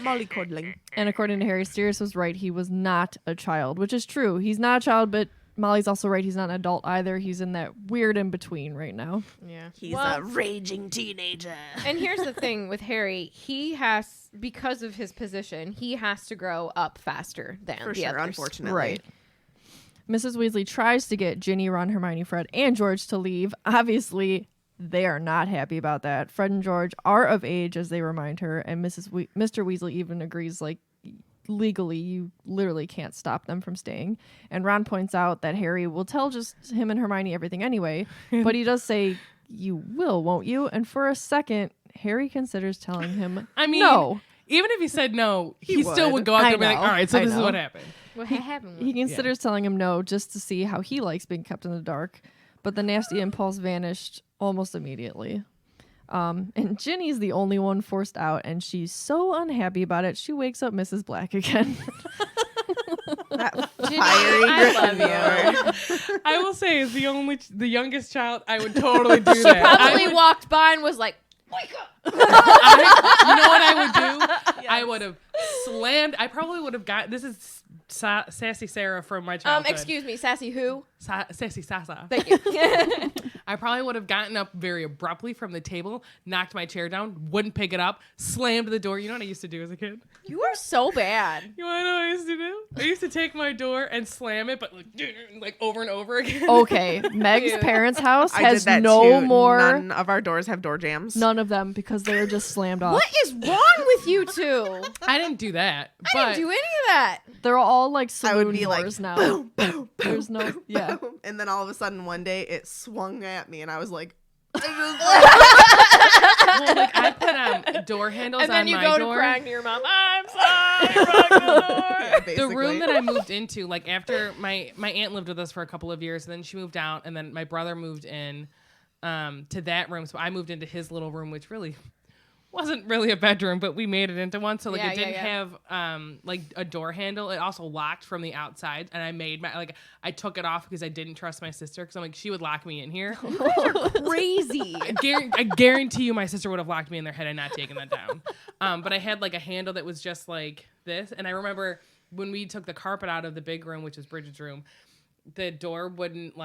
Mollycoddling. And according to Harry, Sirius was right. He was not a child, which is true. He's not a child, but Molly's also right. He's not an adult either. He's in that weird in between right now. Yeah. He's a raging teenager. And here's the thing with Harry, he has, because of his position, he has to grow up faster than For the sure, others. unfortunately. Right. Mrs. Weasley tries to get Ginny, Ron, Hermione, Fred, and George to leave. Obviously, they are not happy about that. Fred and George are of age, as they remind her, and Mr. Weasley even agrees, like, legally, you literally can't stop them from staying. And Ron points out that Harry will tell just him and Hermione everything anyway, but he does say, you will, won't you? And for a second, Harry considers telling him, I mean, no. Even if he said no, he He still would. would go out there I and be like, know. all right, so I this is know. what happened. What happened? He considers telling him no just to see how he likes being kept in the dark, but the nasty impulse vanished almost immediately. And Ginny's the only one forced out, and she's so unhappy about it, she wakes up Mrs. Black again. That Ginny, fiery I love Gryffindor. you. I will say, as the youngest child, I would totally do that. Probably walked by and was like, wake up. You know what I would do? I would have slammed. I probably would have got. This is Sassy Sarah from my childhood. Excuse me, sassy who? Sassy Sasa. Thank you. I probably would have gotten up very abruptly from the table, knocked my chair down, wouldn't pick it up, slammed the door. You know what I used to do as a kid? You are so bad. You want to know what I used to do? I used to take my door and slam it, but like over and over again. Okay, Meg's Dude. parents' house I did has that no too. more. None of our doors have door jams. None of them because they are just slammed off. What is wrong with you two? I didn't do that. I but didn't do any of that. They're all like I saloon would be like, doors now. boom, boom, There's no, boom, yeah. boom. And then all of a sudden one day it swung at me and I was like, well, like I put door handles And on then you my go door. to crying to your mom. I'm sorry, rock the door. yeah, The basically. room that I moved into, like after my aunt lived with us for a couple of years, and then she moved out, and then my brother moved in to that room. So I moved into his little room, which really wasn't really a bedroom, but we made it into one. So like Yeah, it didn't yeah. have like a door handle. It also locked from the outside, and I made my I took it off because I didn't trust my sister because I'm like she would lock me in here. Crazy. I guarantee you my sister would have locked me in there had I not taken that down. But I had like a handle that was just like this. And I remember when we took the carpet out of the big room, which is Bridget's room, the door wouldn't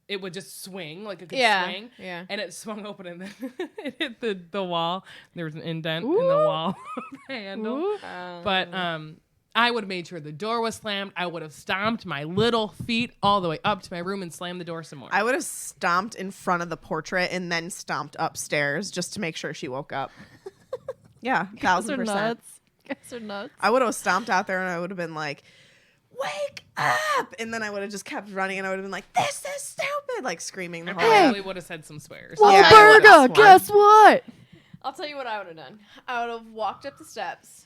it would just swing, like it could swing. Yeah. And it swung open and then it hit the wall. There was an indent in the wall of the handle. Ooh. But I would have made sure the door was slammed. I would have stomped my little feet all the way up to my room and slammed the door some more. I would have stomped in front of the portrait and then stomped upstairs just to make sure she woke up. Yeah, Guys are 1,000%. nuts. Guys are nuts. I would have stomped out there and I would have been like, wake up! And then I would have just kept running and I would have been like, this is stupid! Like screaming the I whole way. probably would have said some swears. Yeah, I would've Alberta, sworn. guess what? I'll tell you what I would have done. I would have walked up the steps.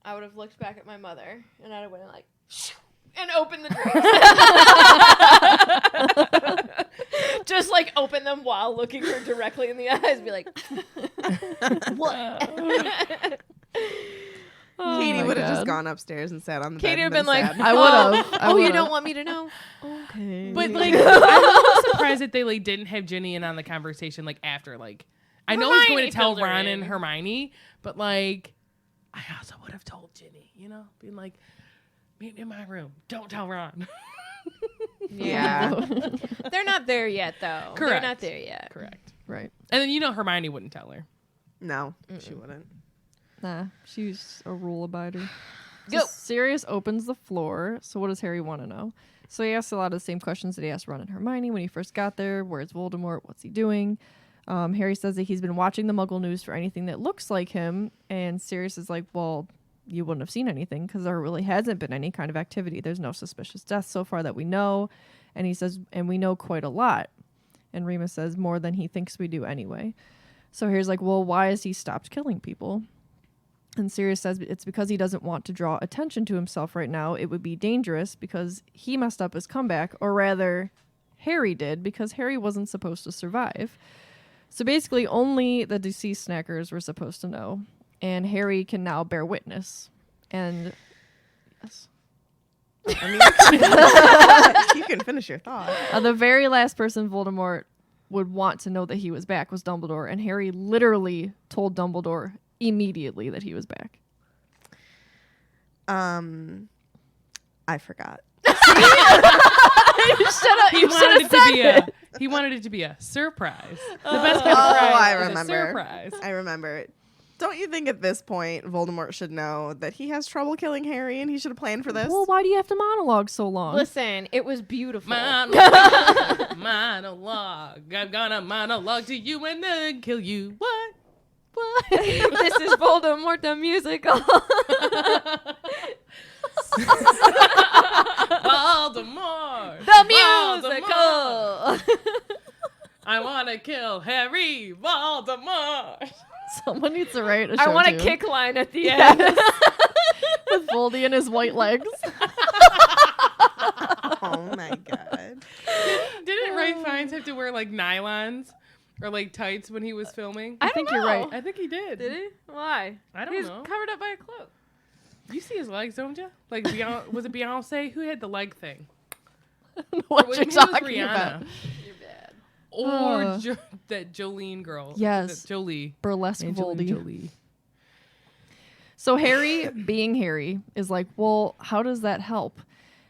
I would have looked back at my mother, and I'd have went like, and opened the drawers. Just like open them while looking her directly in the eyes. Be like, what? Katie my would have just God. gone upstairs and sat on the Katie bed. would have been like, sad. I would've. I Oh, you would've. don't want me to know? Okay. But like, I'm also surprised that they didn't have Ginny in on the conversation after I know he's going Hermione to tell fills her Ron in. and Hermione, but like, I also would have told Ginny, being like, meet me in my room. Don't tell Ron. Yeah. They're not there yet, though. They're Correct. not there yet. Correct. Right. And then Hermione wouldn't tell her. No, she wouldn't. Nah, she's a rule abider. Go. So Sirius opens the floor. So what does Harry want to know? So he asks a lot of the same questions that he asked Ron and Hermione when he first got there. Where's Voldemort? What's he doing? Harry says that he's been watching the Muggle news for anything that looks like him. And Sirius is like, well, you wouldn't have seen anything because there really hasn't been any kind of activity. There's no suspicious deaths so far that we know. And he says, and we know quite a lot. And Remus says, more than he thinks we do anyway. So Harry's like, well, why has he stopped killing people? And Sirius says it's because he doesn't want to draw attention to himself right now. It would be dangerous because he messed up his comeback, or rather, Harry did, because Harry wasn't supposed to survive. So basically, only the deceased snackers were supposed to know, and Harry can now bear witness. And yes, I mean, you can finish your thought. the very last person Voldemort would want to know that he was back was Dumbledore, and Harry literally told Dumbledore immediately that he was back. I forgot. Shut up! He wanted it to be a surprise. The best kind of Oh, surprise I is a remember. surprise. I remember. Don't you think at this point Voldemort should know that he has trouble killing Harry and he should have planned for this? Well, why do you have to monologue so long? Listen, it was beautiful. Monologue. I'm gonna monologue to you and then kill you. What? This is Voldemort the musical. Voldemort. The Voldemort. musical. I want to kill Harry Voldemort. Someone needs to write a show I want a tune kick line at the Yes. end. with Voldy and his white legs. Oh my god. Didn't Ray Fiennes have to wear like nylons or like tights when he was filming? I think you're right. I think he did. Did he? Why? I don't He was know. covered up by a cloak. You see his legs, don't you? Like was it Beyonce? Who had the leg thing? What Who you're was talking Rihanna? about? You're bad. Or that Jolene girl. Yes. That Jolie. Burlesque Angelina Voldy. Jolie. So Harry, being Harry, is like, well, how does that help?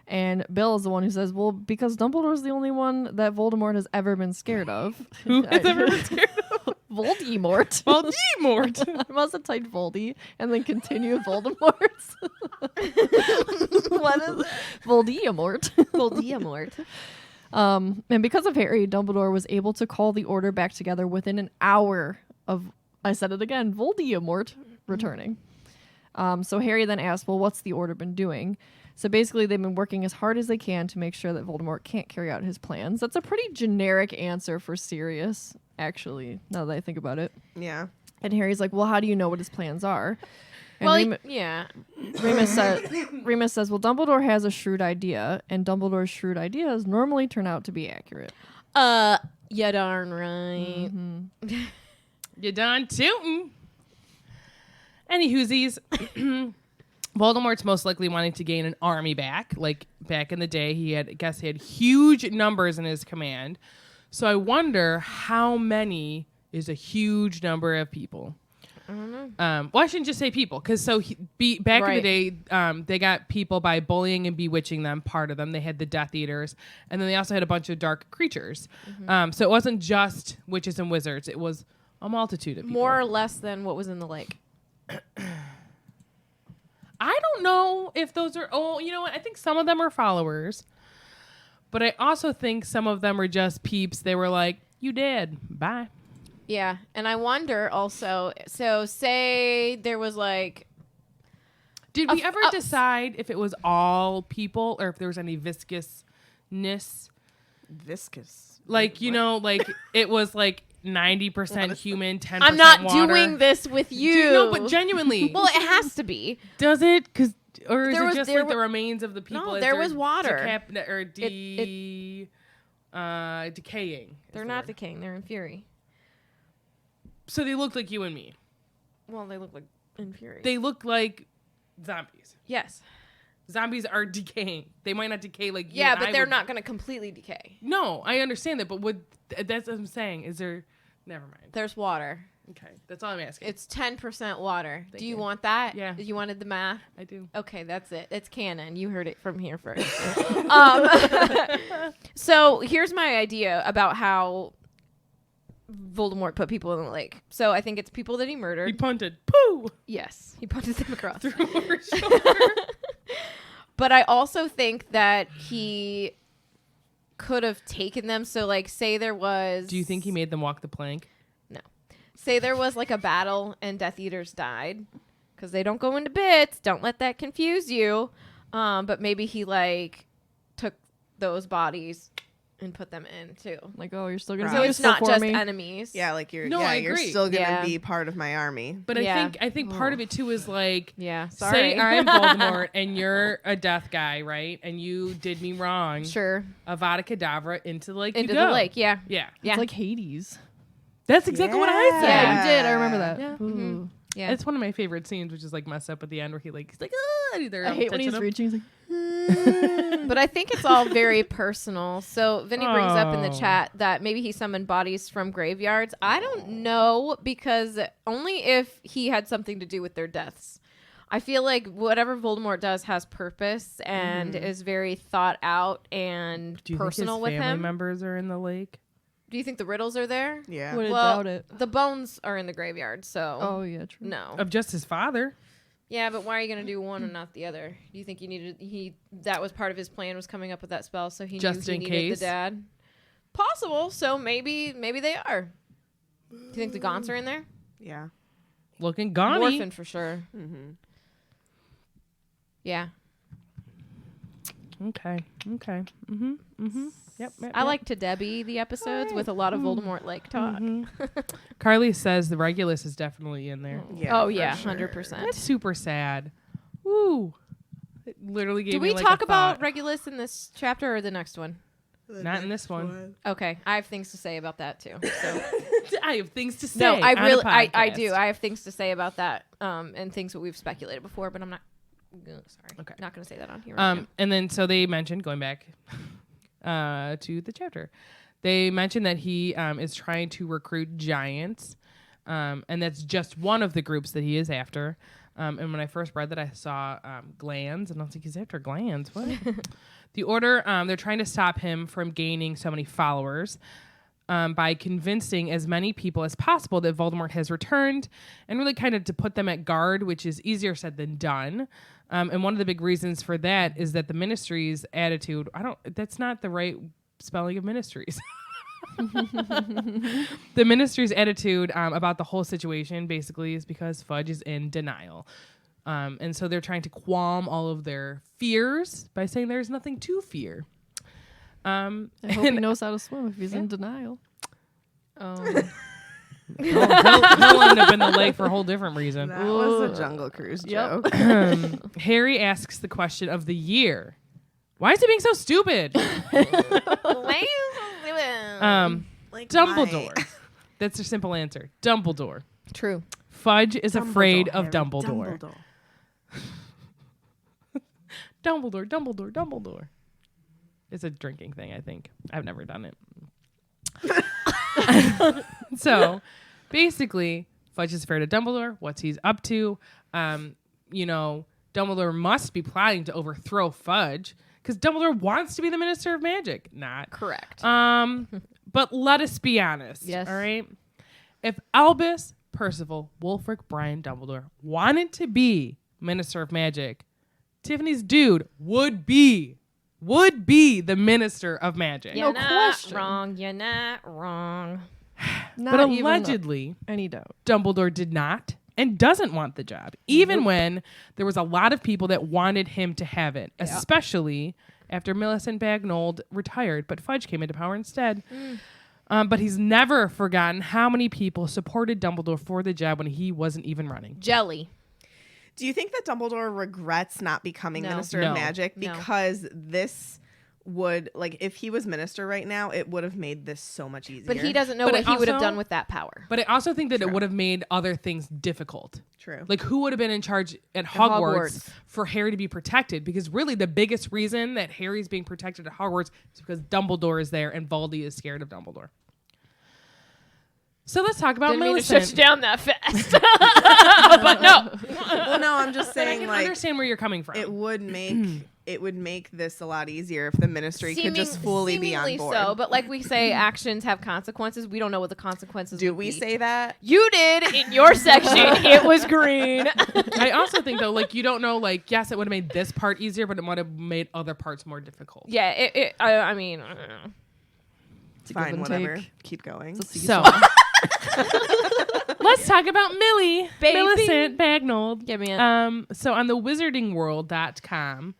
And Bill is the one who says, well, because Dumbledore's the only one that Voldemort has ever been scared of. Who has ever been scared of? Voldemort. Voldemort. I must have typed Voldy and then continued Voldemort. What is it? Voldemort. Voldemort. And because of Harry, Dumbledore was able to call the Order back together within an hour of, I said it again, Voldemort returning. So Harry then asked, well, what's the Order been doing? So basically, they've been working as hard as they can to make sure that Voldemort can't carry out his plans. That's a pretty generic answer for Sirius, actually, now that I think about it. Yeah. And Harry's like, well, how do you know what his plans are? And Well, yeah. Remus says, well, Dumbledore has a shrewd idea, and Dumbledore's shrewd ideas normally turn out to be accurate. You darn right. You done tootin'. Any whoosies. Voldemort's most likely wanting to gain an army back. Like back in the day, he had huge numbers in his command. So I wonder how many is a huge number of people. I don't know. Well, I shouldn't just say people, because back in the Right. day, they got people by bullying and bewitching them. Part of them, they had the Death Eaters, and then they also had a bunch of dark creatures. So it wasn't just witches and wizards; it was a multitude of people. More or less than what was in the lake. I don't know if those are. Oh, you know what? I think some of them are followers, but I also think some of them are just peeps. They were like, "You dead? Bye." Yeah, and I wonder also. So say there was like. Did we ever decide if it was all people or if there was any viscousness? Viscous. Like, you know, like it was like 90% human, 10% I'm not water. doing this with you. No, but genuinely. Well, it has to be. Does it? Or is There it was- just there like the wa- remains of the people? No, as there they're was water. decaying. is They're the not word. decaying. They're in fury. So they looked like you and me. Well, they look like in fury. They look like zombies. yes. Zombies are decaying. They might not decay like you Yeah, and but I they're would. not going to completely decay. No, I understand that, but that's what I'm saying. Is there Never mind. There's water. Okay, that's all I'm asking. It's 10% water. Thank Do you you. want that? Yeah. You wanted the math? I do. Okay, that's it. It's canon. You heard it from here first. So here's my idea about how Voldemort put people in the lake. So I think it's people that he murdered. He punted. Pooh! Yes, he punted them across. Threw him over his shoulder. But I also think that he could have taken them. So, like, say there was... Do you think he made them walk the plank? No. Say there was, like, a battle and Death Eaters died. Because they don't go into bits. Don't let that confuse you. But maybe he, like, took those bodies and put them in, too. Like, oh, you're still gonna So be it's useful not for just me. enemies. Yeah, like you're No, I you're agree. still gonna Yeah. be part of my army. But Yeah. I think part of it too is like, Yeah, say sorry. I'm Voldemort and you're a death guy, right? And you did me wrong. Sure. Avada Kedavra into the lake. Into you go. the lake, yeah. Yeah, Yeah. It's like Hades. that's exactly what I said. Yeah, you did. I remember that. Yeah. Ooh. Yeah. It's one of my favorite scenes, which is like messed up at the end where he's like, oh, they're I hate when touching he's him. reaching. He's like, But I think it's all very personal. So Vinny brings up in the Oh. chat that maybe he summoned bodies from graveyards. I don't know, because only if he had something to do with their deaths. I feel like whatever Voldemort does has purpose and is very thought out and Do you personal think his with family him. members are in the lake? Do you think the riddles are there? Yeah. would Well, doubt it. the bones are in the graveyard, so Oh yeah, true. no. Of just his father? Yeah, but why are you going to do one and not the other? Do you think you needed that was part of his plan, was coming up with that spell, so he Just knew he in needed case? the dad? Possible. So maybe they are. Do you think the Gaunts are in there? Yeah. Looking gauny. Morphin for sure. Mm-hmm. Yeah. Okay. Yep. I like to Debbie the episodes with a lot of Voldemort like talk. Carly says the Regulus is definitely in there. Yeah. Oh for yeah, sure. 100%. That's super sad. Woo. It literally gave Do me we like talk a about thought. Regulus in this chapter or the next one? Not in this one. Okay, I have things to say about that too. So I have things to say. no, I on a really, I podcast. do. I have things to say about that, and things that we've speculated before, but I'm not. Sorry, Okay. not going to say that on here. Right now. And then so they mentioned, going back to the chapter, they mentioned that he is trying to recruit giants, and that's just one of the groups that he is after. And when I first read that, I saw glands, and I was like, he's after glands. What? The Order, they're trying to stop him from gaining so many followers by convincing as many people as possible that Voldemort has returned, and really kind of to put them at guard, which is easier said than done. And one of the big reasons for that is that the Ministry's attitude, that's not the right spelling of Ministries. The Ministry's attitude about the whole situation basically is because Fudge is in denial. And so they're trying to qualm all of their fears by saying there's nothing to fear. I hope he knows how to swim if he's in denial. He'll end up in the lake for a whole different reason. That was a Jungle Cruise joke. Harry asks the question of the year. Why is he being so stupid? Like Dumbledore. That's their simple answer. Dumbledore. True. Fudge is afraid of Harry, Dumbledore. Dumbledore. It's a drinking thing, I think. I've never done it. So, basically, Fudge is afraid of Dumbledore, what he's up to. Dumbledore must be plotting to overthrow Fudge because Dumbledore wants to be the Minister of Magic. Not. Correct. But let us be honest. Yes. All right. If Albus, Percival, Wulfric, Brian, Dumbledore wanted to be Minister of Magic, Tiffany's dude would be the Minister of Magic. You're No not question. wrong. You're not wrong. Not But even allegedly, any doubt. Dumbledore did not and doesn't want the job, even when there was a lot of people that wanted him to have it, especially after Millicent Bagnold retired, but Fudge came into power instead. But he's never forgotten how many people supported Dumbledore for the job when he wasn't even running. Jelly. Do you think that Dumbledore regrets not becoming No. Minister No. of Magic No. because this would, like, if he was minister right now, it would have made this so much easier? But he doesn't know But what it he would have also- done with that power. But I also think that it True. would have made other things difficult. True. Like, who would have been in charge at Hogwarts, Hogwarts. for Harry to be protected? Because really the biggest reason that Harry's being protected at Hogwarts is because Dumbledore is there and Voldy is scared of Dumbledore. So let's talk about Didn't mean to Millicent. shut you down that fast. But no. Well, no, I'm just I saying, can like, understand where you're coming from. it would make this a lot easier if the ministry could just fully be on Seemingly board. so, but like we say, actions have consequences. We don't know what the consequences Do would we be. say that? You did in your section. It was green. I also think though, like you don't know, like yes, it would have made this part easier, but it might have made other parts more difficult. Yeah, I mean, I don't know. It's a give Fine, and whatever. take. Keep going. It's a So seesaw. let's talk about Millie, Baby. Millicent Bagnold. Give me it. So on the wizardingworld.com,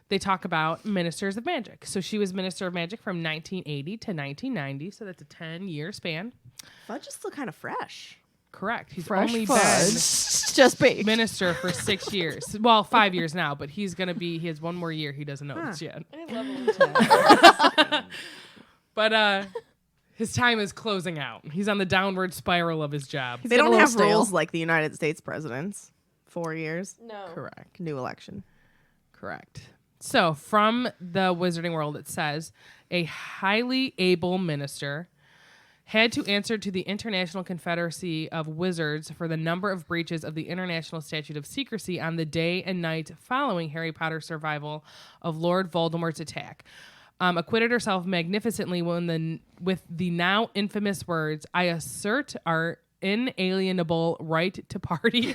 they talk about ministers of magic. So she was minister of magic from 1980 to 1990. So that's a 10-year span. Fudge is still kind of fresh. Correct. He's Fresh only fudge. been Just baked. minister for 6 years. Well, 5 years now, but he has one more year. He doesn't know this yet. But his time is closing out. He's on the downward spiral of his job. They getting a don't little have stale. rules like the United States presidents. 4 years. No. Correct. New election. Correct. So from the Wizarding World, it says a highly able minister had to answer to the International Confederacy of Wizards for the number of breaches of the International Statute of Secrecy on the day and night following Harry Potter's survival of Lord Voldemort's attack. Acquitted herself magnificently with the now infamous words, "I assert our inalienable right to party."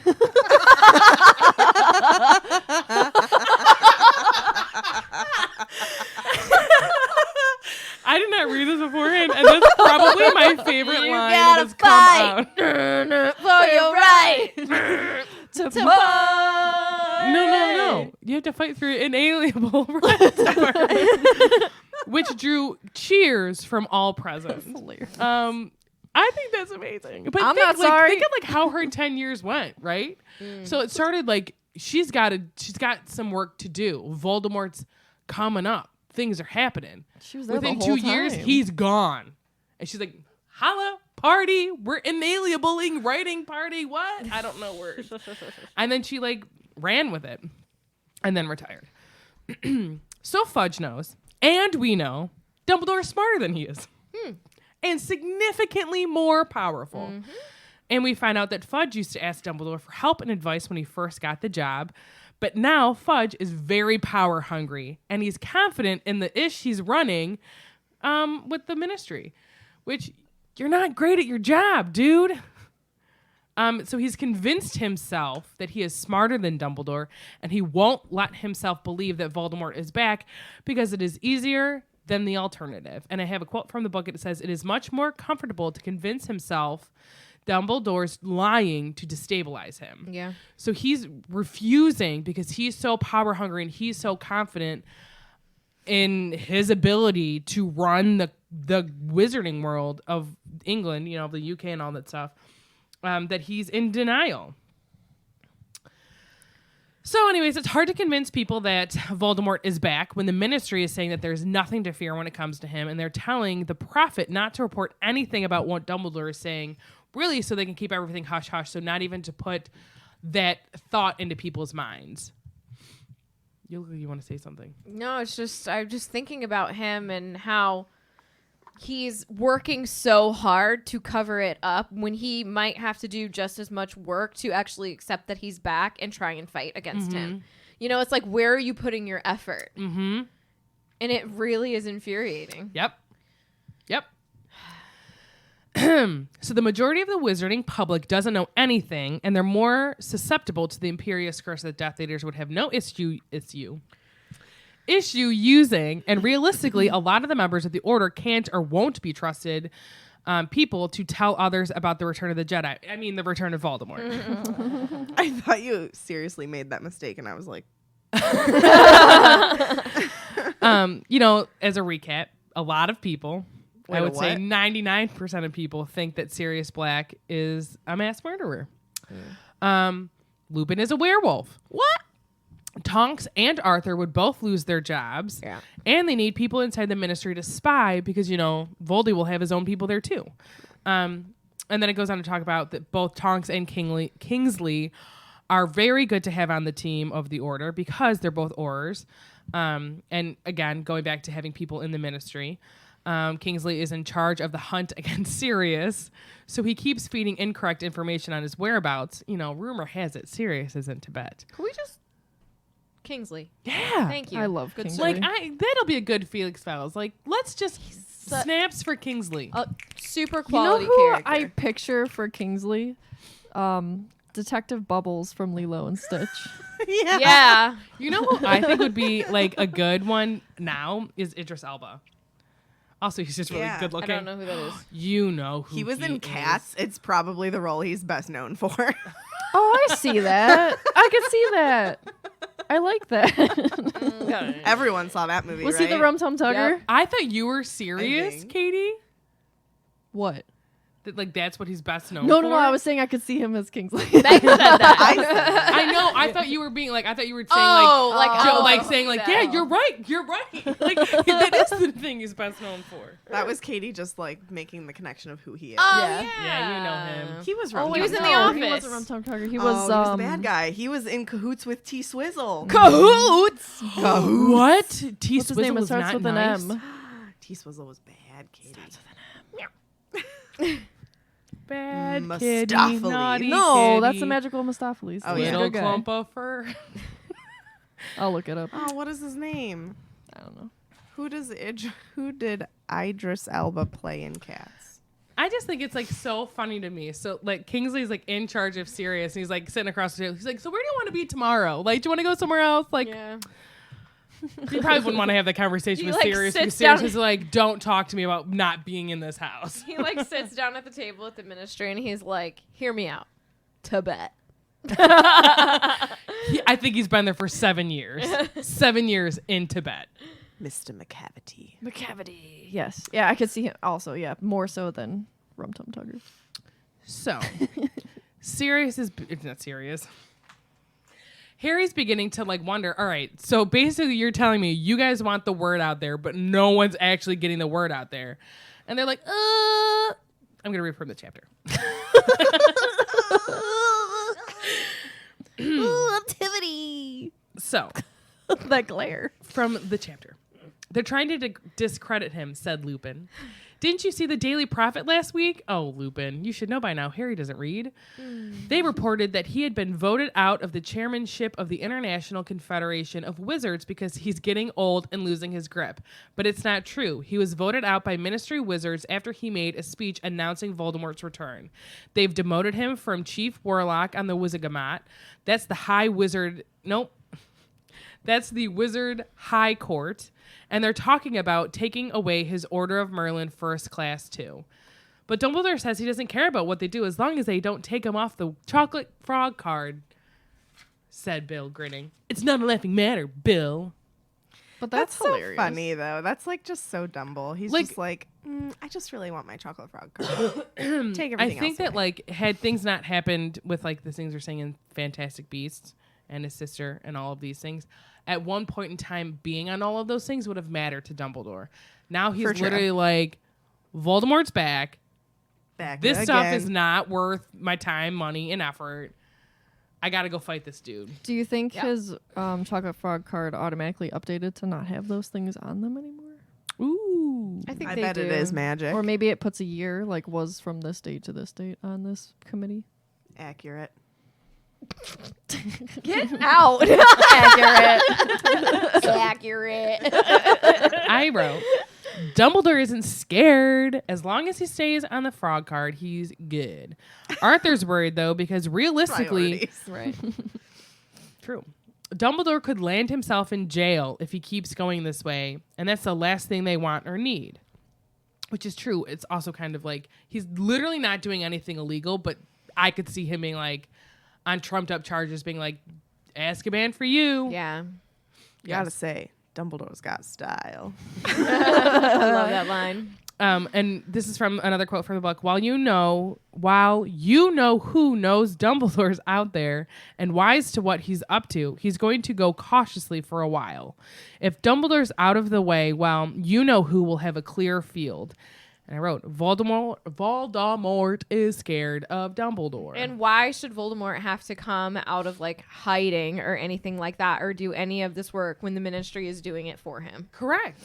I did not read this beforehand, and that's probably my favorite You line gotta that's come out. For your right. to No. You have to fight through inalienable right to party. Which drew cheers from all present. I think that's amazing. But I'm think, not like, sorry. Think of like how her 10 years went, right? So it started like she's got some work to do. Voldemort's coming up. Things are happening. She was there Within the whole 2 years, time. he's gone. And she's like, holla, party. We're inalienabling writing party. What? I don't know words. And then she like ran with it and then retired. So Fudge knows, and we know, Dumbledore's smarter than he is. And significantly more powerful. And we find out that Fudge used to ask Dumbledore for help and advice when he first got the job. But now Fudge is very power hungry, and he's confident in the ish he's running with the ministry, which you're not great at your job, dude. So he's convinced himself that he is smarter than Dumbledore, and he won't let himself believe that Voldemort is back because it is easier than the alternative. And I have a quote from the book. It says, "It is much more comfortable to convince himself Dumbledore's lying to destabilize him." Yeah. So he's refusing because he's so power hungry and he's so confident in his ability to run the wizarding world of England, the UK and all that stuff, that he's in denial. So anyways, it's hard to convince people that Voldemort is back when the ministry is saying that there's nothing to fear when it comes to him, and they're telling the prophet not to report anything about what Dumbledore is saying, really so they can keep everything hush-hush, so not even to put that thought into people's minds. You look like you want to say something. No, it's just I'm just thinking about him and how he's working so hard to cover it up when he might have to do just as much work to actually accept that he's back and try and fight against him. It's like, where are you putting your effort? Mm-hmm. And it really is infuriating. Yep. So the majority of the wizarding public doesn't know anything, and they're more susceptible to the Imperious Curse that Death Eaters would have no issue using, and realistically, a lot of the members of the Order can't or won't be trusted people to tell others about the Return of the Jedi. I mean, the Return of Voldemort. I thought you seriously made that mistake, and I was like, As a recap, a lot of people, I would say 99% of people, think that Sirius Black is a mass murderer. Lupin is a werewolf. What? Tonks and Arthur would both lose their jobs. Yeah. And they need people inside the ministry to spy because, Voldy will have his own people there too. And then it goes on to talk about that both Tonks and Kingsley are very good to have on the team of the Order because they're both Aurors. And again, going back to having people in the ministry. Kingsley is in charge of the hunt against Sirius, so he keeps feeding incorrect information on his whereabouts. You know, rumor has it Sirius is in Tibet. Can we just Kingsley? Yeah. Thank you. I love Good Kingsley. Like, that'll be a good Felix Files. Like, let's just snaps for Kingsley. Super You know quality who character. I picture for Kingsley? Detective Bubbles from Lilo and Stitch. yeah. You know who I think would be like a good one now is Idris Elba. Also, he's just really Yeah. good I looking. don't know who that is. You know who He was in is. Cats. It's probably the role he's best known for. Oh, I see that. I can see that. I like that. Everyone saw that movie, Was right? he the Rum Tum Tugger? Yep. I thought you were serious, think. Katie. What? That like that's what he's best known No, for. no. I was saying I could see him as Kingsley. Beck said that. I know. I thought you were being like. I thought you were saying Oh, like. like, Joe, oh, like saying like, yeah, you're right. You're right. Like that is the thing he's best known for. That was Katie just like making the connection of who he is. Oh, Yeah. yeah. Yeah, you know him. He was Oh, Rum he was Tum in The Tugger. He Office. wasn't Rum Tum Tugger. He Oh, was, he was the bad guy. He was in cahoots with T Swizzle. Cahoots. Cahoots. What? T What's his Swizzle name? It was starts not with nice. an M. T Swizzle was bad, Katie. Bad kitty, Mustopheles. naughty No, that's kitty. the magical Mistopheles. Oh, He's yeah. a Little good guy. clump of fur. I'll look it up. Oh, what is his name? I don't know. Who did Idris Elba play in Cats? I just think it's like so funny to me. So like Kingsley's like in charge of Sirius, and he's like sitting across the table. He's like, "So where do you want to be tomorrow? Like, do you want to go somewhere else?" Like, Yeah. you probably wouldn't want to have that conversation He, with like, Sirius. sits Because Sirius down- is like, "Don't talk to me about not being in this house." He like sits down at the table with the ministry and he's like, "Hear me out, Tibet." I think he's been there for 7 years. 7 years in Tibet. Mr. McCavity. McCavity. Yes. Yeah, I could see him also. Yeah, more so than Rum Tum Tugger. So, Sirius is it's not serious. Harry's beginning to like wonder, all right, so basically you're telling me you guys want the word out there, but no one's actually getting the word out there. And they're like, I'm going to read from the chapter. Activity. So, That glare. from the chapter. They're trying to discredit him, said Lupin. Didn't you see the Daily Prophet last week? Oh, Lupin, you should know by now. Harry doesn't read. They reported that he had been voted out of the chairmanship of the International Confederation of Wizards because he's getting old and losing his grip. But it's not true. He was voted out by Ministry Wizards after he made a speech announcing Voldemort's return. They've demoted him from Chief Warlock on the Wizigamat. That's the High Wizard... Nope. That's the Wizard High Court. And they're talking about taking away his Order of Merlin First Class too. But Dumbledore says he doesn't care about what they do as long as they don't take him off the chocolate frog card, said Bill, grinning. It's not a laughing matter, Bill. But That's that's hilarious. so funny, though. That's like just so Dumble. He's Like- just like, I just really want my chocolate frog card. Take everything I think else that away. like had things not happened with like the things we're saying in Fantastic Beasts and his sister and all of these things, at one point in time being on all of those things would have mattered to Dumbledore. Now he's For sure. literally like, Voldemort's back. Back This stuff is again. not worth my time, money, and effort. I gotta go fight this dude. Do you think Yep. his chocolate frog card automatically updated to not have those things on them anymore? Ooh. I think I they bet do. it is magic. Or maybe it puts a year, like was from this date to this date on this committee. Accurate. Get out. Accurate. Accurate. I wrote, Dumbledore isn't scared. As long as he stays on the frog card, he's good. Arthur's worried, though, because realistically... Priorities. Right. True. Dumbledore could land himself in jail if he keeps going this way, and that's the last thing they want or need. Which is true. It's also kind of like, he's literally not doing anything illegal, but I could see him being like, on trumped up charges, being like, Azkaban for you. Yeah. Gotta say, Dumbledore's got style. I love that line. And this is from another quote from the book. While you know who knows Dumbledore's out there and wise to what he's up to, he's going to go cautiously for a while. If Dumbledore's out of the way, well, you know who will have a clear field. And I wrote, Voldemort is scared of Dumbledore. And why should Voldemort have to come out of like hiding or anything like that or do any of this work when the ministry is doing it for him? Correct.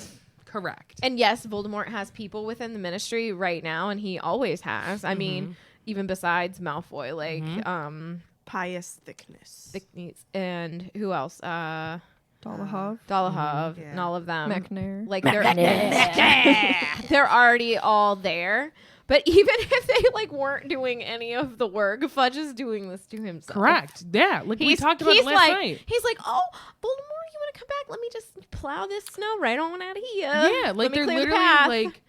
Correct. And yes, Voldemort has people within the Ministry right now, and he always has. I mean, even besides Malfoy, like Pious Thickness. and who else? Dolohov, Dolohov, Yeah. and all of them. McNair. Like they're already all there. But even if they like weren't doing any of the work, Fudge is doing this to himself. Correct. Yeah. Like we talked about it last like, night. He's like, oh, Voldemort, you want to come back? Let me just plow this snow right on out of here. Yeah. Let Like me they're clear the literally path." like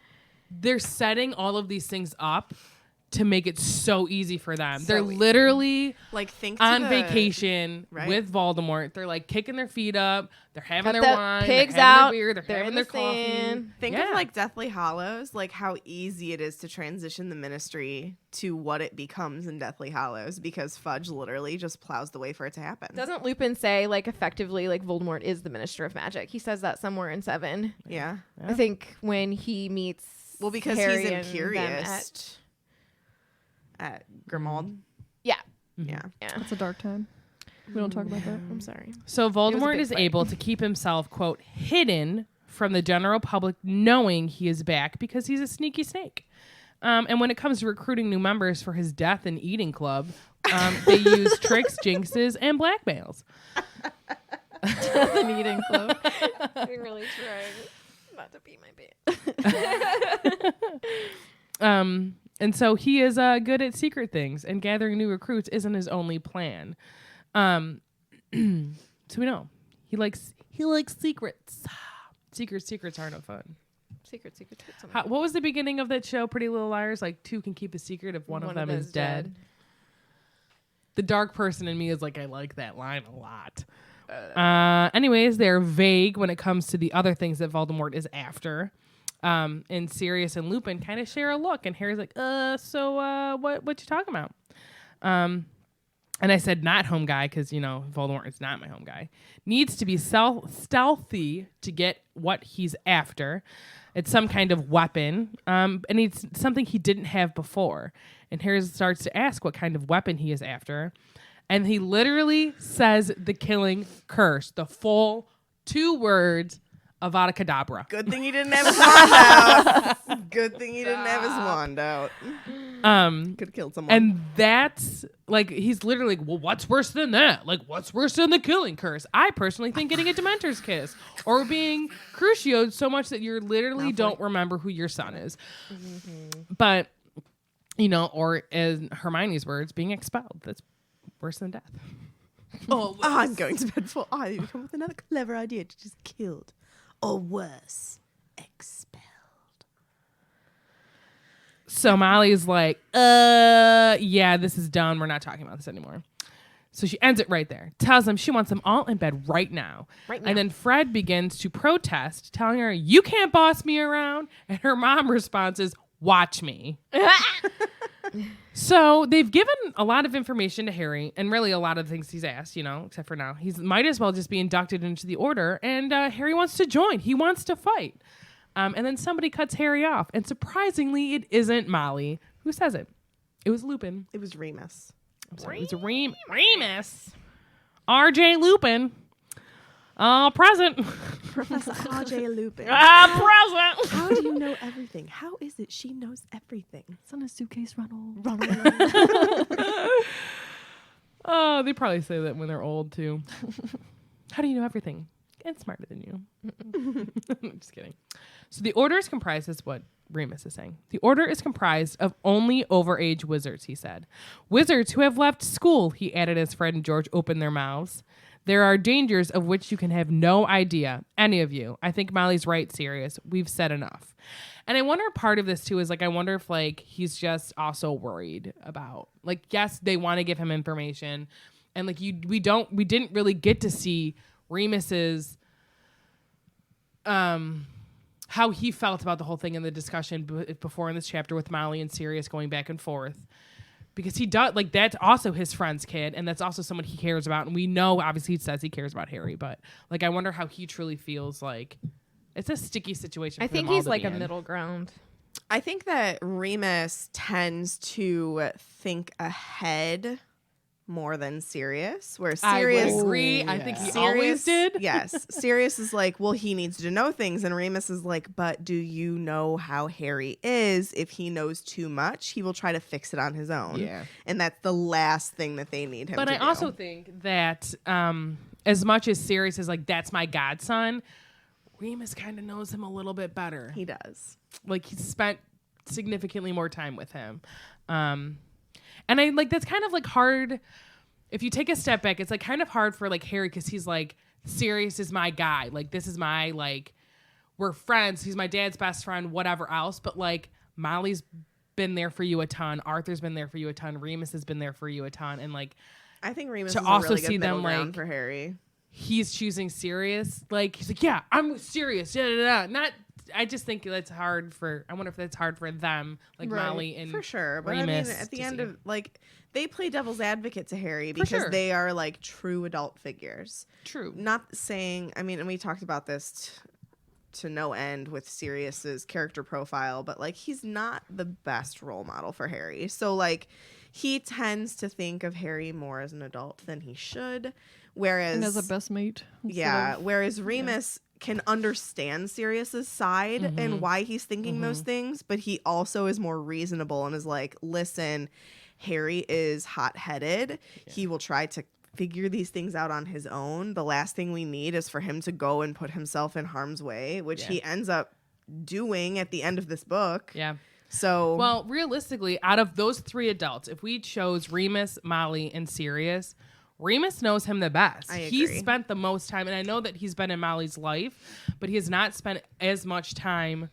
they're setting all of these things up to make it so easy for them. So They're easy. literally Like think on to the, vacation right? with Voldemort. They're like kicking their feet up. They're having Cut their the wine. pigs they're having out. their beer. They're They're having in their the coffee. sand. Think Yeah. of like Deathly Hallows, like how easy it is to transition the Ministry to what it becomes in Deathly Hallows because Fudge literally just plows the way for it to happen. Doesn't Lupin say like effectively like Voldemort is the Minister of Magic? He says that somewhere in 7. Yeah. I think when he meets Well, because Harry he's and them imperious at Grimmauld. Yeah. Yeah. Yeah. It's a dark time. We don't talk about that. I'm sorry. So Voldemort big is fight. able to keep himself, quote, hidden from the general public knowing he is back because he's a sneaky snake. And when it comes to recruiting new members for his death and eating club, they use tricks, jinxes, and blackmails. The eating club. I'm really trying not to be my band. And so he is good at secret things, and gathering new recruits isn't his only plan. So we know he likes secrets. Secrets are no fun. Secret. What was the beginning of that show, Pretty Little Liars? Like, two can keep a secret if one of them is dead. The dark person in me is like, I like that line a lot. Anyways, they're vague when it comes to the other things that Voldemort is after. And Sirius and Lupin kind of share a look, and Harry's like, so what you talking about? And I said not home guy because, you know, Voldemort is not my home guy. Needs to be stealthy to get what he's after. It's some kind of weapon, and it's something he didn't have before. And Harry starts to ask what kind of weapon he is after. And he literally says the killing curse, the full 2 words, Avada Kedavra. Good thing he didn't have his wand out. Good thing he didn't have his wand out. Could have killed someone. And that's like, he's literally like, well, what's worse than that? Like, what's worse than the killing curse? I personally think getting a Dementor's kiss or being crucioed so much that you literally don't remember who your son is. But, you know, or in Hermione's words, being expelled. That's worse than death. I'm going to bed full. I come with another clever idea to just killed. Or worse, expelled. So Molly's like, yeah, this is done. We're not talking about this anymore. So she ends it right there. Tells them she wants them all in bed right now. And then Fred begins to protest, telling her, you can't boss me around. And her mom responds is, watch me. So they've given a lot of information to Harry, and really a lot of things he's asked, you know, except for now. He might as well just be inducted into the order, and Harry wants to join. He wants to fight. And then somebody cuts Harry off, and surprisingly, it isn't Molly. Who says it? It was Lupin. It was Remus. I'm sorry, it was Remus. R.J. Lupin. Present. Professor R.J. Lupin. Present. How do you know everything? How is it she knows everything? It's on a suitcase, Ronald. Oh, they probably say that when they're old, too. How do you know everything? And smarter than you. I'm just kidding. So the order is comprised, is what Remus is saying. The order is comprised of only overage wizards, he said. Wizards who have left school, he added as Fred and George opened their mouths. There are dangers of which you can have no idea, any of you. I think Molly's right, Sirius. We've said enough. And I wonder part of this, too, is, like, I wonder if, like, he's just also worried about, like, yes, they want to give him information. And, like, we didn't really get to see Remus's, how he felt about the whole thing in the discussion before in this chapter with Molly and Sirius going back and forth. Because he does, like, that's also his friend's kid, and that's also someone he cares about. And we know, obviously, he says he cares about Harry, but, like, I wonder how he truly feels. Like, it's a sticky situation. I for think them all he's to like be a in. middle ground. I think that Remus tends to think ahead more than Sirius, where I Sirius would agree. I think he always Sirius, did. yes. Sirius is like, well, he needs to know things. And Remus is like, but do you know how Harry is? If he knows too much, he will try to fix it on his own. Yeah. And that's the last thing that they need him But to I do. also think that as much as Sirius is like, that's my godson, Remus kind of knows him a little bit better. He does. Like, he's spent significantly more time with him. And I like, that's kind of like hard. If you take a step back, it's like kind of hard for like Harry, because he's like, Sirius is my guy. Like, this is my, like, we're friends. He's my dad's best friend, whatever else. But like, Molly's been there for you a ton. Arthur's been there for you a ton. Remus has been there for you a ton. And like, I think Remus to is also a really see good middle them, ground like, for Harry. he's choosing Sirius. Like, he's like, yeah, I'm serious. Yeah. Not, I just think that's hard for, I wonder if that's hard for them, like Right. Molly and For sure. But Remus I mean, at the to end see. of, like, they play devil's advocate to Harry because sure. they are, like, true adult figures. True. Not saying, I mean, and we talked about this to no end with Sirius's character profile, but, like, he's not the best role model for Harry. So, like, he tends to think of Harry more as an adult than he should. Whereas, And as a best mate. instead yeah, of- whereas Remus can understand Sirius's side Mm-hmm. and why he's thinking those things, but he also is more reasonable and is like, listen, Harry is hot-headed. He will try to figure these things out on his own. The last thing we need is for him to go and put himself in harm's way, which he ends up doing at the end of this book. Yeah. So, Well, realistically, out of those three adults, if we chose Remus, Molly, and Sirius, Remus knows him the best. I He's agree. spent the most time, and I know that he's been in Molly's life, but he has not spent as much time.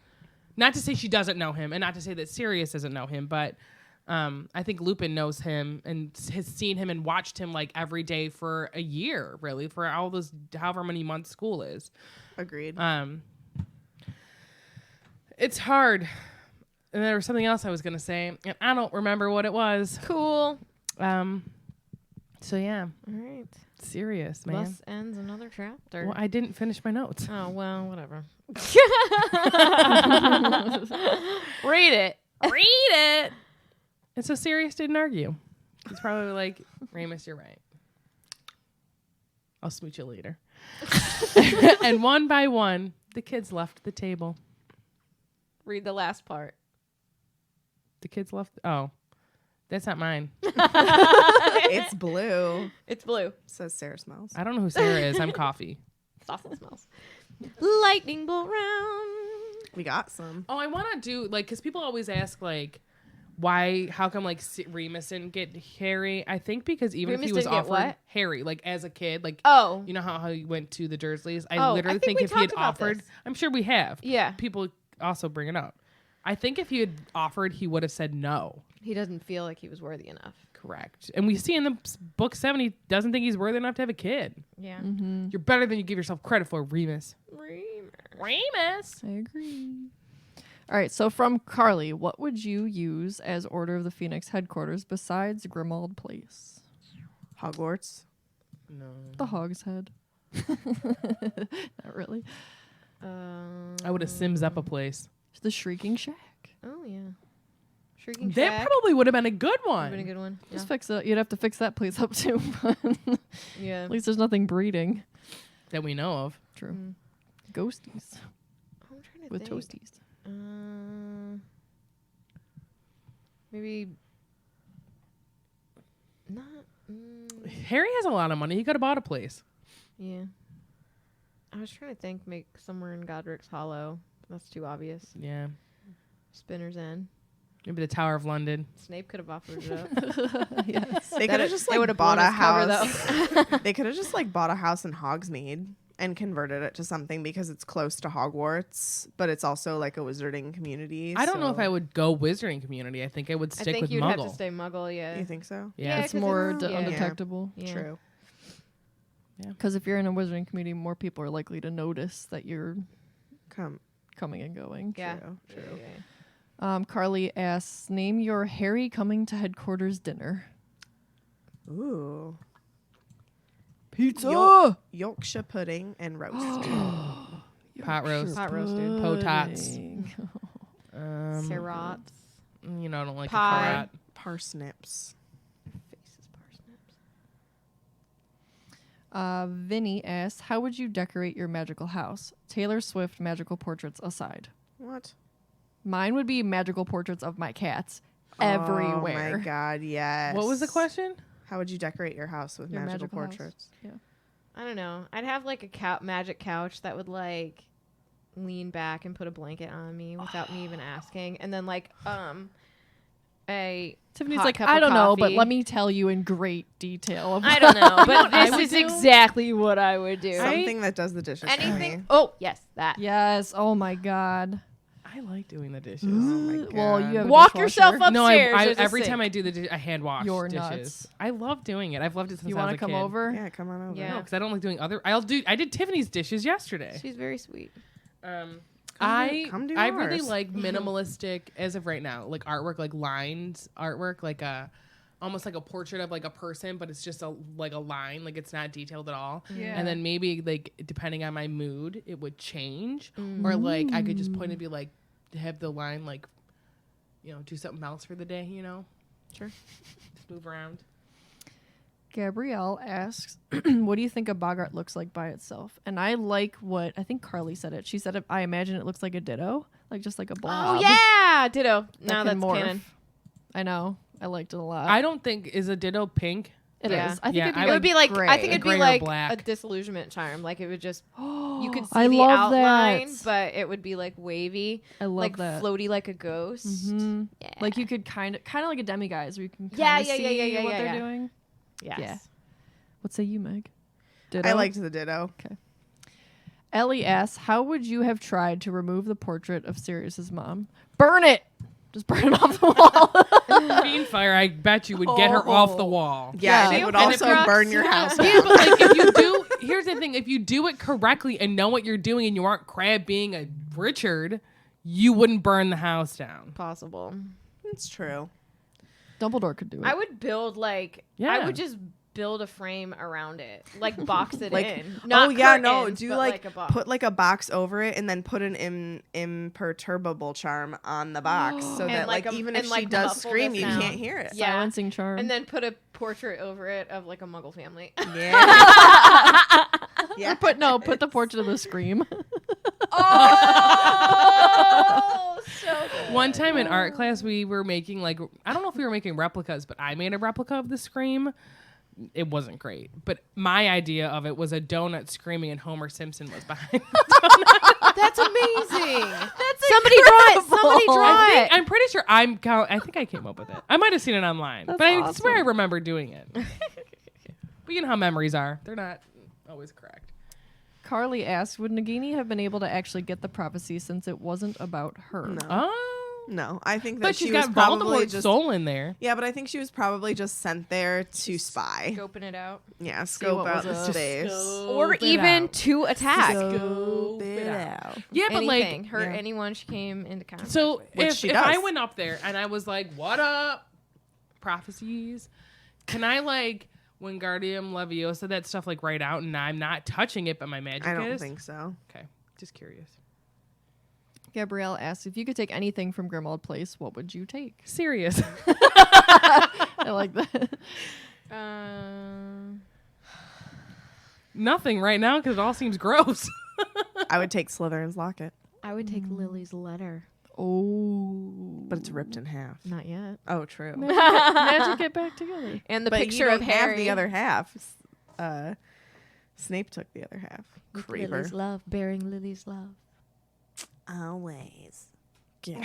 Not to say she doesn't know him, and not to say that Sirius doesn't know him, but I think Lupin knows him and has seen him and watched him like every day for a year, really, for all those however many months school is. agreed. It's hard. And there was something else I was gonna say, and I don't remember what it was. Cool. So yeah, All right. serious, man. Thus ends another chapter. Well, I didn't finish my notes. Oh, well, whatever. Read it. Read it. And so Sirius didn't argue. He's probably like, Remus, you're right. I'll smooch you later. And one by one, the kids left the table. Read the last part. The kids left. Oh, that's not mine. It's blue, It's blue. says Sarah Smells. I don't know who Sarah is. I'm coffee. Sausage smells. Lightning bolt round. We got some. Oh, I want to do like, because people always ask like, why? How come like Remus didn't get Harry? I think because even Remus if he was didn't get offered what? Harry, like as a kid, like Oh. you know how he went to the Dursleys. I Oh, literally I think think we if he had talked about offered, this. I'm sure we have. Yeah. People also bring it up. I think if he had offered, he would have said no. He doesn't feel like he was worthy enough. Correct. And we see in the book 7, he doesn't think he's worthy enough to have a kid. Yeah. You're better than you give yourself credit for, Remus. Remus. I agree. All right, so from Carly, what would you use as Order of the Phoenix headquarters besides Grimmauld Place? Hogwarts. No. The Hog's Head. Not really. I would have Sims up a place. The Shrieking Shack. Oh, yeah. Shrieking That Shack. probably would have been a good Would've one. been a good one. Yeah. Just fix it. You'd have to fix that place up too. But Yeah. at least there's nothing breeding. That we know of. True. Mm. Ghosties I'm trying to with think. toasties. Maybe not. Harry has a lot of money. He could have bought a place. Yeah. I was trying to think, make somewhere in Godric's Hollow. That's too obvious. Yeah. Spinner's End. Maybe the Tower of London. Snape could have offered it up. Yes. They could have just they like would've bought blown a his cover, house. They could have just like bought a house in Hogsmeade and converted it to something because it's close to Hogwarts, but it's also like a wizarding community. I don't know if so- I would go wizarding community. I think I would I stick think with you'd Muggle. have to stay Muggle, yeah. You think so? Yeah. It's 'cause more it's- yeah. undetectable. Yeah. True. Because if you're in a wizarding community, more people are likely to notice that you're Come. coming and going. Yeah. True. True. Yeah. Carly asks, name your Harry coming to headquarters dinner. Ooh. Pizza! Yorkshire pudding and roast. Pot roast. Pot roasted. Potats. Pudding. Serats. You know, I don't like Pie. a carrot. Parsnips. Faces parsnips. Vinny asks, how would you decorate your magical house? Taylor Swift magical portraits aside. What? Mine would be magical portraits of my cats Oh everywhere. my god, yes. What was the question? How would you decorate your house with Your magical house. portraits? Yeah. I don't know. I'd have like a magic couch that would like lean back and put a blanket on me without me even asking, and then like a Tiffany's hot like, cup I of don't know, but coffee. let me tell you in great detail. I don't know, but what I this would is do? exactly what I would do. Something that does the dishes for me. Anything? Oh yes, that. Yes. Oh my god. I like doing the dishes. Oh my god. Well, you have a Walk dishwasher. yourself upstairs. No, There's a every time sink. I do the I hand wash You're dishes. nuts. I love doing it. I've loved it since You I was want a to come kid. over? Yeah, come on over. Yeah. No, because I don't like doing other. I did Tiffany's dishes yesterday. She's very sweet. come do I really ours. like minimalistic as of right now, like artwork, like lined artwork, like a almost like a portrait of like a person, but it's just a line, like it's not detailed at all. Yeah. And then maybe like depending on my mood, it would change, or like I could just point and be like have the line like, do something else for the day, Sure. just move around. Gabrielle asks, what do you think a boggart looks like by itself? And I like what, I think Carly said it. She said, I imagine it looks like a ditto, like just like a blob. Oh yeah, ditto. that Now can that's morph. canon. I know. I liked it a lot. I don't think is a ditto pink. It is. Yeah. I think Yeah, it'd be I It like would be like gray. I think it'd Gray be or like black. a disillusionment charm. Like it would just you could see I the love outline, that. but it would be like wavy, I love like that. floaty, like a ghost. Mhm. Yeah. Like you could kind of like a demiguise where you can Yeah, kind of yeah, see yeah, yeah, what yeah, they're yeah. doing. Yes. Yeah. What say you, Meg? I liked the ditto. Ellie asks, how would you have tried to remove the portrait of Sirius's mom? Burn it! Just burn it off the wall. Fiend fire, I bet you would get her off the wall. Yeah, Yeah. it would And if also you're- burn your house Yeah, down. but like if you do, here's the thing: if you do it correctly and know what you're doing, and you aren't Crab being a Richard, you wouldn't burn the house down. Possible. It's true. Dumbledore could do it. I would build like I Yeah. would just build a frame around it, like box it Like- in. Oh Not yeah, no. curtains, Do but like a box. put like a box over it and then put an imperturbable charm on the box so And that like like a- even and if like she does muffle the scream, you sound. can't hear it. Yeah. Silencing charm. and then put a portrait over it of like a Muggle family. Yeah. yeah. put the portrait of the scream. Oh, so good. One time in art class, we were making I don't know if we were making replicas, but I made a replica of the Scream. It wasn't great, but my idea of it was a donut screaming and Homer Simpson was behind. That's amazing. Somebody draw it. Somebody draw it. I'm pretty sure I think I came up with it. I might have seen it online, That's but I awesome. swear I remember doing it. But you know how memories are; they're not always correct. Carly asks, would Nagini have been able to actually get the prophecy since it wasn't about her? No. Oh, No, I think that but she's she was got probably Voldemort's just soul in there. Yeah, but I think she was probably just sent there to spy. Scoping it out. Yeah, scope what out was the up. space. Or even to attack. Scope it out. Yeah, but Anything. like, Hurt yeah. anyone she came into contact so with. Which if she I does. went up there and I was like, "What up, prophecies?" Can I when Guardium Leviosa that stuff write out and I'm not touching it, but my magic I don't is? think so. Okay, just curious. Gabrielle asks, if you could take anything from Grimmauld Place, what would you take? Serious. I like that. Nothing right now because it all seems gross. I would take Slytherin's locket, I would take Lily's letter. Oh. but it's ripped in half. Not yet. Oh, true. Magic it back together. And the but picture you of don't have Harry. the other half. Snape took the other half. With Creeper. Lily's love, bearing Lily's love. Always. Yeah.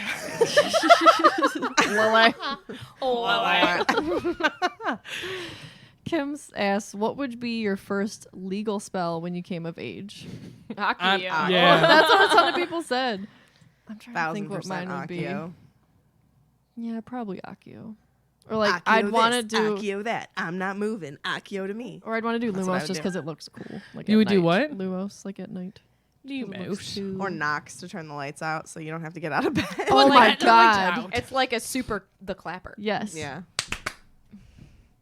Kim asks, what would be your first legal spell when you came of age? Accio. Yeah. That's what a ton of people said. I'm trying to think what 1,000% mine would Accio. be. Yeah, probably Accio. Or like Accio I'd want to this, do, Accio that. I'm not moving. Accio to me. or I'd want to do That's what I Lumos would just do. because it looks cool. Like You at would do night. what? Lumos, like at night. 'Cause it looks Lumos. cool. Or Knox to turn the lights out so you don't have to get out of bed. Oh my Light the lights god. out. It's like a the clapper. Yes. Yeah.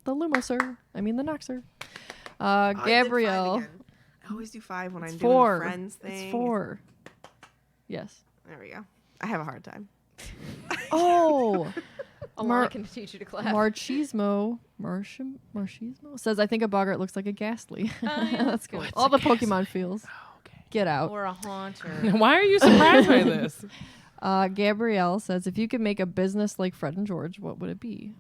The Lumoser. I mean the Noxer. Oh, I did 5 Gabrielle. again. I always do 5 when It's I'm 4. doing the friends thing. It's 4. Yes. There we go. I have a hard time. Oh. Mar- I can teach you to clap. Marchismo says, I think a boggart looks like a ghastly. yeah, That's cool. What's All a the ghastly? Pokemon feels. Okay. Get out. Or a haunter. Why are you surprised by this? Gabrielle says, if you could make a business like Fred and George, what would it be?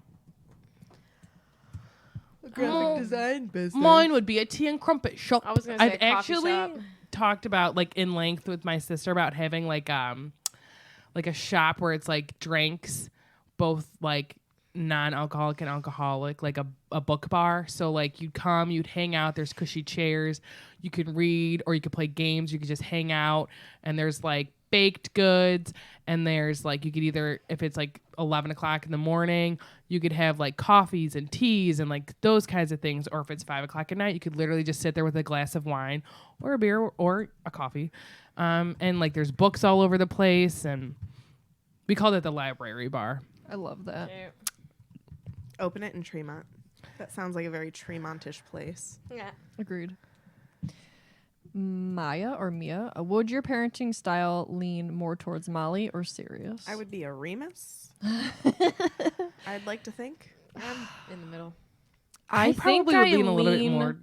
Graphic design business. Mine would be a tea and crumpet shop. I was gonna say I've a coffee actually shop. talked about like in length with my sister about having like a shop where it's like drinks, both like non-alcoholic and alcoholic, like a book bar. So like you'd come, you'd hang out, there's cushy chairs, you could read or you could play games, you could just hang out, and there's like baked goods, and there's like you could either, if it's like 11 o'clock in the morning, you could have like coffees and teas and like those kinds of things, or if it's 5 o'clock at night, you could literally just sit there with a glass of wine or a beer or a coffee, and like there's books all over the place, and we called it the library bar. I love that. Open it in Tremont. That sounds like a very Tremontish place. Yeah. Agreed. Mia, would your parenting style lean more towards Molly or serious? I would be a Remus. I'd like to think. I'm in the middle. I think probably I would lean a little bit more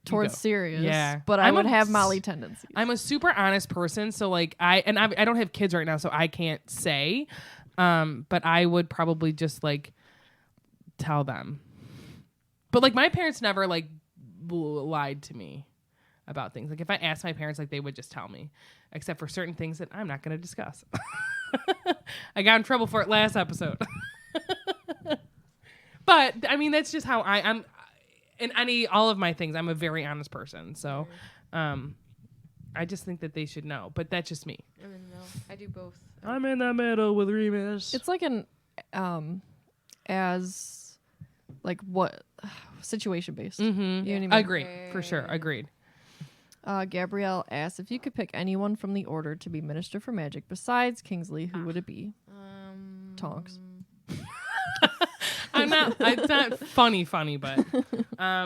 towards go. serious. Yeah. But I I'm would a have s- Molly tendencies. I'm a super honest person, so like I don't have kids right now, so I can't say, but I would probably just like tell them. But like my parents never like lied to me about things. Like if I asked my parents, like they would just tell me, except for certain things that I'm not going to discuss. I got in trouble for it last episode. But I mean, that's just how I'm in all of my things. I'm a very honest person. So, I just think that they should know, but that's just me. I'm in the middle. I do both. I'm in the middle with Remus. It's like an as like what situation based. Mm-hmm. You know what I mean? Agreed. For sure. Agreed. Gabrielle asks, if you could pick anyone from the Order to be Minister for Magic besides Kingsley, who would it be? Tonks. It's not funny, but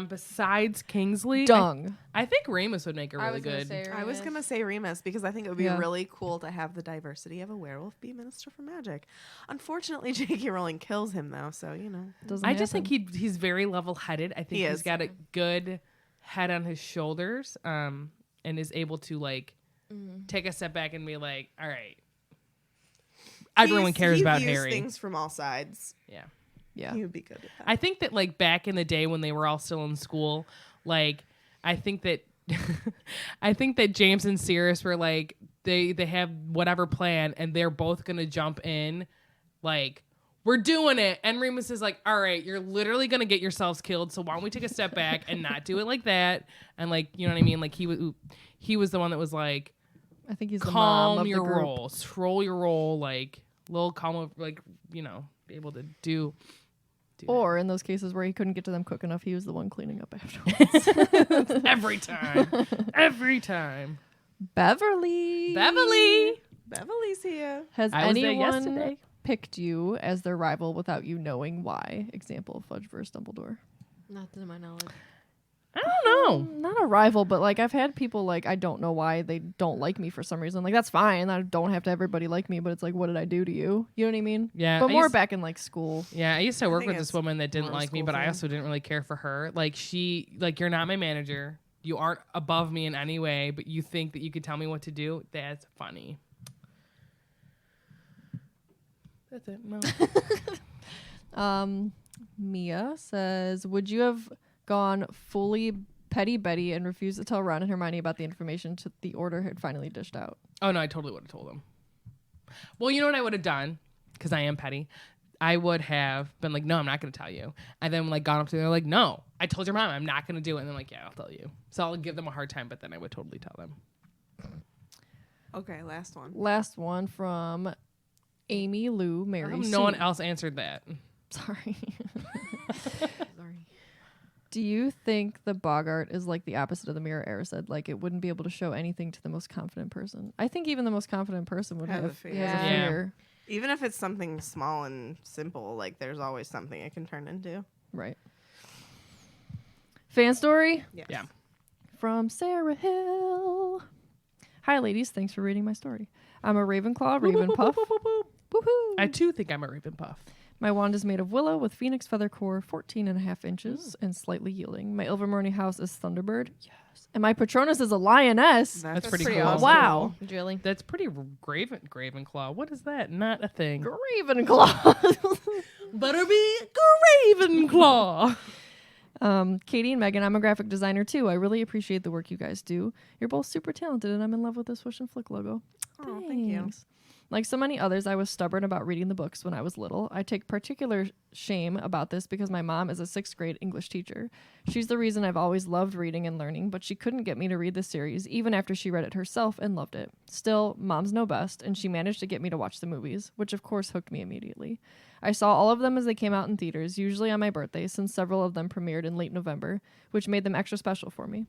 besides Kingsley, Dung. I think Remus would make a really good. I was going to say Remus because I think it would be Yeah. really cool to have the diversity of a werewolf be Minister for Magic. Unfortunately, J.K. Rowling kills him, though, so, you know. Doesn't I just happen. think he's very level-headed. I think He he's is. got a good head on his shoulders, and is able to like take a step back and be like, all right, everyone cares he about views Harry. things from all sides. Yeah. Yeah. He would be good at that. I think that like back in the day when they were all still in school, like I think that James and Sirius were like they have whatever plan and they're both gonna jump in, like we're doing it, and Remus is like, all right, you're literally gonna get yourselves killed, so why don't we take a step back and not do it like that, and like you know what I mean, like he was the one that was like, I think he's the mom calm of your the group. roll, roll your roll, like little calm of like you know be able to do. Or in those cases where he couldn't get to them quick enough, he was the one cleaning up afterwards. Every time. Beverly. Beverly's here. Has I was there anyone yesterday. picked you as their rival without you knowing why? Example, Fudge versus Dumbledore. Not to my knowledge. I don't know. Not a rival, but like I've had people like I don't know why they don't like me for some reason. Like that's fine. I don't have to everybody like me, but it's like what did I do to you? You know what I mean? Yeah, But I more used- back in like school. Yeah, I used to work think with this it's woman that didn't more a like me, school but I thing. also didn't really care for her. Like you're not my manager. You aren't above me in any way, but you think that you could tell me what to do. That's funny. That's it. No. Mia says, would you have gone fully Petty Betty and refused to tell Ron and Hermione about the information to the Order had finally dished out? Oh no, I totally would have told them. Well, you know what I would have done, because I am petty. I would have been like, no, I'm not going to tell you. And then like gone up to them, they're like, no, I told your mom I'm not going to do it. And I'm like, yeah, I'll tell you. So I'll give them a hard time, but then I would totally tell them. Okay, last one. Last one from Amy Lou Mary. No one else answered that. Sorry. Sorry. Do you think the Boggart is like the opposite of the Mirror Erised? Like it wouldn't be able to show anything to the most confident person. I think even the most confident person would Has a have fear. has a Yeah. fear. Even if it's something small and simple, like there's always something it can turn into. Right. Fan story Yes. Yeah. from Sarah Hill. Hi, ladies. Thanks for reading my story. I'm a Ravenclaw, Ravenpuff. Woohoo! I too think I'm a Raven Puff. My wand is made of willow with phoenix feather core, 14.5 inches, and slightly yielding. My Ilvermorny house is Thunderbird. Yes. And my Patronus is a lioness. That's pretty pretty cool. awesome. Wow. Really? That's pretty Gravenclaw. What is that? Not a thing. Ravenclaw. Butterby Gravenclaw. Katie and Megan, I'm a graphic designer too. I really appreciate the work you guys do. You're both super talented, and I'm in love with the Swish and Flick logo. Oh, thank you. Thanks. Like so many others, I was stubborn about reading the books when I was little. I take particular shame about this because my mom is a 6th grade English teacher. She's the reason I've always loved reading and learning, but she couldn't get me to read the series, even after she read it herself and loved it. Still, moms know best, and she managed to get me to watch the movies, which of course hooked me immediately. I saw all of them as they came out in theaters, usually on my birthday, since several of them premiered in late November, which made them extra special for me.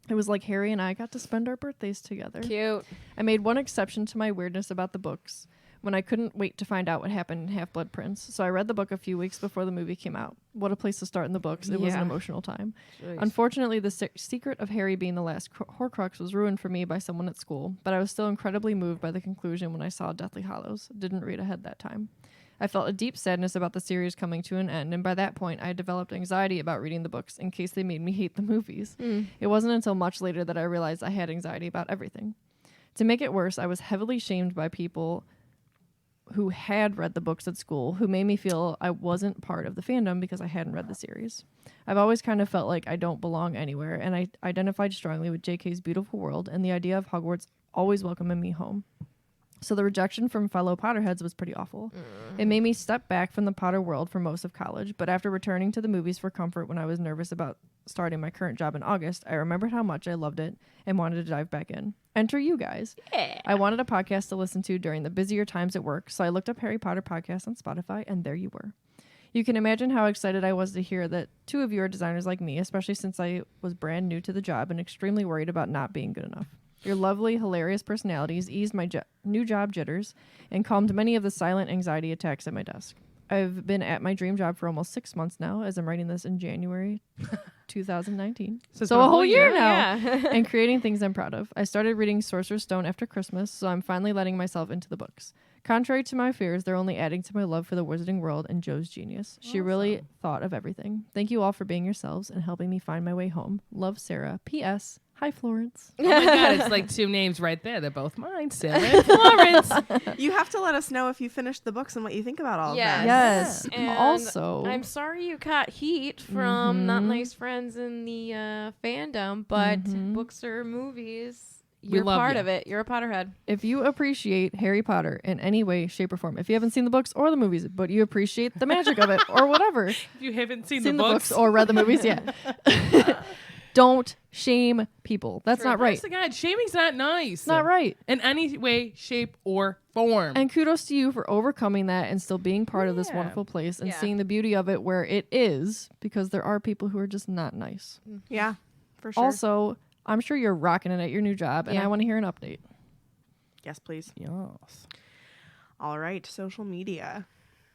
It was like Harry and I got to spend our birthdays together. Cute. I made one exception to my weirdness about the books when I couldn't wait to find out what happened in Half-Blood Prince, so I read the book a few weeks before the movie came out. What a place to start in the books. It was an Yeah. emotional time. Jeez. Unfortunately, the secret of Harry being the last Horcrux was ruined for me by someone at school, but I was still incredibly moved by the conclusion when I saw Deathly Hallows. Didn't read ahead that time. I felt a deep sadness about the series coming to an end, and by that point, I had developed anxiety about reading the books in case they made me hate the movies. It wasn't until much later that I realized I had anxiety about everything. To make it worse, I was heavily shamed by people who had read the books at school, who made me feel I wasn't part of the fandom because I hadn't read the series. I've always kind of felt like I don't belong anywhere, and I identified strongly with JK's beautiful world and the idea of Hogwarts always welcoming me home. So the rejection from fellow Potterheads was pretty awful. It made me step back from the Potter world for most of college, but after returning to the movies for comfort when I was nervous about starting my current job in August, I remembered how much I loved it and wanted to dive back in. Enter you guys. Yeah. I wanted a podcast to listen to during the busier times at work, so I looked up Harry Potter podcasts on Spotify, and there you were. You can imagine how excited I was to hear that 2 of you are designers like me, especially since I was brand new to the job and extremely worried about not being good enough. Your lovely, hilarious personalities eased my new job jitters and calmed many of the silent anxiety attacks at my desk. I've been at my dream job for almost 6 months now, as I'm writing this in January 2019. So it's So been a whole year now. Yeah. And creating things I'm proud of. I started reading Sorcerer's Stone after Christmas, so I'm finally letting myself into the books. Contrary to my fears, they're only adding to my love for the wizarding world and Jo's genius. She really thought of everything. Thank you all for being yourselves and helping me find my way home. Love, Sarah. P.S. Hi, Florence. Oh my god, it's like 2 names right there. They're both mine. Sarah and Florence. You have to let us know if you finished the books and what you think about all Yes. of them. Yes. And Also, I'm sorry you caught heat from not nice friends in the fandom, but books or movies, We you're love part ya. of it. You're a Potterhead. if you appreciate Harry Potter in any way, shape, or form, if you haven't seen the books or the movies, but you appreciate the magic of it or whatever, If you haven't seen, seen the books, or read the movies yet, don't shame people. That's not right. honest to God, shaming's not nice. It's not right. In any way, shape, or form. And kudos to you for overcoming that and still being part of this Yeah. wonderful place and Yeah. seeing the beauty of it where it is, because there are people who are just not nice. Yeah, for sure. Also, I'm sure you're rocking it at your new job, and Yeah. I want to hear an update. Yes, please. Yes. All right, social media.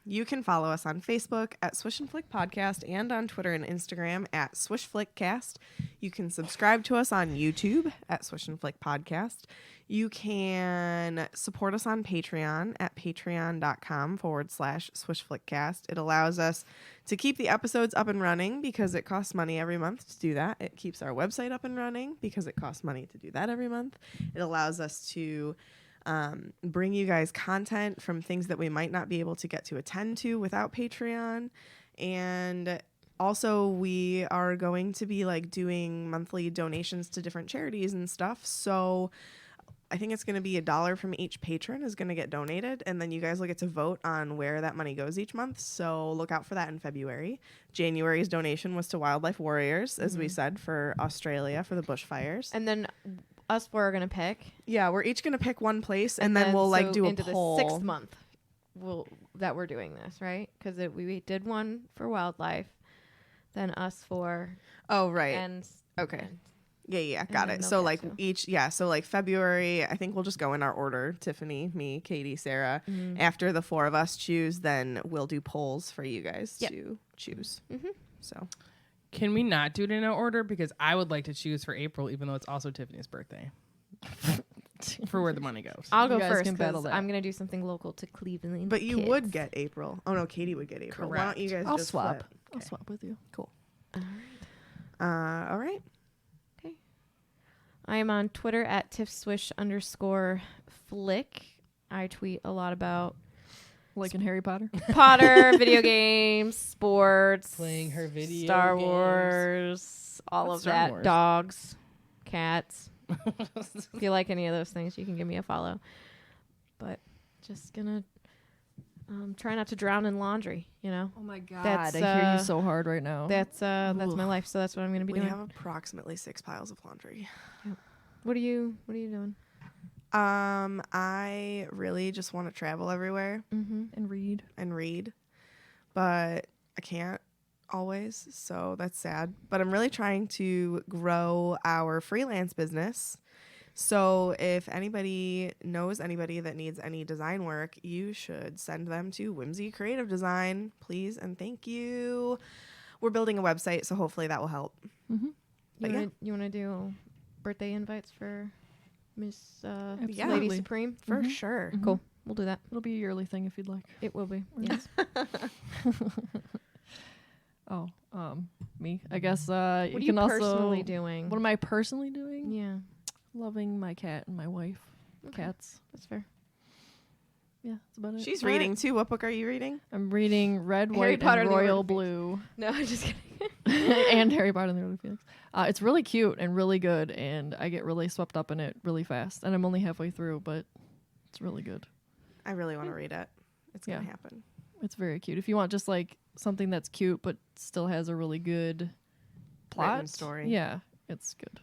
You can follow us on Facebook at Swish and Flick Podcast and on Twitter and Instagram at Swish Flick Cast. You can subscribe to us on YouTube at Swish and Flick Podcast. You can support us on Patreon at patreon.com/Swish Flick Cast. It allows us to keep the episodes up and running because it costs money every month to do that. It keeps our website up and running because it costs money to do that every month. It allows us to bring you guys content from things that we might not be able to get to attend to without Patreon. And also we are going to be like doing monthly donations to different charities and stuff. So I think it's going to be $1 from each patron is going to get donated. And then you guys will get to vote on where that money goes each month. So look out for that in February. January's donation was to Wildlife Warriors, as we said, for Australia, for the bushfires. And then us four are going to pick. Yeah, we're each going to pick one place, and then we'll like so do a into poll. the 6th month that we're doing this, right? Because we did one for wildlife, then us four, Oh, right. and Okay. and- Yeah, got then it. they'll So get like to. so like February, I think we'll just go in our order. Tiffany, me, Katie, Sarah. Mm-hmm. After the 4 of us choose, then we'll do polls for you guys Yep. to choose. So Can we not do it in our order? Because I would like to choose for April, even though it's also Tiffany's birthday. for where the money goes. I'll You go guys first can battle because that. I'm gonna do something local to Cleveland. But you kids. would get April. Oh no, Katie would get April. Why don't you guys I'll just swap. flip? I'll swap with you. Cool. All All right. I am on Twitter at @tiffswish_flick. I tweet a lot about Like in Harry Potter. Potter, video games, sports, Playing her video Star games. Wars, all What's of Star that. Wars? Dogs, cats. If you like any of those things, you can give me a follow. But just gonna try not to drown in laundry. You know, Oh my god, That's, I hear uh, you so hard right now. that's my life. So that's what I'm gonna be We doing. have approximately 6 piles of laundry. What are you doing? I really just want to travel everywhere Mm-hmm. and read. and read, but I can't always, so that's sad. But I'm really trying to grow our freelance business. So if anybody knows anybody that needs any design work, you should send them to Whimsy Creative Design, please and thank you. We're building a website, so hopefully that will help. But yeah. You wanna do birthday invites for Miss Lady Absolutely. Supreme? For Mhm. sure. Mhm. Cool. We'll do that. It'll be a yearly thing if you'd like. It will be. Yes. Oh, me. I guess What you are you can also. personally doing? What am I personally doing? Yeah, Loving my cat and my wife. Okay. Cats. that's fair. Yeah, that's about it. She's All right. reading too. What book are you reading? I'm reading Red, Harry White, Potter and and the Order Royal of the Blue. No, I'm just kidding. And Harry Potter and the Order of the Phoenix. It's really cute and really good, and I get really swept up in it really fast. And I'm only halfway through, but it's really good. I really want to read it. It's going to Yeah. happen. It's very cute. If you want just like something that's cute but still has a really good plot Written story. yeah, it's good.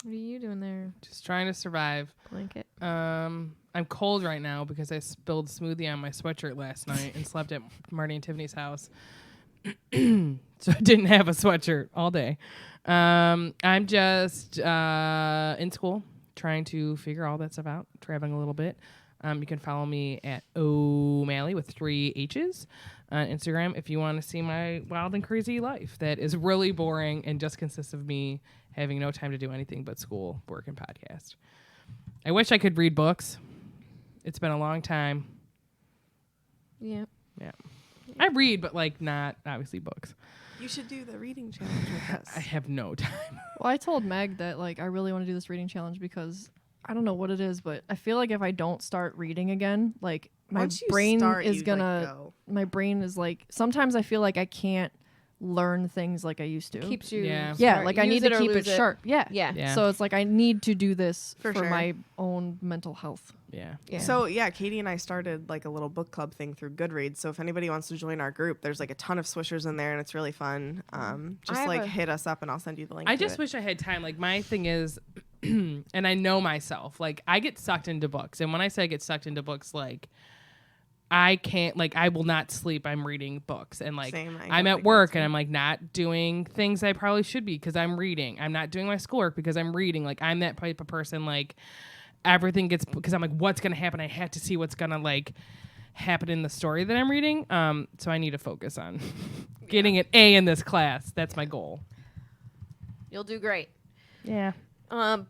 What are you doing there, Just trying to survive. Blanket? I'm cold right now because I spilled smoothie on my sweatshirt last night and slept at Marty and Tiffany's house. So I didn't have a sweatshirt all day. I'm just in school trying to figure all that stuff out, traveling a little bit. You can follow me at O'Malley with 3 H's on Instagram if you want to see my wild and crazy life that is really boring and just consists of me having no time to do anything but school, work, and podcast. I wish I could read books. It's been a long time. Yeah. I read, but like not obviously books. You should do the reading challenge with us. I have no time. Well, I told Meg that like I really want to do this reading challenge because I don't know what it is, but I feel like if I don't start reading again, like my Once you brain start, is you, gonna like, go. my brain is like sometimes I feel like I can't learn things like I used to. Keeps you. Yeah. yeah, smart. like I Use need to or keep it lose sharp. Yeah. Yeah. Yeah. So it's like I need to do this For for sure. my own mental health. Yeah. Yeah. So yeah, Katie and I started like a little book club thing through Goodreads. So if anybody wants to join our group, there's like a ton of swishers in there and it's really fun. Just have like a- hit us up and I'll send you the link. I to just it. wish I had time. Like my thing is, and I know myself, like I get sucked into books. And when I say I get sucked into books, like I can't, like I will not sleep. I'm reading books and like Same, I I'm get at like work that, and too. I'm like not doing things I probably should be because I'm reading. I'm not doing my schoolwork because I'm reading. Like I'm that type of person, like everything gets, because I'm like, what's going to happen? I have to see what's going to like happen in the story that I'm reading. So I need to focus on getting an A in this class. That's my goal. You'll do great. Yeah. Who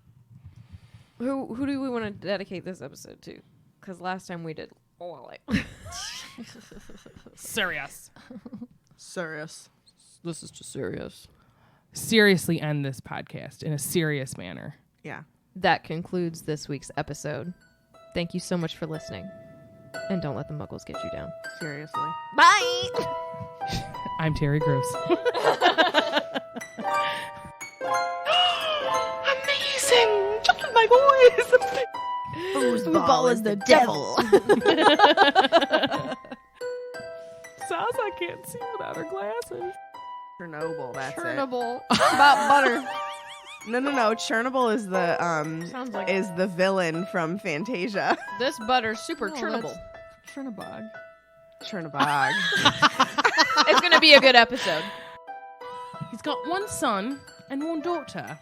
do we want to dedicate this episode to? Because last time we did Lily. Serious. serious. This is just serious. Seriously end this podcast in a serious manner. Yeah. That concludes this week's episode. Thank you so much for listening. And don't let the muggles get you down. Seriously. Bye. I'm Terry Gross. Amazing! Just my voice. Foosball is the devil. Sasa can't see without her glasses. Chernobyl, that's Chernobyl. It's about butter. it. No. Chernobyl is the Sounds like is the villain from Fantasia. this butter's super No, churnable. Chernobog. Chernobog. It's going to be a good episode. He's got one son and one daughter.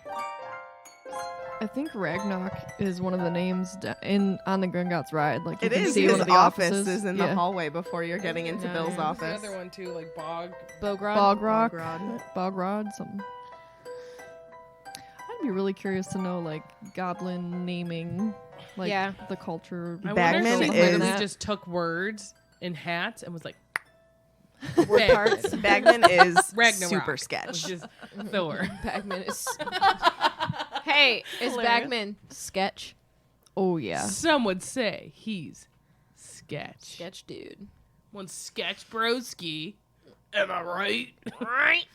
I think Ragnarok is one of the names on the Gringotts ride. Like you It can is. see His one of the office offices. is in Yeah. the hallway before you're getting into Yeah, Bill's yeah. office. The other one too, like Bog. Bogrod. Bog Rock, Bogrod. Bog Rod, something. I'd be really curious to know like goblin naming, like Yeah. the culture. I Bagman wonder if she is- literally just took words in hats and was like, Word parts. Bagman is Ragnarok, super which sketch. is Thor. Bagman is. Hey, is Hilarious. Bagman sketch? Oh yeah. Some would say he's sketch. Sketch dude. One sketch broski. Am I right? Right.